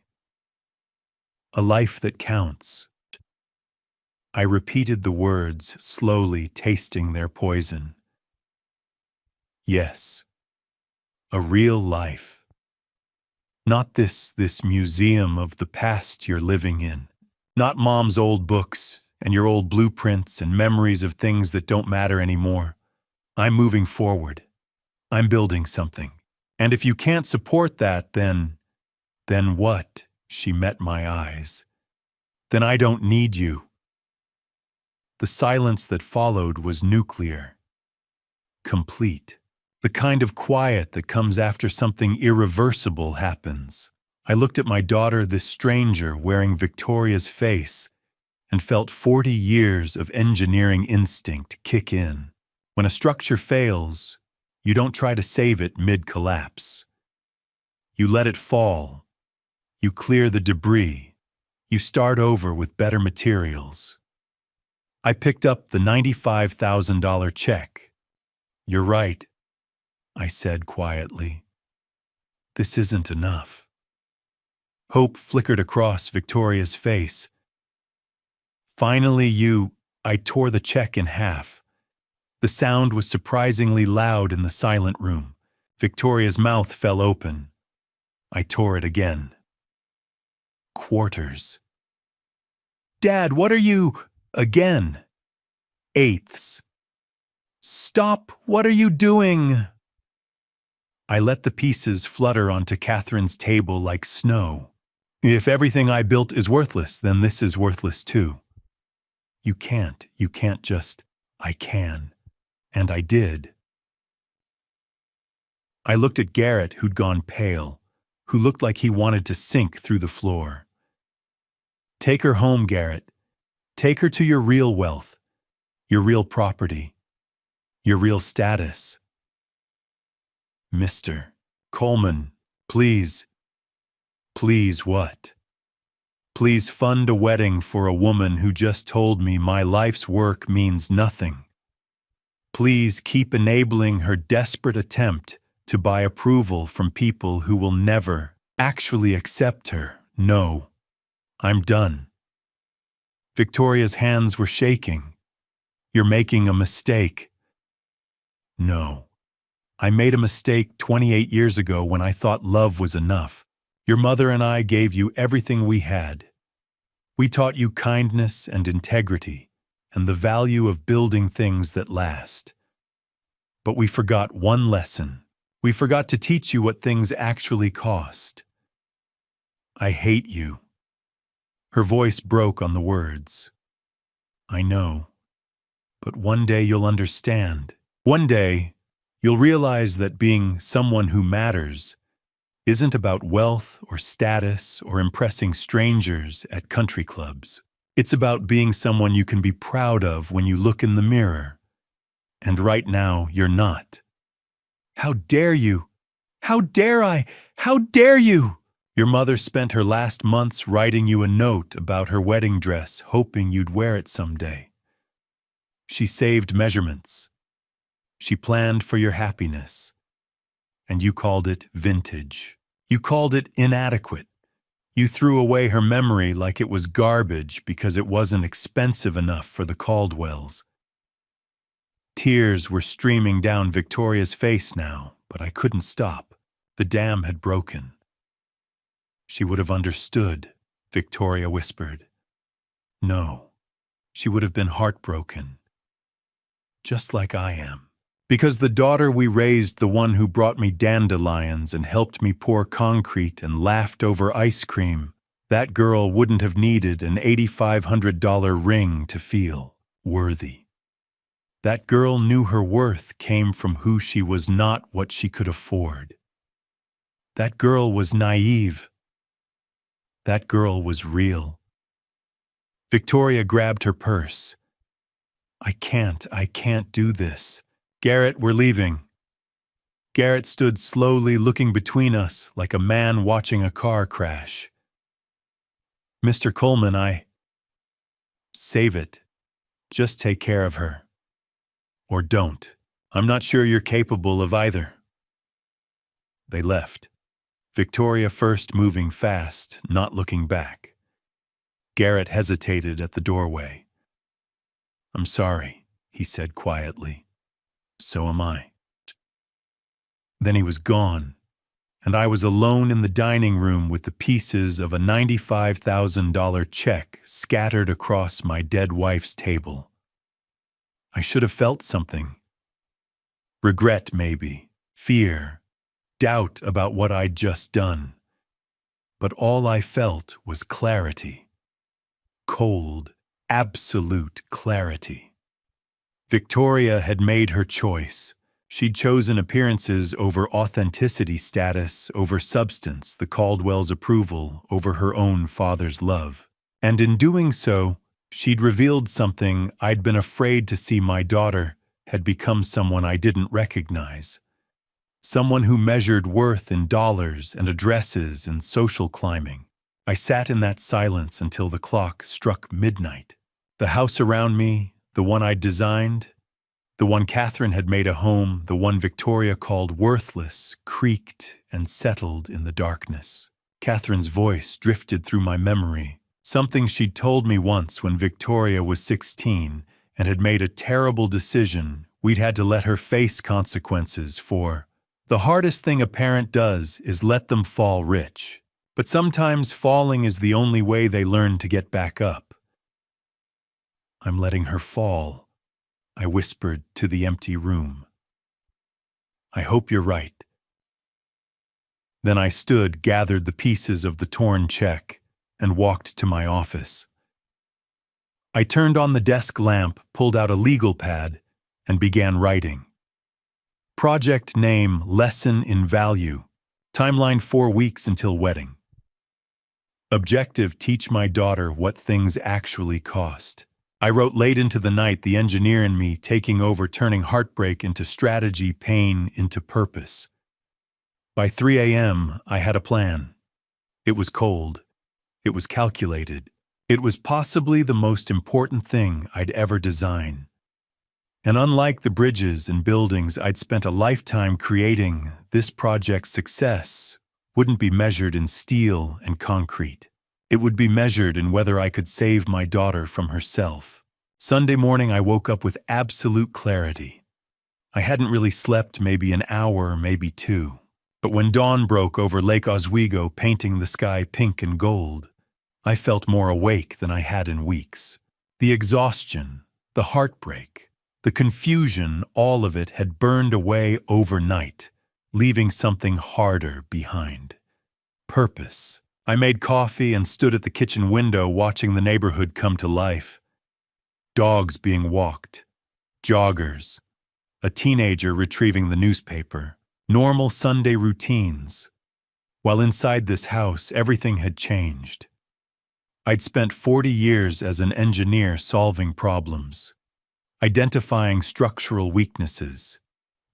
A life that counts." I repeated the words, slowly tasting their poison. Yes. A real life. Not this museum of the past you're living in. Not Mom's old books and your old blueprints and memories of things that don't matter anymore. I'm moving forward. I'm building something. And if you can't support that, then what? She met my eyes. Then I don't need you. The silence that followed was nuclear. Complete. The kind of quiet that comes after something irreversible happens. I looked at my daughter, this stranger wearing Victoria's face, and felt 40 years of engineering instinct kick in. When a structure fails, you don't try to save it mid-collapse. You let it fall. You clear the debris. You start over with better materials. I picked up the $95,000 check. "You're right," I said quietly. "This isn't enough." Hope flickered across Victoria's face. "Finally, I tore the check in half. The sound was surprisingly loud in the silent room. Victoria's mouth fell open. I tore it again. Quarters. "Dad, what are you..." "Again. Eighths." Stop! What are you doing? I let the pieces flutter onto Catherine's table like snow. If everything I built is worthless, then this is worthless too. You can't just, I can. And I did. I looked at Garrett, who'd gone pale, who looked like he wanted to sink through the floor. Take her home, Garrett. Take her to your real wealth, your real property, your real status. Mr. Coleman, please. Please what? Please fund a wedding for a woman who just told me my life's work means nothing. Please keep enabling her desperate attempt to buy approval from people who will never actually accept her. No, I'm done. Victoria's hands were shaking. You're making a mistake. No. I made a mistake 28 years ago when I thought love was enough. Your mother and I gave you everything we had. We taught you kindness and integrity and the value of building things that last. But we forgot one lesson. We forgot to teach you what things actually cost. I hate you. Her voice broke on the words. I know. But one day you'll understand. One day, you'll realize that being someone who matters isn't about wealth or status or impressing strangers at country clubs. It's about being someone you can be proud of when you look in the mirror. And right now, you're not. How dare you? How dare I? How dare you? Your mother spent her last months writing you a note about her wedding dress, hoping you'd wear it someday. She saved measurements. She planned for your happiness. And you called it vintage. You called it inadequate. You threw away her memory like it was garbage because it wasn't expensive enough for the Caldwells. Tears were streaming down Victoria's face now, but I couldn't stop. The dam had broken. She would have understood, Victoria whispered. No, she would have been heartbroken. Just like I am. Because the daughter we raised, the one who brought me dandelions and helped me pour concrete and laughed over ice cream, that girl wouldn't have needed an $8,500 ring to feel worthy. That girl knew her worth came from who she was, not what she could afford. That girl was naive. That girl was real. Victoria grabbed her purse. I can't do this. Garrett, we're leaving. Garrett stood slowly looking between us like a man watching a car crash. Mr. Coleman, Save it. Just take care of her. Or don't. I'm not sure you're capable of either. They left. Victoria first, moving fast, not looking back. Garrett hesitated at the doorway. I'm sorry, he said quietly. So am I. Then he was gone, and I was alone in the dining room with the pieces of a $95,000 check scattered across my dead wife's table. I should have felt something. Regret, maybe. Fear. Doubt about what I'd just done. But all I felt was clarity. Cold, absolute clarity. Victoria had made her choice. She'd chosen appearances over authenticity, status over substance, the Caldwells' approval over her own father's love. And in doing so, she'd revealed something I'd been afraid to see. My daughter had become someone I didn't recognize. Someone who measured worth in dollars and addresses and social climbing. I sat in that silence until the clock struck midnight. The house around me, the one I'd designed, the one Catherine had made a home, the one Victoria called worthless, creaked and settled in the darkness. Catherine's voice drifted through my memory, something she'd told me once when Victoria was 16 and had made a terrible decision we'd had to let her face consequences for. The hardest thing a parent does is let them fall rich, but sometimes falling is the only way they learn to get back up. I'm letting her fall. I whispered to the empty room. I hope you're right. Then I stood, gathered the pieces of the torn check, and walked to my office. I turned on the desk lamp, pulled out a legal pad, and began writing. Project name, Lesson in Value. Timeline 4 weeks until wedding. Objective, teach my daughter what things actually cost. I wrote late into the night, the engineer in me taking over, turning heartbreak into strategy, pain into purpose. By 3 a.m., I had a plan. It was cold. It was calculated. It was possibly the most important thing I'd ever design. And unlike the bridges and buildings I'd spent a lifetime creating, this project's success wouldn't be measured in steel and concrete. It would be measured in whether I could save my daughter from herself. Sunday morning, I woke up with absolute clarity. I hadn't really slept maybe an hour, maybe 2. But when dawn broke over Lake Oswego, painting the sky pink and gold, I felt more awake than I had in weeks. The exhaustion, the heartbreak, the confusion, all of it had burned away overnight, leaving something harder behind. Purpose. I made coffee and stood at the kitchen window watching the neighborhood come to life. Dogs being walked, joggers, a teenager retrieving the newspaper, normal Sunday routines. While inside this house, everything had changed. I'd spent 40 years as an engineer solving problems, identifying structural weaknesses,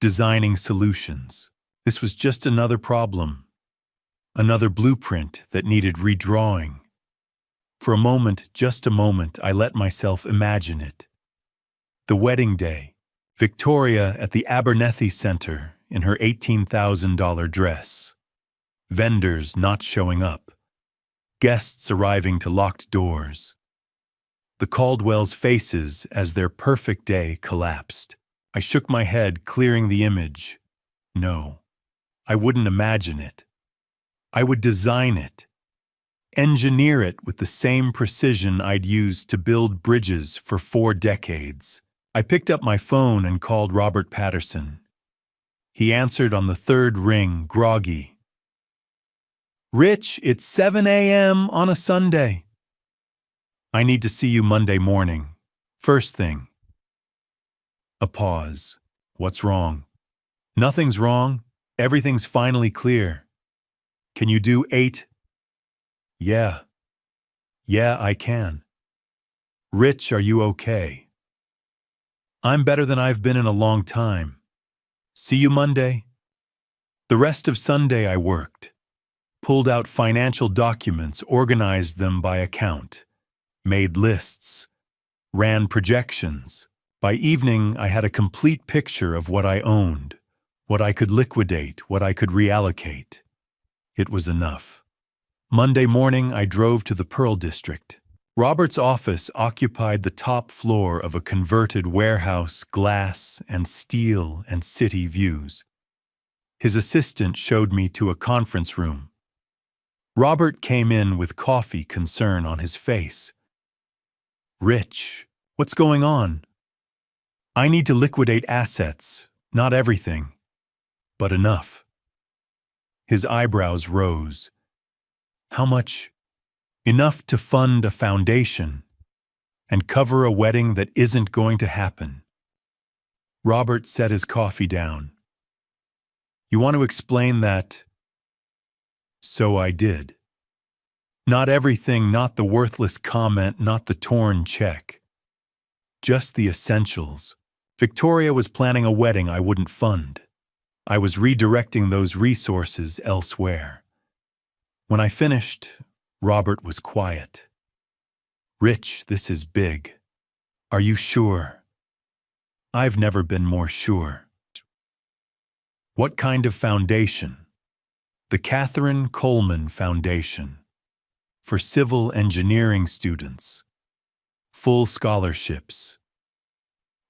designing solutions. This was just another problem, another blueprint that needed redrawing. For a moment, just a moment, I let myself imagine it. The wedding day, Victoria at the Abernethy Center in her $18,000 dress. Vendors not showing up. Guests arriving to locked doors. The Caldwells' faces as their perfect day collapsed. I shook my head, clearing the image. No, I wouldn't imagine it. I would design it. Engineer it with the same precision I'd used to build bridges for 4 decades. I picked up my phone and called Robert Patterson. He answered on the 3rd ring, groggy. "Rich, it's 7 a.m. on a Sunday. I need to see you Monday morning. First thing." A pause. What's wrong? Nothing's wrong. Everything's finally clear. Can you do 8? Yeah. Yeah, I can. Rich, are you okay? I'm better than I've been in a long time. See you Monday. The rest of Sunday I worked. Pulled out financial documents, organized them by account, made lists, ran projections. By evening, I had a complete picture of what I owned, what I could liquidate, what I could reallocate. It was enough. Monday morning, I drove to the Pearl District. Robert's office occupied the top floor of a converted warehouse, glass and steel and city views. His assistant showed me to a conference room. Robert came in with coffee concern on his face. "Rich, what's going on?" "I need to liquidate assets, not everything, but enough." His eyebrows rose. "How much?" "Enough to fund a foundation and cover a wedding that isn't going to happen." Robert set his coffee down. "You want to explain that?" So I did. Not everything, not the worthless comment, not the torn check. Just the essentials. Victoria was planning a wedding I wouldn't fund. I was redirecting those resources elsewhere. When I finished, Robert was quiet. "Rich, this is big. Are you sure?" "I've never been more sure." "What kind of foundation?" "The Catherine Coleman Foundation. For civil engineering students. Full scholarships.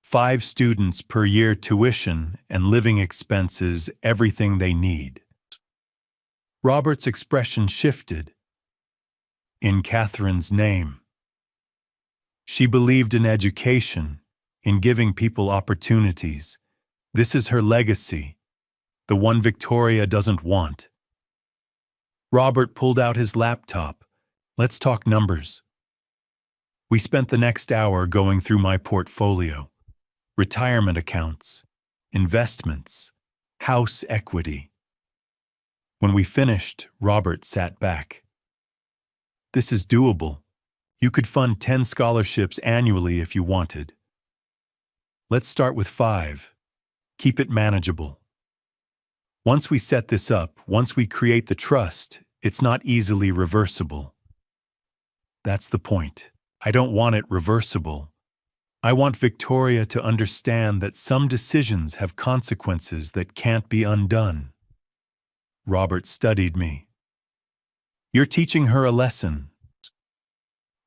5 students per year, tuition and living expenses, everything they need." Robert's expression shifted. "In Catherine's name. She believed in education, in giving people opportunities. This is her legacy, the one Victoria doesn't want. Robert pulled out his laptop. Let's talk numbers. We spent the next hour going through my portfolio, retirement accounts, investments, house equity. When we finished, Robert sat back. This is doable. You could fund 10 scholarships annually if you wanted. Let's start with 5. Keep it manageable. Once we set this up, once we create the trust, it's not easily reversible. That's the point. I don't want it reversible. I want Victoria to understand that some decisions have consequences that can't be undone. Robert studied me. You're teaching her a lesson.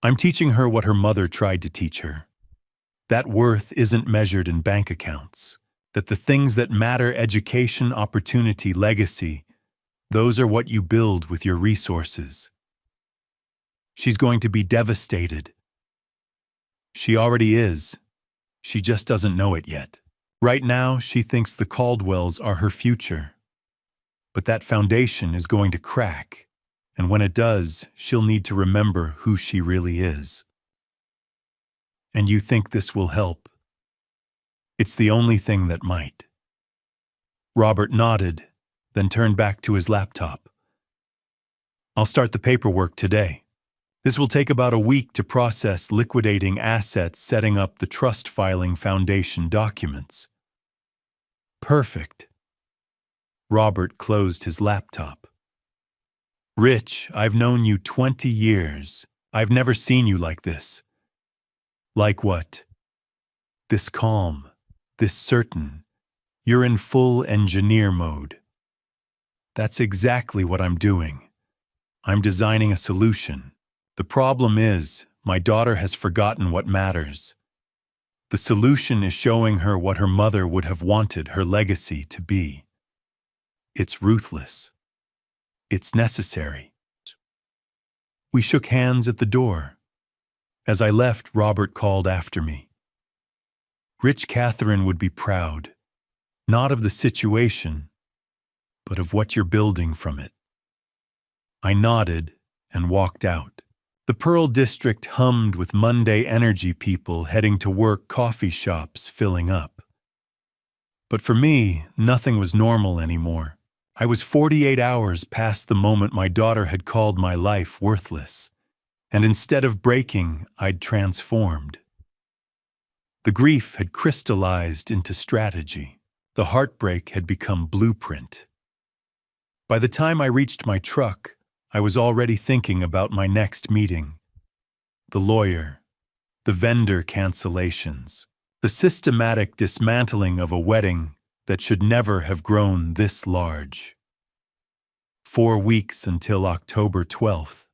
I'm teaching her what her mother tried to teach her. That worth isn't measured in bank accounts. That the things that matter, education, opportunity, legacy, those are what you build with your resources. She's going to be devastated. She already is. She just doesn't know it yet. Right now, she thinks the Caldwells are her future. But that foundation is going to crack, and when it does, she'll need to remember who she really is. And you think this will help? It's the only thing that might. Robert nodded, then turned back to his laptop. I'll start the paperwork today. This will take about a week to process liquidating assets, setting up the trust filing foundation documents. Perfect. Robert closed his laptop. Rich, I've known you 20 years. I've never seen you like this. Like what? This calm, this certain. You're in full engineer mode. That's exactly what I'm doing. I'm designing a solution. The problem is, my daughter has forgotten what matters. The solution is showing her what her mother would have wanted her legacy to be. It's ruthless. It's necessary. We shook hands at the door. As I left, Robert called after me. Rich Catherine would be proud, not of the situation, but of what you're building from it. I nodded and walked out. The Pearl District hummed with Monday energy, people heading to work, coffee shops filling up. But for me, nothing was normal anymore. I was 48 hours past the moment my daughter had called my life worthless. And instead of breaking, I'd transformed. The grief had crystallized into strategy. The heartbreak had become blueprint. By the time I reached my truck, I was already thinking about my next meeting. The lawyer, the vendor cancellations, the systematic dismantling of a wedding that should never have grown this large. 4 weeks until October 12th.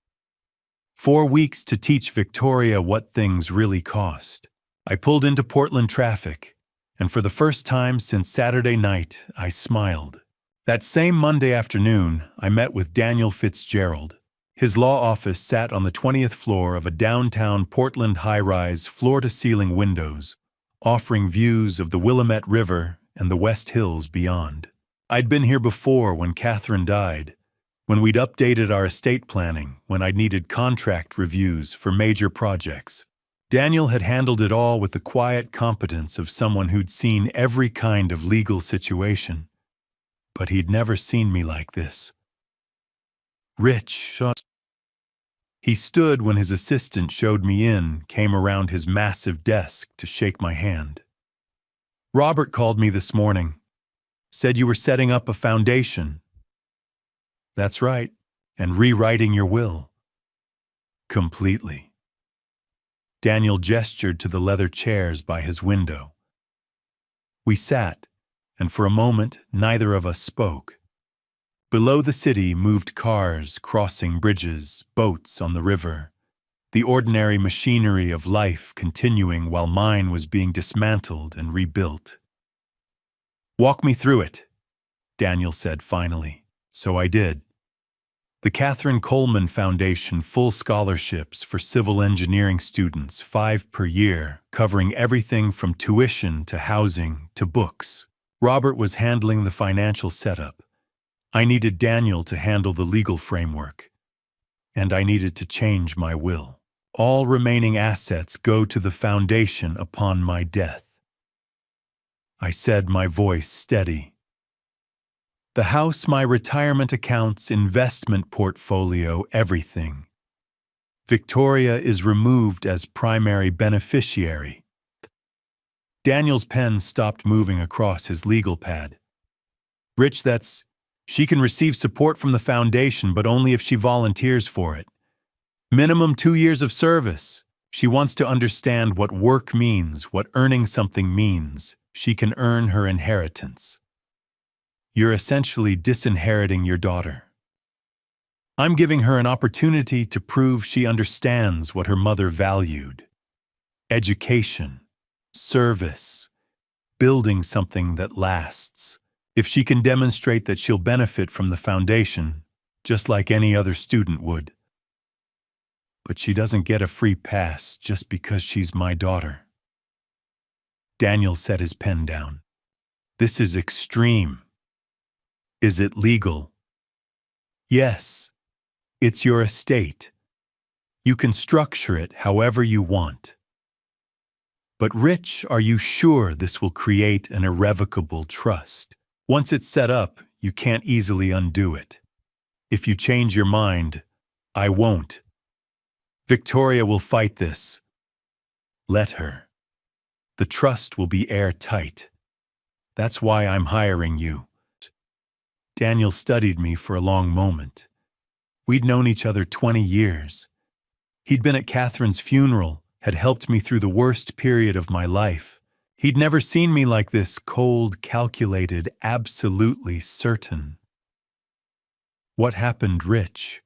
4 weeks to teach Victoria what things really cost. I pulled into Portland traffic, and for the first time since Saturday night, I smiled. That same Monday afternoon, I met with Daniel Fitzgerald. His law office sat on the 20th floor of a downtown Portland high-rise, floor-to-ceiling windows, offering views of the Willamette River and the West Hills beyond. I'd been here before when Catherine died, when we'd updated our estate planning, when I'd needed contract reviews for major projects. Daniel had handled it all with the quiet competence of someone who'd seen every kind of legal situation. But he'd never seen me like this. Rich. He stood when his assistant showed me in, came around his massive desk to shake my hand. Robert called me this morning. Said you were setting up a foundation. That's right, and rewriting your will. Completely. Daniel gestured to the leather chairs by his window. We sat, and for a moment neither of us spoke. Below the city moved cars crossing bridges, boats on the river, the ordinary machinery of life continuing while mine was being dismantled and rebuilt. Walk me through it, Daniel said finally. So I did. The Catherine Coleman Foundation full scholarships for civil engineering students, 5 per year, covering everything from tuition to housing to books. Robert was handling the financial setup. I needed Daniel to handle the legal framework. And I needed to change my will. All remaining assets go to the foundation upon my death. I said, my voice steady. The house, my retirement accounts, investment portfolio, everything. Victoria is removed as primary beneficiary. Daniel's pen stopped moving across his legal pad. Rich, she can receive support from the foundation, but only if she volunteers for it. Minimum 2 years of service. She wants to understand what work means, what earning something means. She can earn her inheritance. You're essentially disinheriting your daughter. I'm giving her an opportunity to prove she understands what her mother valued. Education, service, building something that lasts. If she can demonstrate that she'll benefit from the foundation, just like any other student would. But she doesn't get a free pass just because she's my daughter. Daniel set his pen down. This is extreme. Is it legal? Yes. It's your estate. You can structure it however you want. But Rich, are you sure this will create an irrevocable trust? Once it's set up, you can't easily undo it. If you change your mind, I won't. Victoria will fight this. Let her. The trust will be airtight. That's why I'm hiring you. Daniel studied me for a long moment. We'd known each other 20 years. He'd been at Catherine's funeral, had helped me through the worst period of my life. He'd never seen me like this, cold, calculated, absolutely certain. What happened, Rich?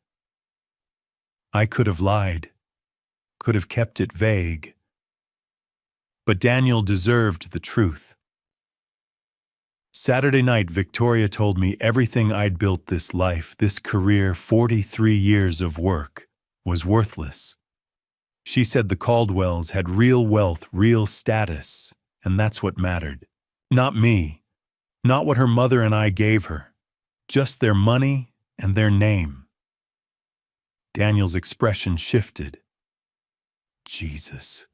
I could have lied, could have kept it vague. But Daniel deserved the truth. Saturday night, Victoria told me everything I'd built this life, this career, 43 years of work, was worthless. She said the Caldwells had real wealth, real status, and that's what mattered. Not me, not what her mother and I gave her, just their money and their name. Daniel's expression shifted. Jesus.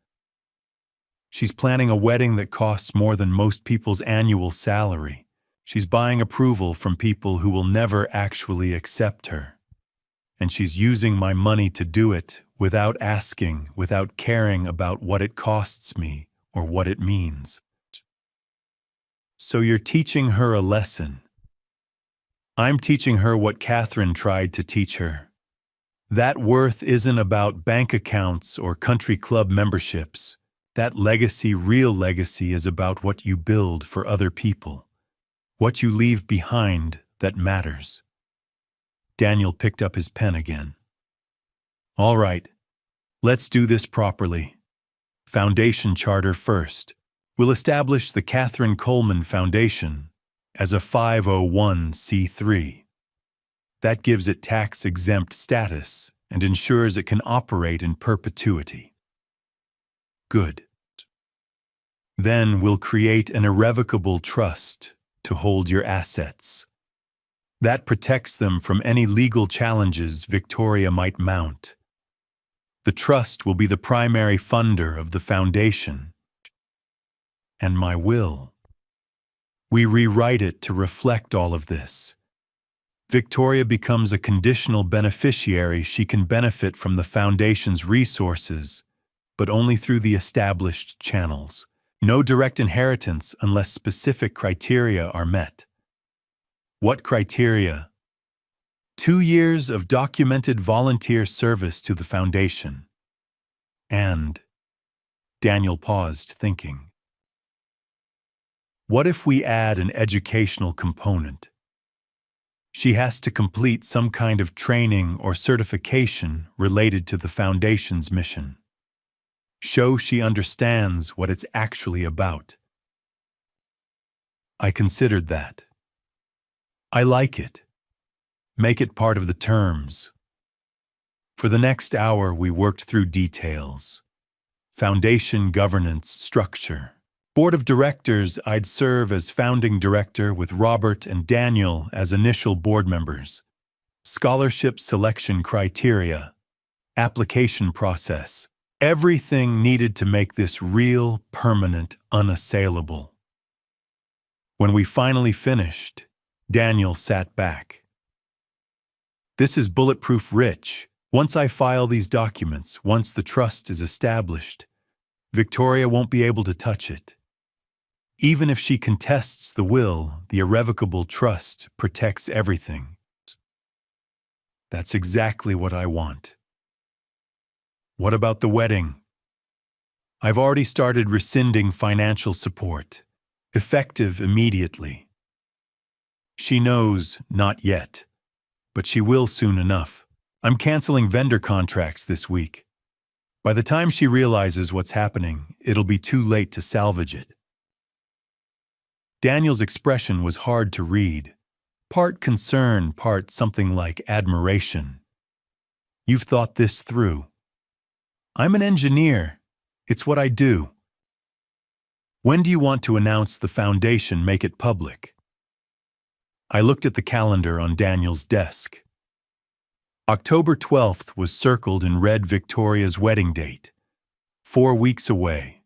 She's planning a wedding that costs more than most people's annual salary. She's buying approval from people who will never actually accept her. And she's using my money to do it without asking, without caring about what it costs me or what it means. So you're teaching her a lesson. I'm teaching her what Catherine tried to teach her. That worth isn't about bank accounts or country club memberships. That legacy, real legacy, is about what you build for other people. What you leave behind that matters. Daniel picked up his pen again. All right, let's do this properly. Foundation charter first. We'll establish the Catherine Coleman Foundation as a 501c3. That gives it tax-exempt status and ensures it can operate in perpetuity. Good. Then we'll create an irrevocable trust to hold your assets. That protects them from any legal challenges Victoria might mount. The trust will be the primary funder of the foundation. And my will. We rewrite it to reflect all of this. Victoria becomes a conditional beneficiary. She can benefit from the foundation's resources, but only through the established channels. No direct inheritance unless specific criteria are met. What criteria? 2 years of documented volunteer service to the foundation. And Daniel paused, thinking. What if we add an educational component? She has to complete some kind of training or certification related to the foundation's mission. Show she understands what it's actually about. I considered that. I like it. Make it part of the terms. For the next hour, we worked through details. Foundation, governance, structure. Board of directors, I'd serve as founding director with Robert and Daniel as initial board members. Scholarship selection criteria. Application process. Everything needed to make this real, permanent, unassailable. When we finally finished, Daniel sat back. This is bulletproof rich. Once I file these documents, once the trust is established, Victoria won't be able to touch it. Even if she contests the will, the irrevocable trust protects everything. That's exactly what I want. What about the wedding? I've already started rescinding financial support, effective immediately. She knows, not yet, but she will soon enough. I'm canceling vendor contracts this week. By the time she realizes what's happening, it'll be too late to salvage it. Daniel's expression was hard to read. Part concern, part something like admiration. You've thought this through. I'm an engineer. It's what I do. When do you want to announce the foundation, make it public? I looked at the calendar on Daniel's desk. October 12th was circled in red. Victoria's wedding date. 4 weeks away.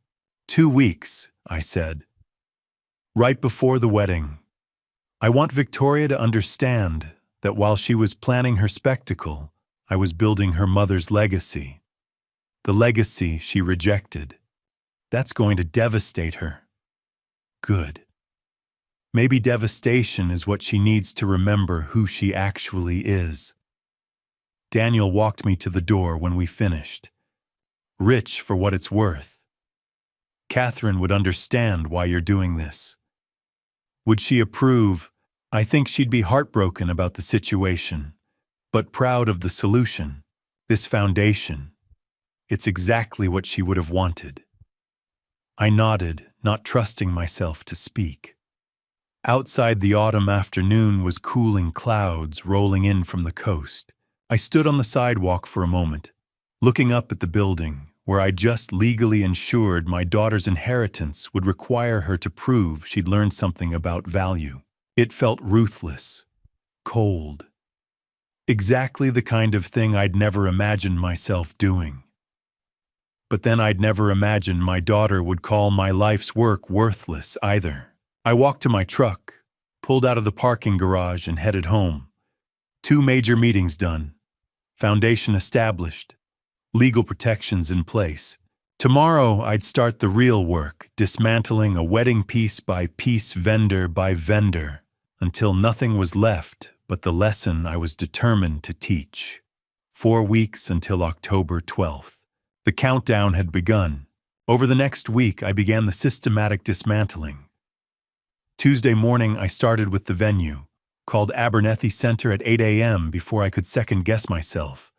2 weeks, I said. Right before the wedding. I want Victoria to understand that while she was planning her spectacle, I was building her mother's legacy. The legacy she rejected. That's going to devastate her. Good. Maybe devastation is what she needs to remember who she actually is. Daniel walked me to the door when we finished. Rich for what it's worth. Catherine would understand why you're doing this. Would she approve? I think she'd be heartbroken about the situation, but proud of the solution, this foundation. It's exactly what she would have wanted. I nodded, not trusting myself to speak. Outside, the autumn afternoon was cooling clouds rolling in from the coast. I stood on the sidewalk for a moment, looking up at the building where I just legally ensured my daughter's inheritance would require her to prove she'd learned something about value. It felt ruthless, cold. Exactly the kind of thing I'd never imagined myself doing. But then I'd never imagined my daughter would call my life's work worthless either. I walked to my truck, pulled out of the parking garage and headed home. 2 major meetings done. Foundation established. Legal protections in place. Tomorrow I'd start the real work, dismantling a wedding piece by piece, vendor by vendor, until nothing was left but the lesson I was determined to teach. 4 weeks until October 12th. The countdown had begun. Over the next week, I began the systematic dismantling. Tuesday morning, I started with the venue, called Abernethy Center at 8 a.m. before I could second-guess myself.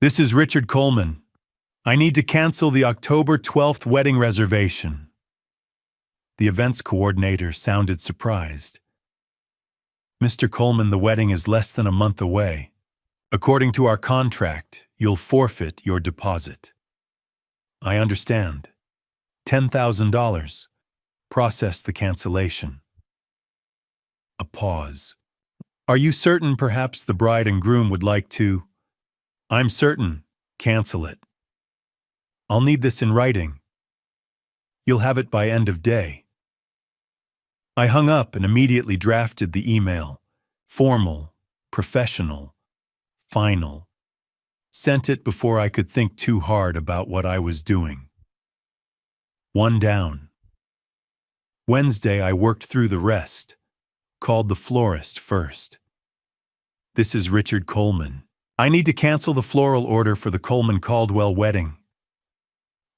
This is Richard Coleman. I need to cancel the October 12th wedding reservation. The events coordinator sounded surprised. Mr. Coleman, the wedding is less than a month away. According to our contract, you'll forfeit your deposit. I understand. $10,000. Process the cancellation. A pause. Are you certain perhaps the bride and groom would like to? I'm certain. Cancel it. I'll need this in writing. You'll have it by end of day. I hung up and immediately drafted the email. Formal, professional, final. Sent it before I could think too hard about what I was doing. 1 down. Wednesday, I worked through the rest. Called the florist first. This is Richard Coleman. I need to cancel the floral order for the Coleman-Caldwell wedding.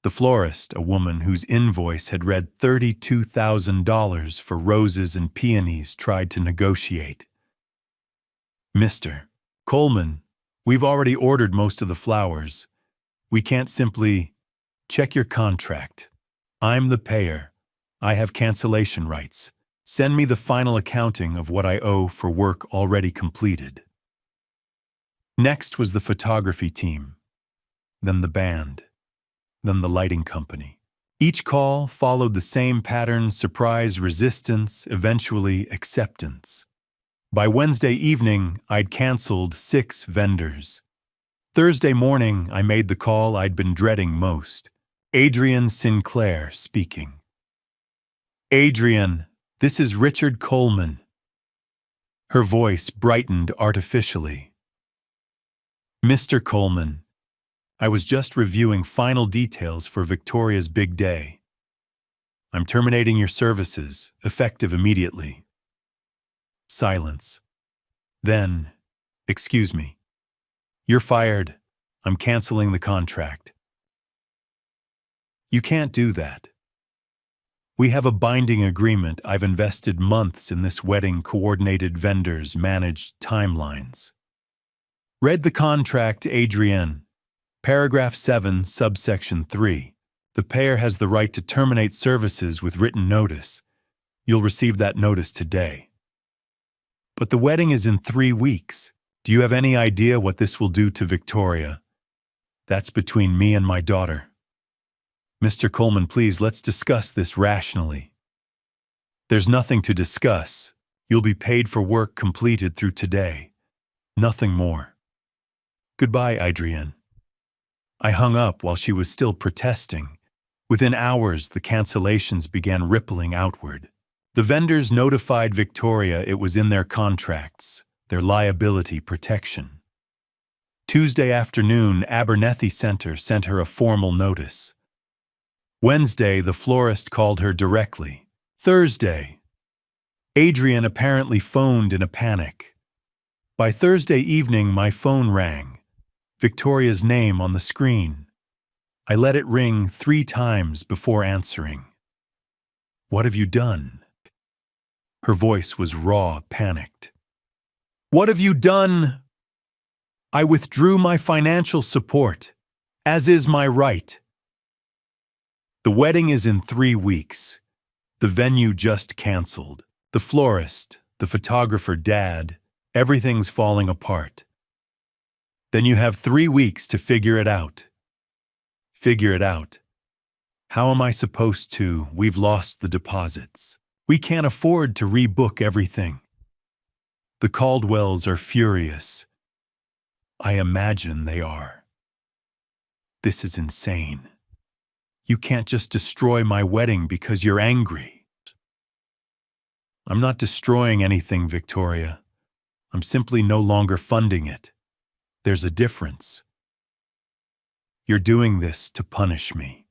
The florist, a woman whose invoice had read $32,000 for roses and peonies, tried to negotiate. Mr. Coleman, we've already ordered most of the flowers. We can't simply check your contract. I'm the payer. I have cancellation rights. Send me the final accounting of what I owe for work already completed. Next was the photography team, then the band, then the lighting company. Each call followed the same pattern: surprise, resistance, eventually acceptance. By Wednesday evening, I'd canceled 6 vendors. Thursday morning, I made the call I'd been dreading most. Adrian Sinclair speaking. "Adrian, this is Richard Coleman." Her voice brightened artificially. "Mr. Coleman, I was just reviewing final details for Victoria's big day. I'm terminating your services, effective immediately." Silence. Then, "Excuse me. You're fired. I'm canceling the contract." "You can't do that. We have a binding agreement. I've invested months in this wedding, coordinated vendors, managed timelines." Read the contract, Adrienne. Paragraph 7, subsection 3. The payer has the right to terminate services with written notice. You'll receive that notice today. "But the wedding is in 3 weeks. Do you have any idea what this will do to Victoria?" "That's between me and my daughter." "Mr. Coleman, please, let's discuss this rationally." "There's nothing to discuss. You'll be paid for work completed through today. Nothing more. Goodbye, Adrienne." I hung up while she was still protesting. Within hours, the cancellations began rippling outward. The vendors notified Victoria it was in their contracts, their liability protection. Tuesday afternoon, Abernethy Center sent her a formal notice. Wednesday, the florist called her directly. Thursday, Adrian apparently phoned in a panic. By Thursday evening, my phone rang. Victoria's name on the screen. I let it ring 3 times before answering. "What have you done?" Her voice was raw, panicked. "What have you done?" "I withdrew my financial support, as is my right." "The wedding is in 3 weeks. The venue just canceled. The florist, the photographer, Dad, everything's falling apart." "Then you have 3 weeks to figure it out." "Figure it out? How am I supposed to? We've lost the deposits. We can't afford to rebook everything." "The Caldwells are furious." "I imagine they are." "This is insane. You can't just destroy my wedding because you're angry." "I'm not destroying anything, Victoria. I'm simply no longer funding it. There's a difference. You're doing this to punish me.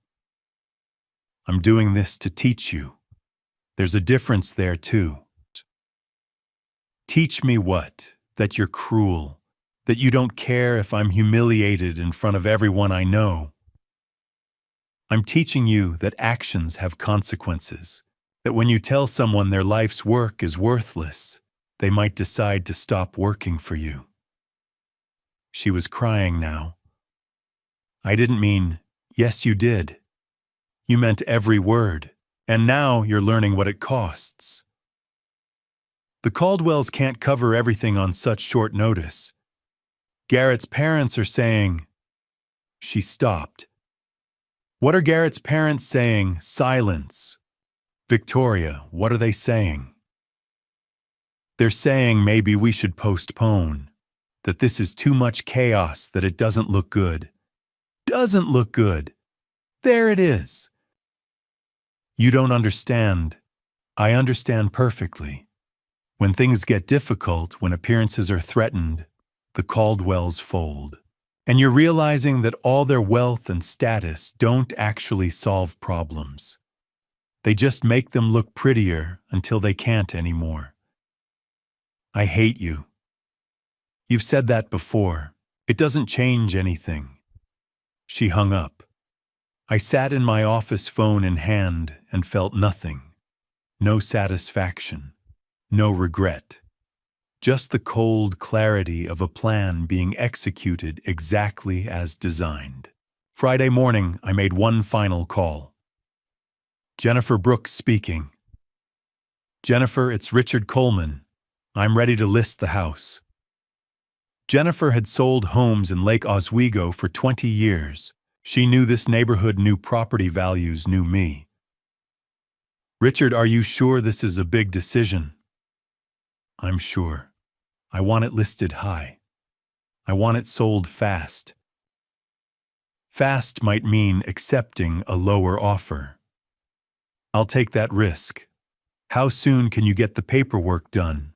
I'm doing this to teach you. There's a difference there too." "Teach me what? That you're cruel, that you don't care if I'm humiliated in front of everyone I know." "I'm teaching you that actions have consequences, that when you tell someone their life's work is worthless, they might decide to stop working for you." She was crying now. "I didn't mean, yes you did. You meant every word, and now you're learning what it costs. The Caldwells can't cover everything on such short notice. Garrett's parents are saying—" She stopped. "What are Garrett's parents saying?" "Silence." "Victoria, what are they saying?" "They're saying maybe we should postpone, that this is too much chaos, that it doesn't look good." "Doesn't look good. There it is." "You don't understand. I understand perfectly. When things get difficult, when appearances are threatened, the Caldwells fold. And you're realizing that all their wealth and status don't actually solve problems. They just make them look prettier until they can't anymore. I hate you. You've said that before. It doesn't change anything." She hung up. I sat in my office, phone in hand, and felt nothing. No satisfaction. No regret. Just the cold clarity of a plan being executed exactly as designed. Friday morning, I made one final call. "Jennifer Brooks speaking." "Jennifer, it's Richard Coleman. I'm ready to list the house." Jennifer had sold homes in Lake Oswego for 20 years. She knew this neighborhood, knew property values, knew me. Richard, are you sure this is a big decision? I'm sure. I want it listed high. I want it sold fast. Fast might mean accepting a lower offer. I'll take that risk. How soon can you get the paperwork done?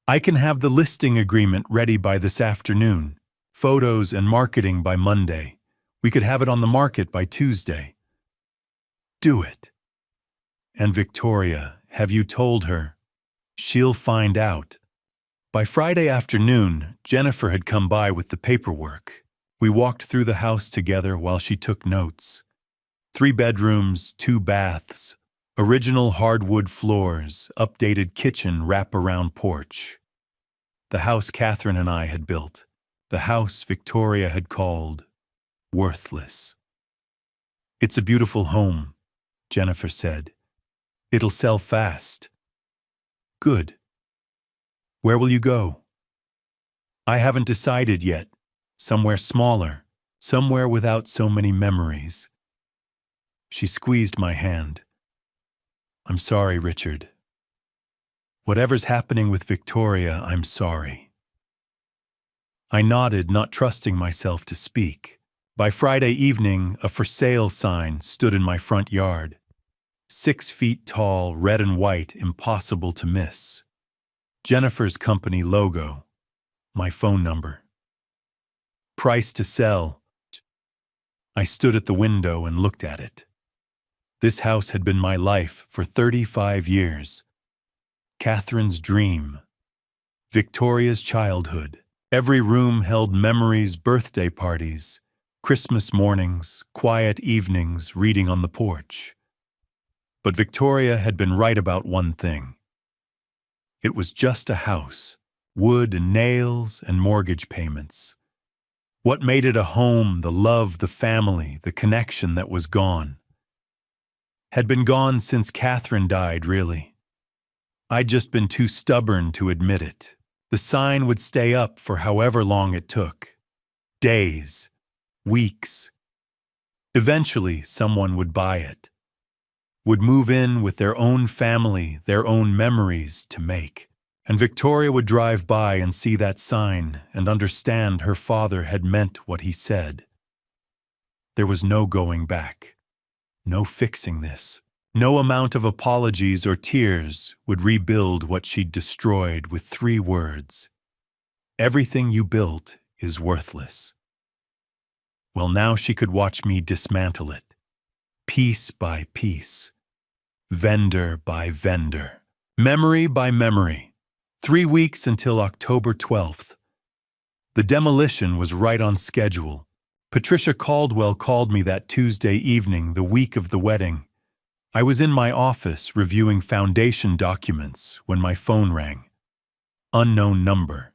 I can have the listing agreement ready by this afternoon, photos and marketing by Monday. We could have it on the market by Tuesday. Do it. And Victoria, have you told her? She'll find out. By Friday afternoon, Jennifer had come by with the paperwork. We walked through the house together while she took notes. 3 bedrooms, 2 baths, original hardwood floors, updated kitchen, wraparound porch. The house Catherine and I had built. The house Victoria had called worthless. It's a beautiful home, Jennifer said. It'll sell fast. Good. Where will you go? I haven't decided yet. Somewhere smaller, somewhere without so many memories. She squeezed my hand. I'm sorry, Richard. Whatever's happening with Victoria, I'm sorry. I nodded, not trusting myself to speak. By Friday evening, a for sale sign stood in my front yard. 6 feet tall, red and white, impossible to miss. Jennifer's company logo, my phone number. Price to sell. I stood at the window and looked at it. This house had been my life for 35 years. Catherine's dream. Victoria's childhood. Every room held memories, birthday parties, Christmas mornings, quiet evenings, reading on the porch. But Victoria had been right about one thing. It was just a house, wood and nails and mortgage payments. What made it a home, the love, the family, the connection that was gone? Had been gone since Catherine died, really. I'd just been too stubborn to admit it. The sign would stay up for however long it took. Days, weeks. Eventually, someone would buy it. Would move in with their own family, their own memories to make. And Victoria would drive by and see that sign and understand her father had meant what he said. There was no going back. No fixing this. No amount of apologies or tears would rebuild what she'd destroyed with 3 words. Everything you built is worthless. Well, now she could watch me dismantle it. Piece by piece. Vendor by vendor. Memory by memory. 3 weeks until October 12th. The demolition was right on schedule. Patricia Caldwell called me that Tuesday evening, the week of the wedding. I was in my office reviewing foundation documents when my phone rang. Unknown number.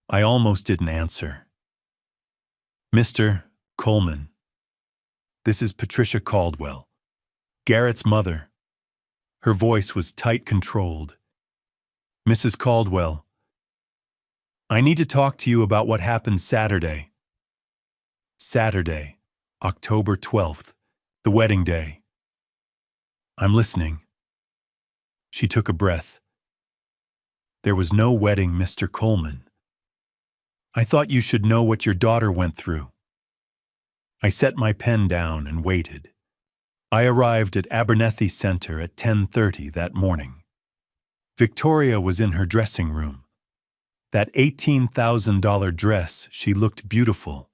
I almost didn't answer. Mr. Coleman. This is Patricia Caldwell, Garrett's mother. Her voice was tight, controlled. Mrs. Caldwell, I need to talk to you about what happened Saturday. Saturday, October 12th, the wedding day. I'm listening. She took a breath. There was no wedding, Mr. Coleman. I thought you should know what your daughter went through. I set my pen down and waited. I arrived at Abernethy Center at 10:30 that morning. Victoria was in her dressing room. That $18,000 dress, she looked beautiful.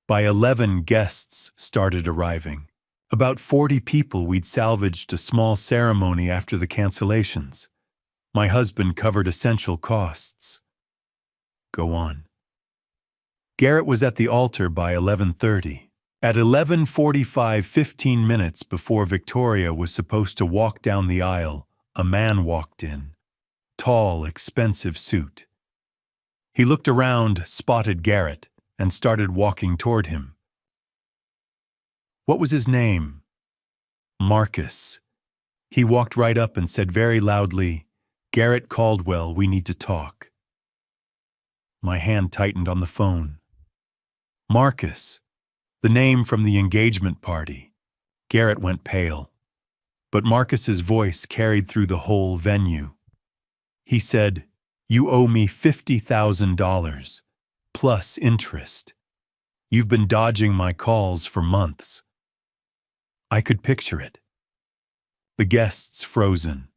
By 11, guests started arriving. About 40 people. We'd salvaged a small ceremony after the cancellations. My husband covered essential costs. Go on. Garrett was at the altar by 11:30. At 11:45, 15 minutes before Victoria was supposed to walk down the aisle, a man walked in. Tall, expensive suit. He looked around, spotted Garrett, and started walking toward him. What was his name? Marcus. He walked right up and said very loudly, "Garrett Caldwell, we need to talk." My hand tightened on the phone. Marcus, the name from the engagement party. Garrett went pale, but Marcus's voice carried through the whole venue. He said, "You owe me $50,000, plus interest. You've been dodging my calls for months." I could picture it. The guests frozen,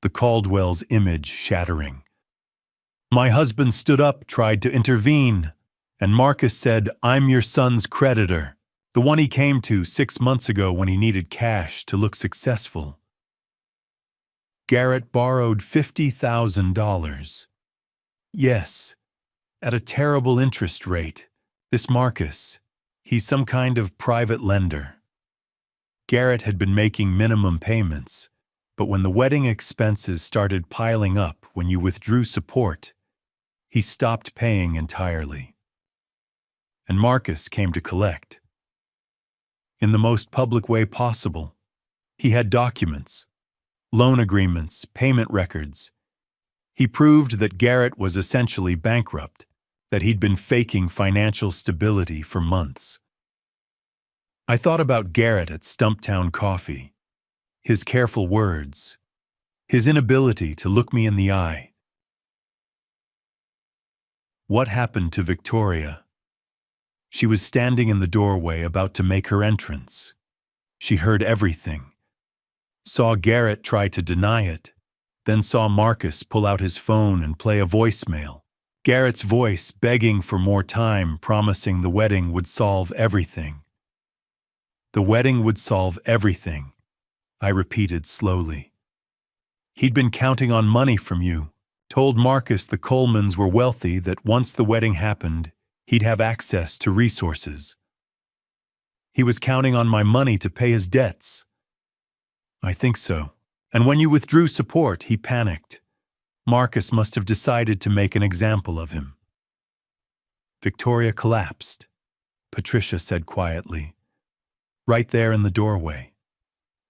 the Caldwell's image shattering. My husband stood up, tried to intervene, and Marcus said, "I'm your son's creditor, the one he came to 6 months ago when he needed cash to look successful." Garrett borrowed $50,000. Yes, at a terrible interest rate. This Marcus, he's some kind of private lender. Garrett had been making minimum payments, but when the wedding expenses started piling up when you withdrew support, he stopped paying entirely. And Marcus came to collect. In the most public way possible. He had documents, loan agreements, payment records. He proved that Garrett was essentially bankrupt, that he'd been faking financial stability for months. I thought about Garrett at Stumptown Coffee, his careful words, his inability to look me in the eye. What happened to Victoria? She was standing in the doorway about to make her entrance. She heard everything. Saw Garrett try to deny it, then saw Marcus pull out his phone and play a voicemail. Garrett's voice begging for more time, promising the wedding would solve everything. The wedding would solve everything, I repeated slowly. He'd been counting on money from you, told Marcus the Colemans were wealthy, that once the wedding happened, he'd have access to resources. He was counting on my money to pay his debts. I think so. And when you withdrew support, he panicked. Marcus must have decided to make an example of him. Victoria collapsed, Patricia said quietly. Right there in the doorway.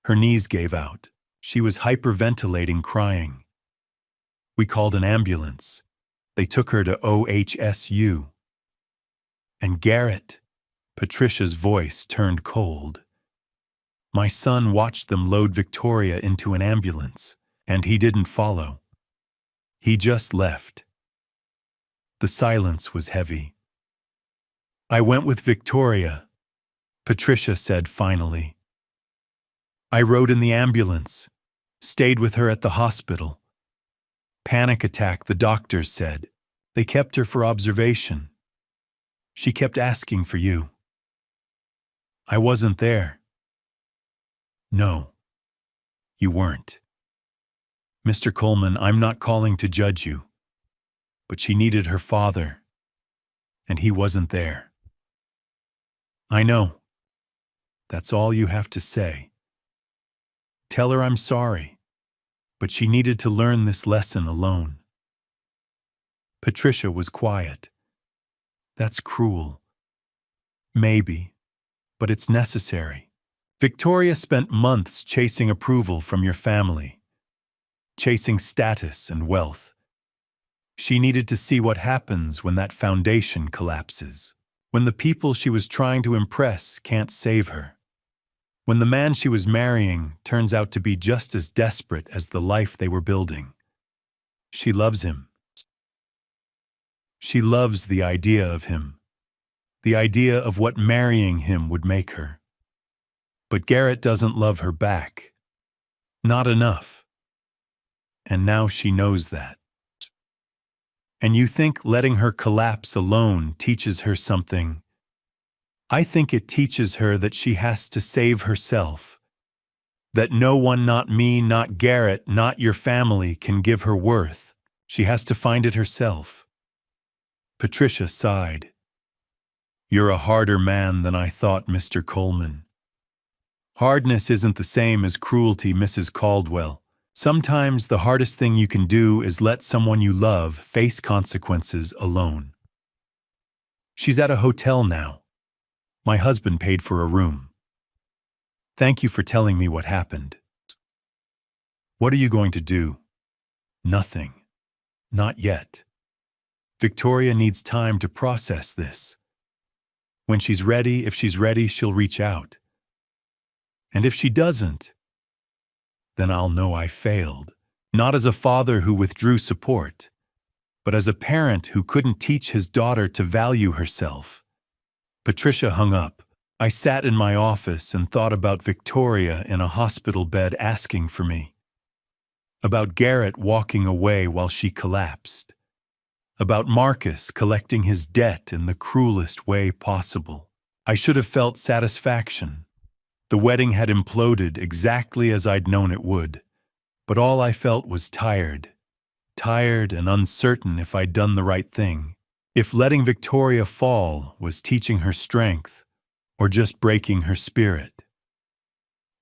Her knees gave out. She was hyperventilating, crying. We called an ambulance. They took her to OHSU. And Garrett, Patricia's voice turned cold. My son watched them load Victoria into an ambulance, and he didn't follow. He just left. The silence was heavy. I went with Victoria, Patricia said finally. I rode in the ambulance, stayed with her at the hospital. Panic attack, the doctors said. They kept her for observation. She kept asking for you. I wasn't there. No, you weren't. Mr. Coleman, I'm not calling to judge you, but she needed her father, and he wasn't there. I know. That's all you have to say. Tell her I'm sorry, but she needed to learn this lesson alone. Patricia was quiet. That's cruel. Maybe, but it's necessary. Victoria spent months chasing approval from your family, chasing status and wealth. She needed to see what happens when that foundation collapses, when the people she was trying to impress can't save her, when the man she was marrying turns out to be just as desperate as the life they were building. She loves him. She loves the idea of him, the idea of what marrying him would make her. But Garrett doesn't love her back. Not enough. And now she knows that. And you think letting her collapse alone teaches her something? I think it teaches her that she has to save herself. That no one, not me, not Garrett, not your family, can give her worth. She has to find it herself. Patricia sighed. You're a harder man than I thought, Mr. Coleman. Hardness isn't the same as cruelty, Mrs. Caldwell. Sometimes the hardest thing you can do is let someone you love face consequences alone. She's at a hotel now. My husband paid for a room. Thank you for telling me what happened. What are you going to do? Nothing. Not yet. Victoria needs time to process this. When she's ready, if she's ready, she'll reach out. And if she doesn't, then I'll know I failed. Not as a father who withdrew support, but as a parent who couldn't teach his daughter to value herself. Patricia hung up. I sat in my office and thought about Victoria in a hospital bed asking for me. About Garrett walking away while she collapsed. About Marcus collecting his debt in the cruelest way possible. I should have felt satisfaction. The wedding had imploded exactly as I'd known it would, but all I felt was tired. Tired and uncertain if I'd done the right thing. If letting Victoria fall was teaching her strength, or just breaking her spirit.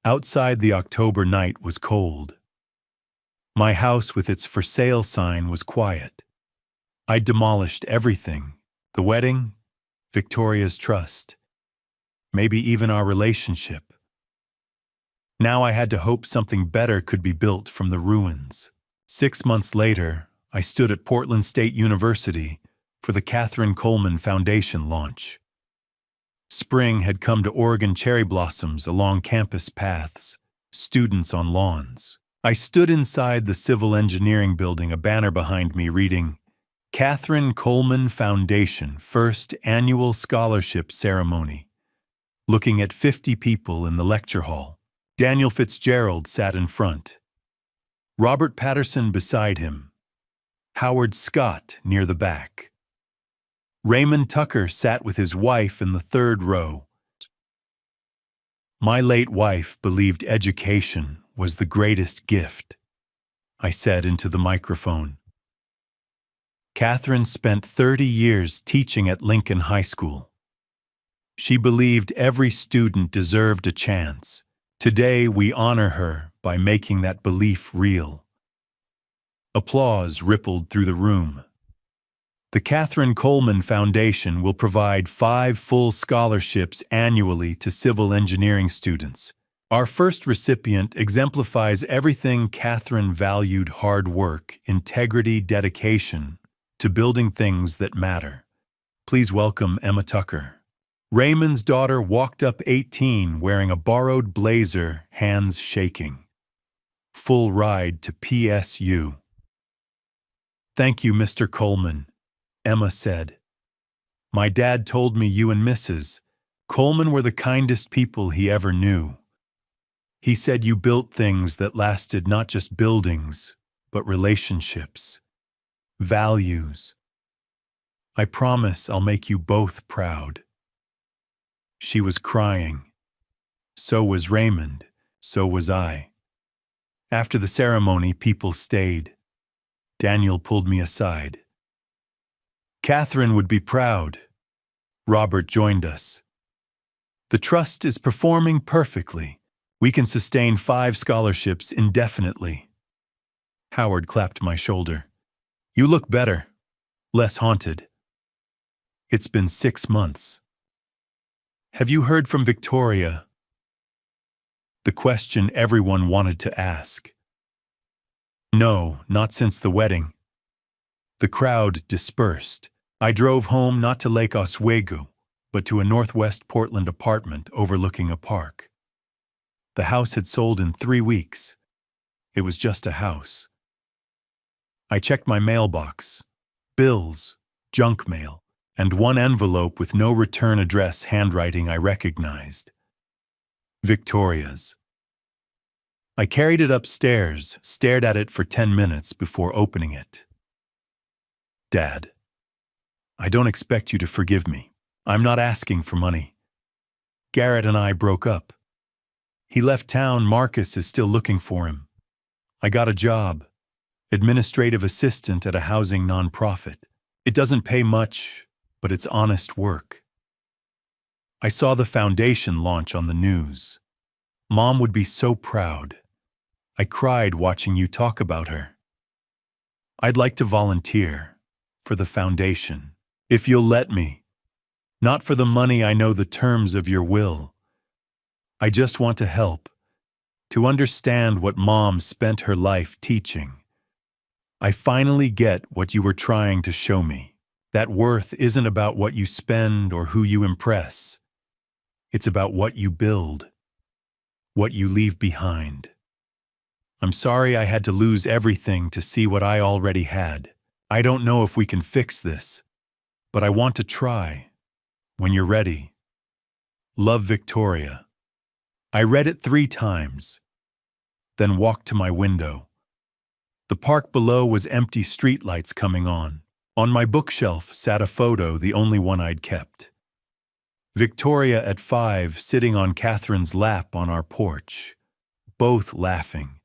Outside, the October night was cold. My house with its for sale sign was quiet. I'd demolished everything. The wedding, Victoria's trust, maybe even our relationship. Now I had to hope something better could be built from the ruins. 6 months later, I stood at Portland State University for the Catherine Coleman Foundation launch. Spring had come to Oregon cherry blossoms along campus paths, students on lawns. I stood inside the civil engineering building, a banner behind me reading, Catherine Coleman Foundation First Annual Scholarship Ceremony, looking at 50 people in the lecture hall. Daniel Fitzgerald sat in front. Robert Patterson beside him. Howard Scott near the back. Raymond Tucker sat with his wife in the third row. My late wife believed education was the greatest gift, I said into the microphone. Catherine spent 30 years teaching at Lincoln High School. She believed every student deserved a chance. Today we honor her by making that belief real. Applause rippled through the room. The Catherine Coleman Foundation will provide 5 full scholarships annually to civil engineering students. Our first recipient exemplifies everything Catherine valued: hard work, integrity, dedication to building things that matter. Please welcome Emma Tucker. Raymond's daughter walked up 18 wearing a borrowed blazer, hands shaking. Full ride to PSU. Thank you, Mr. Coleman, Emma said. My dad told me you and Mrs. Coleman were the kindest people he ever knew. He said you built things that lasted, not just buildings, but relationships, values. I promise I'll make you both proud. She was crying. So was Raymond. So was I. After the ceremony, people stayed. Daniel pulled me aside. Catherine would be proud. Robert joined us. The trust is performing perfectly. We can sustain 5 scholarships indefinitely. Howard clapped my shoulder. You look better, less haunted. It's been 6 months. Have you heard from Victoria? The question everyone wanted to ask. No, not since the wedding. The crowd dispersed. I drove home not to Lake Oswego, but to a northwest Portland apartment overlooking a park. The house had sold in 3 weeks. It was just a house. I checked my mailbox, bills, junk mail, and one envelope with no return address, handwriting I recognized. Victoria's. I carried it upstairs, stared at it for 10 minutes before opening it. Dad, I don't expect you to forgive me. I'm not asking for money. Garrett and I broke up. He left town. Marcus is still looking for him. I got a job, administrative assistant at a housing nonprofit. It doesn't pay much, but it's honest work. I saw the foundation launch on the news. Mom would be so proud. I cried watching you talk about her. I'd like to volunteer for the foundation, if you'll let me. Not for the money, I know the terms of your will. I just want to help, to understand what Mom spent her life teaching. I finally get what you were trying to show me. That worth isn't about what you spend or who you impress. It's about what you build, what you leave behind. I'm sorry I had to lose everything to see what I already had. I don't know if we can fix this, but I want to try. When you're ready. Love, Victoria. I read it 3 times, then walked to my window. The park below was empty, streetlights coming on. On my bookshelf sat a photo, the only one I'd kept. Victoria at 5, sitting on Catherine's lap on our porch, both laughing.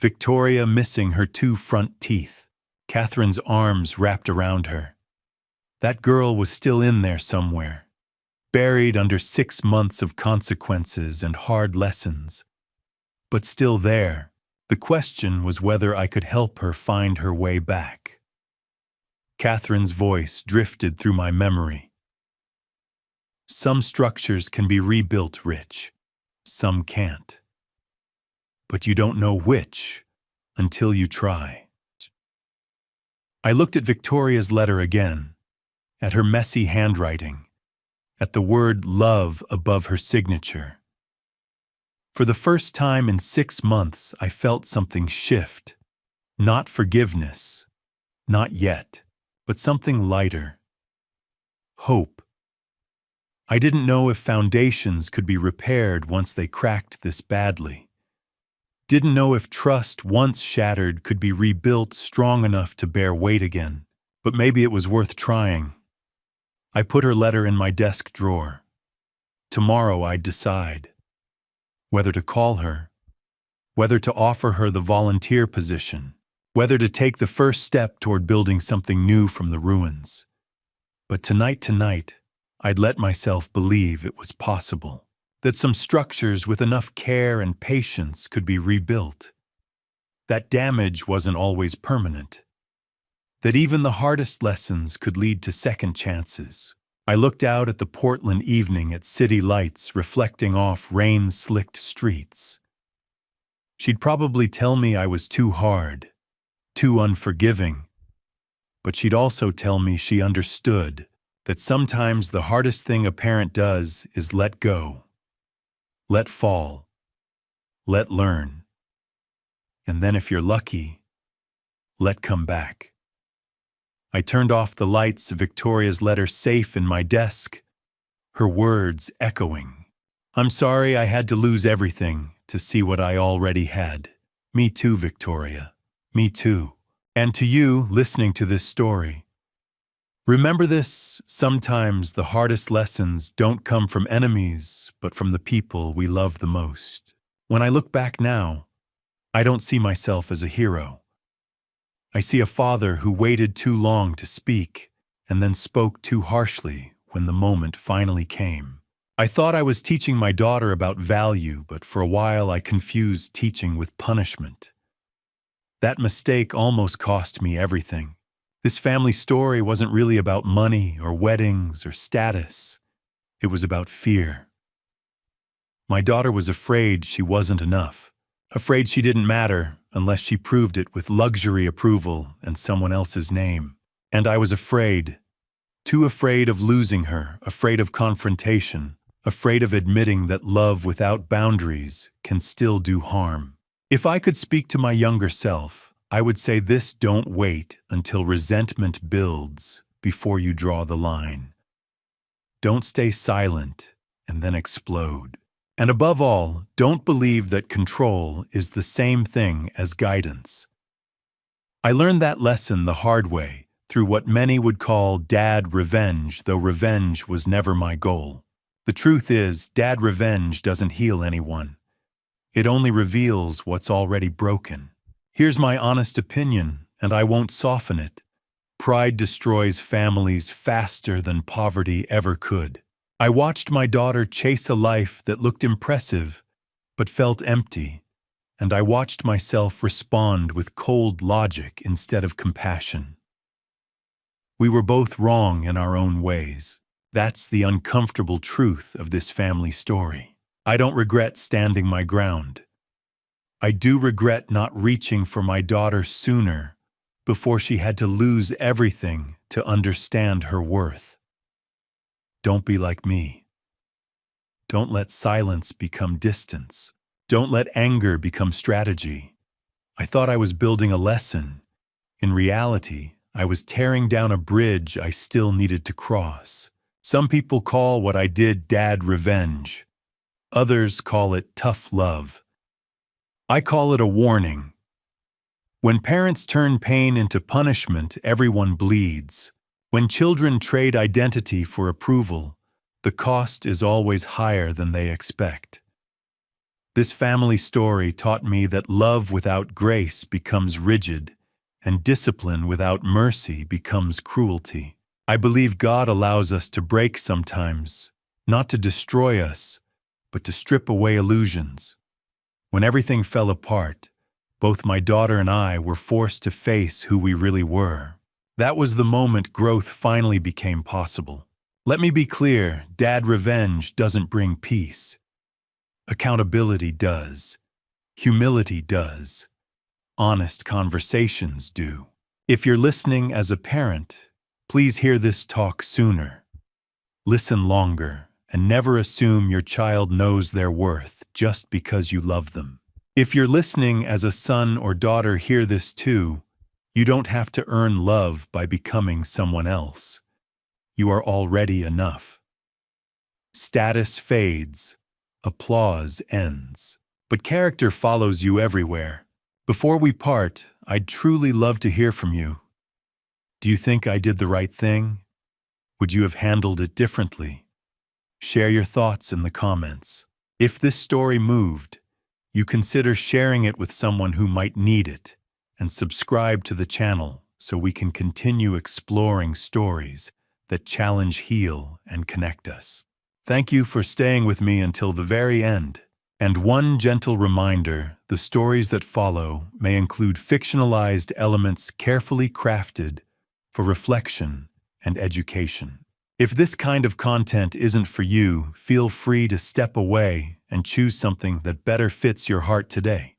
Victoria missing her 2 front teeth, Catherine's arms wrapped around her. That girl was still in there somewhere, buried under 6 months of consequences and hard lessons. But still there, the question was whether I could help her find her way back. Catherine's voice drifted through my memory. Some structures can be rebuilt, Rich. Some can't. But you don't know which until you try. I looked at Victoria's letter again, at her messy handwriting, at the word love above her signature. For the first time in 6 months, I felt something shift. Not forgiveness, not yet, but something lighter. Hope. I didn't know if foundations could be repaired once they cracked this badly. Didn't know if trust once shattered could be rebuilt strong enough to bear weight again, but maybe it was worth trying. I put her letter in my desk drawer. Tomorrow I'd decide whether to call her, whether to offer her the volunteer position, whether to take the first step toward building something new from the ruins. But tonight, I'd let myself believe it was possible, that some structures with enough care and patience could be rebuilt, that damage wasn't always permanent, that even the hardest lessons could lead to second chances. I looked out at the Portland evening at city lights reflecting off rain-slicked streets. She'd probably tell me I was too hard, too unforgiving, but she'd also tell me she understood that sometimes the hardest thing a parent does is let go, let fall, let learn, and then if you're lucky, let come back. I turned off the lights, Victoria's letter safe in my desk, her words echoing. I'm sorry I had to lose everything to see what I already had. Me too, Victoria. Me too. And to you, listening to this story, remember this: sometimes the hardest lessons don't come from enemies, but from the people we love the most. When I look back now, I don't see myself as a hero. I see a father who waited too long to speak and then spoke too harshly when the moment finally came. I thought I was teaching my daughter about value, but for a while I confused teaching with punishment. That mistake almost cost me everything. This family story wasn't really about money or weddings or status. It was about fear. My daughter was afraid she wasn't enough, afraid she didn't matter unless she proved it with luxury approval and someone else's name. And I was afraid, too afraid of losing her, afraid of confrontation, afraid of admitting that love without boundaries can still do harm. If I could speak to my younger self, I would say this: don't wait until resentment builds before you draw the line. Don't stay silent and then explode. And above all, don't believe that control is the same thing as guidance. I learned that lesson the hard way through what many would call dad revenge, though revenge was never my goal. The truth is, dad revenge doesn't heal anyone. It only reveals what's already broken. Here's my honest opinion, and I won't soften it. Pride destroys families faster than poverty ever could. I watched my daughter chase a life that looked impressive, but felt empty, and I watched myself respond with cold logic instead of compassion. We were both wrong in our own ways. That's the uncomfortable truth of this family story. I don't regret standing my ground. I do regret not reaching for my daughter sooner, before she had to lose everything to understand her worth. Don't be like me. Don't let silence become distance. Don't let anger become strategy. I thought I was building a lesson. In reality, I was tearing down a bridge I still needed to cross. Some people call what I did dad revenge. Others call it tough love. I call it a warning. When parents turn pain into punishment, everyone bleeds. When children trade identity for approval, the cost is always higher than they expect. This family story taught me that love without grace becomes rigid, and discipline without mercy becomes cruelty. I believe God allows us to break sometimes, not to destroy us, but to strip away illusions. When everything fell apart, both my daughter and I were forced to face who we really were. That was the moment growth finally became possible. Let me be clear, dad revenge doesn't bring peace. Accountability does. Humility does. Honest conversations do. If you're listening as a parent, please hear this talk sooner. Listen longer, and never assume your child knows their worth just because you love them. If you're listening as a son or daughter, hear this too. You don't have to earn love by becoming someone else. You are already enough. Status fades, applause ends, but character follows you everywhere. Before we part, I'd truly love to hear from you. Do you think I did the right thing? Would you have handled it differently? Share your thoughts in the comments. If this story moved, you consider sharing it with someone who might need it, and subscribe to the channel so we can continue exploring stories that challenge, heal, and connect us. Thank you for staying with me until the very end. And one gentle reminder, the stories that follow may include fictionalized elements carefully crafted for reflection and education. If this kind of content isn't for you, feel free to step away and choose something that better fits your heart today.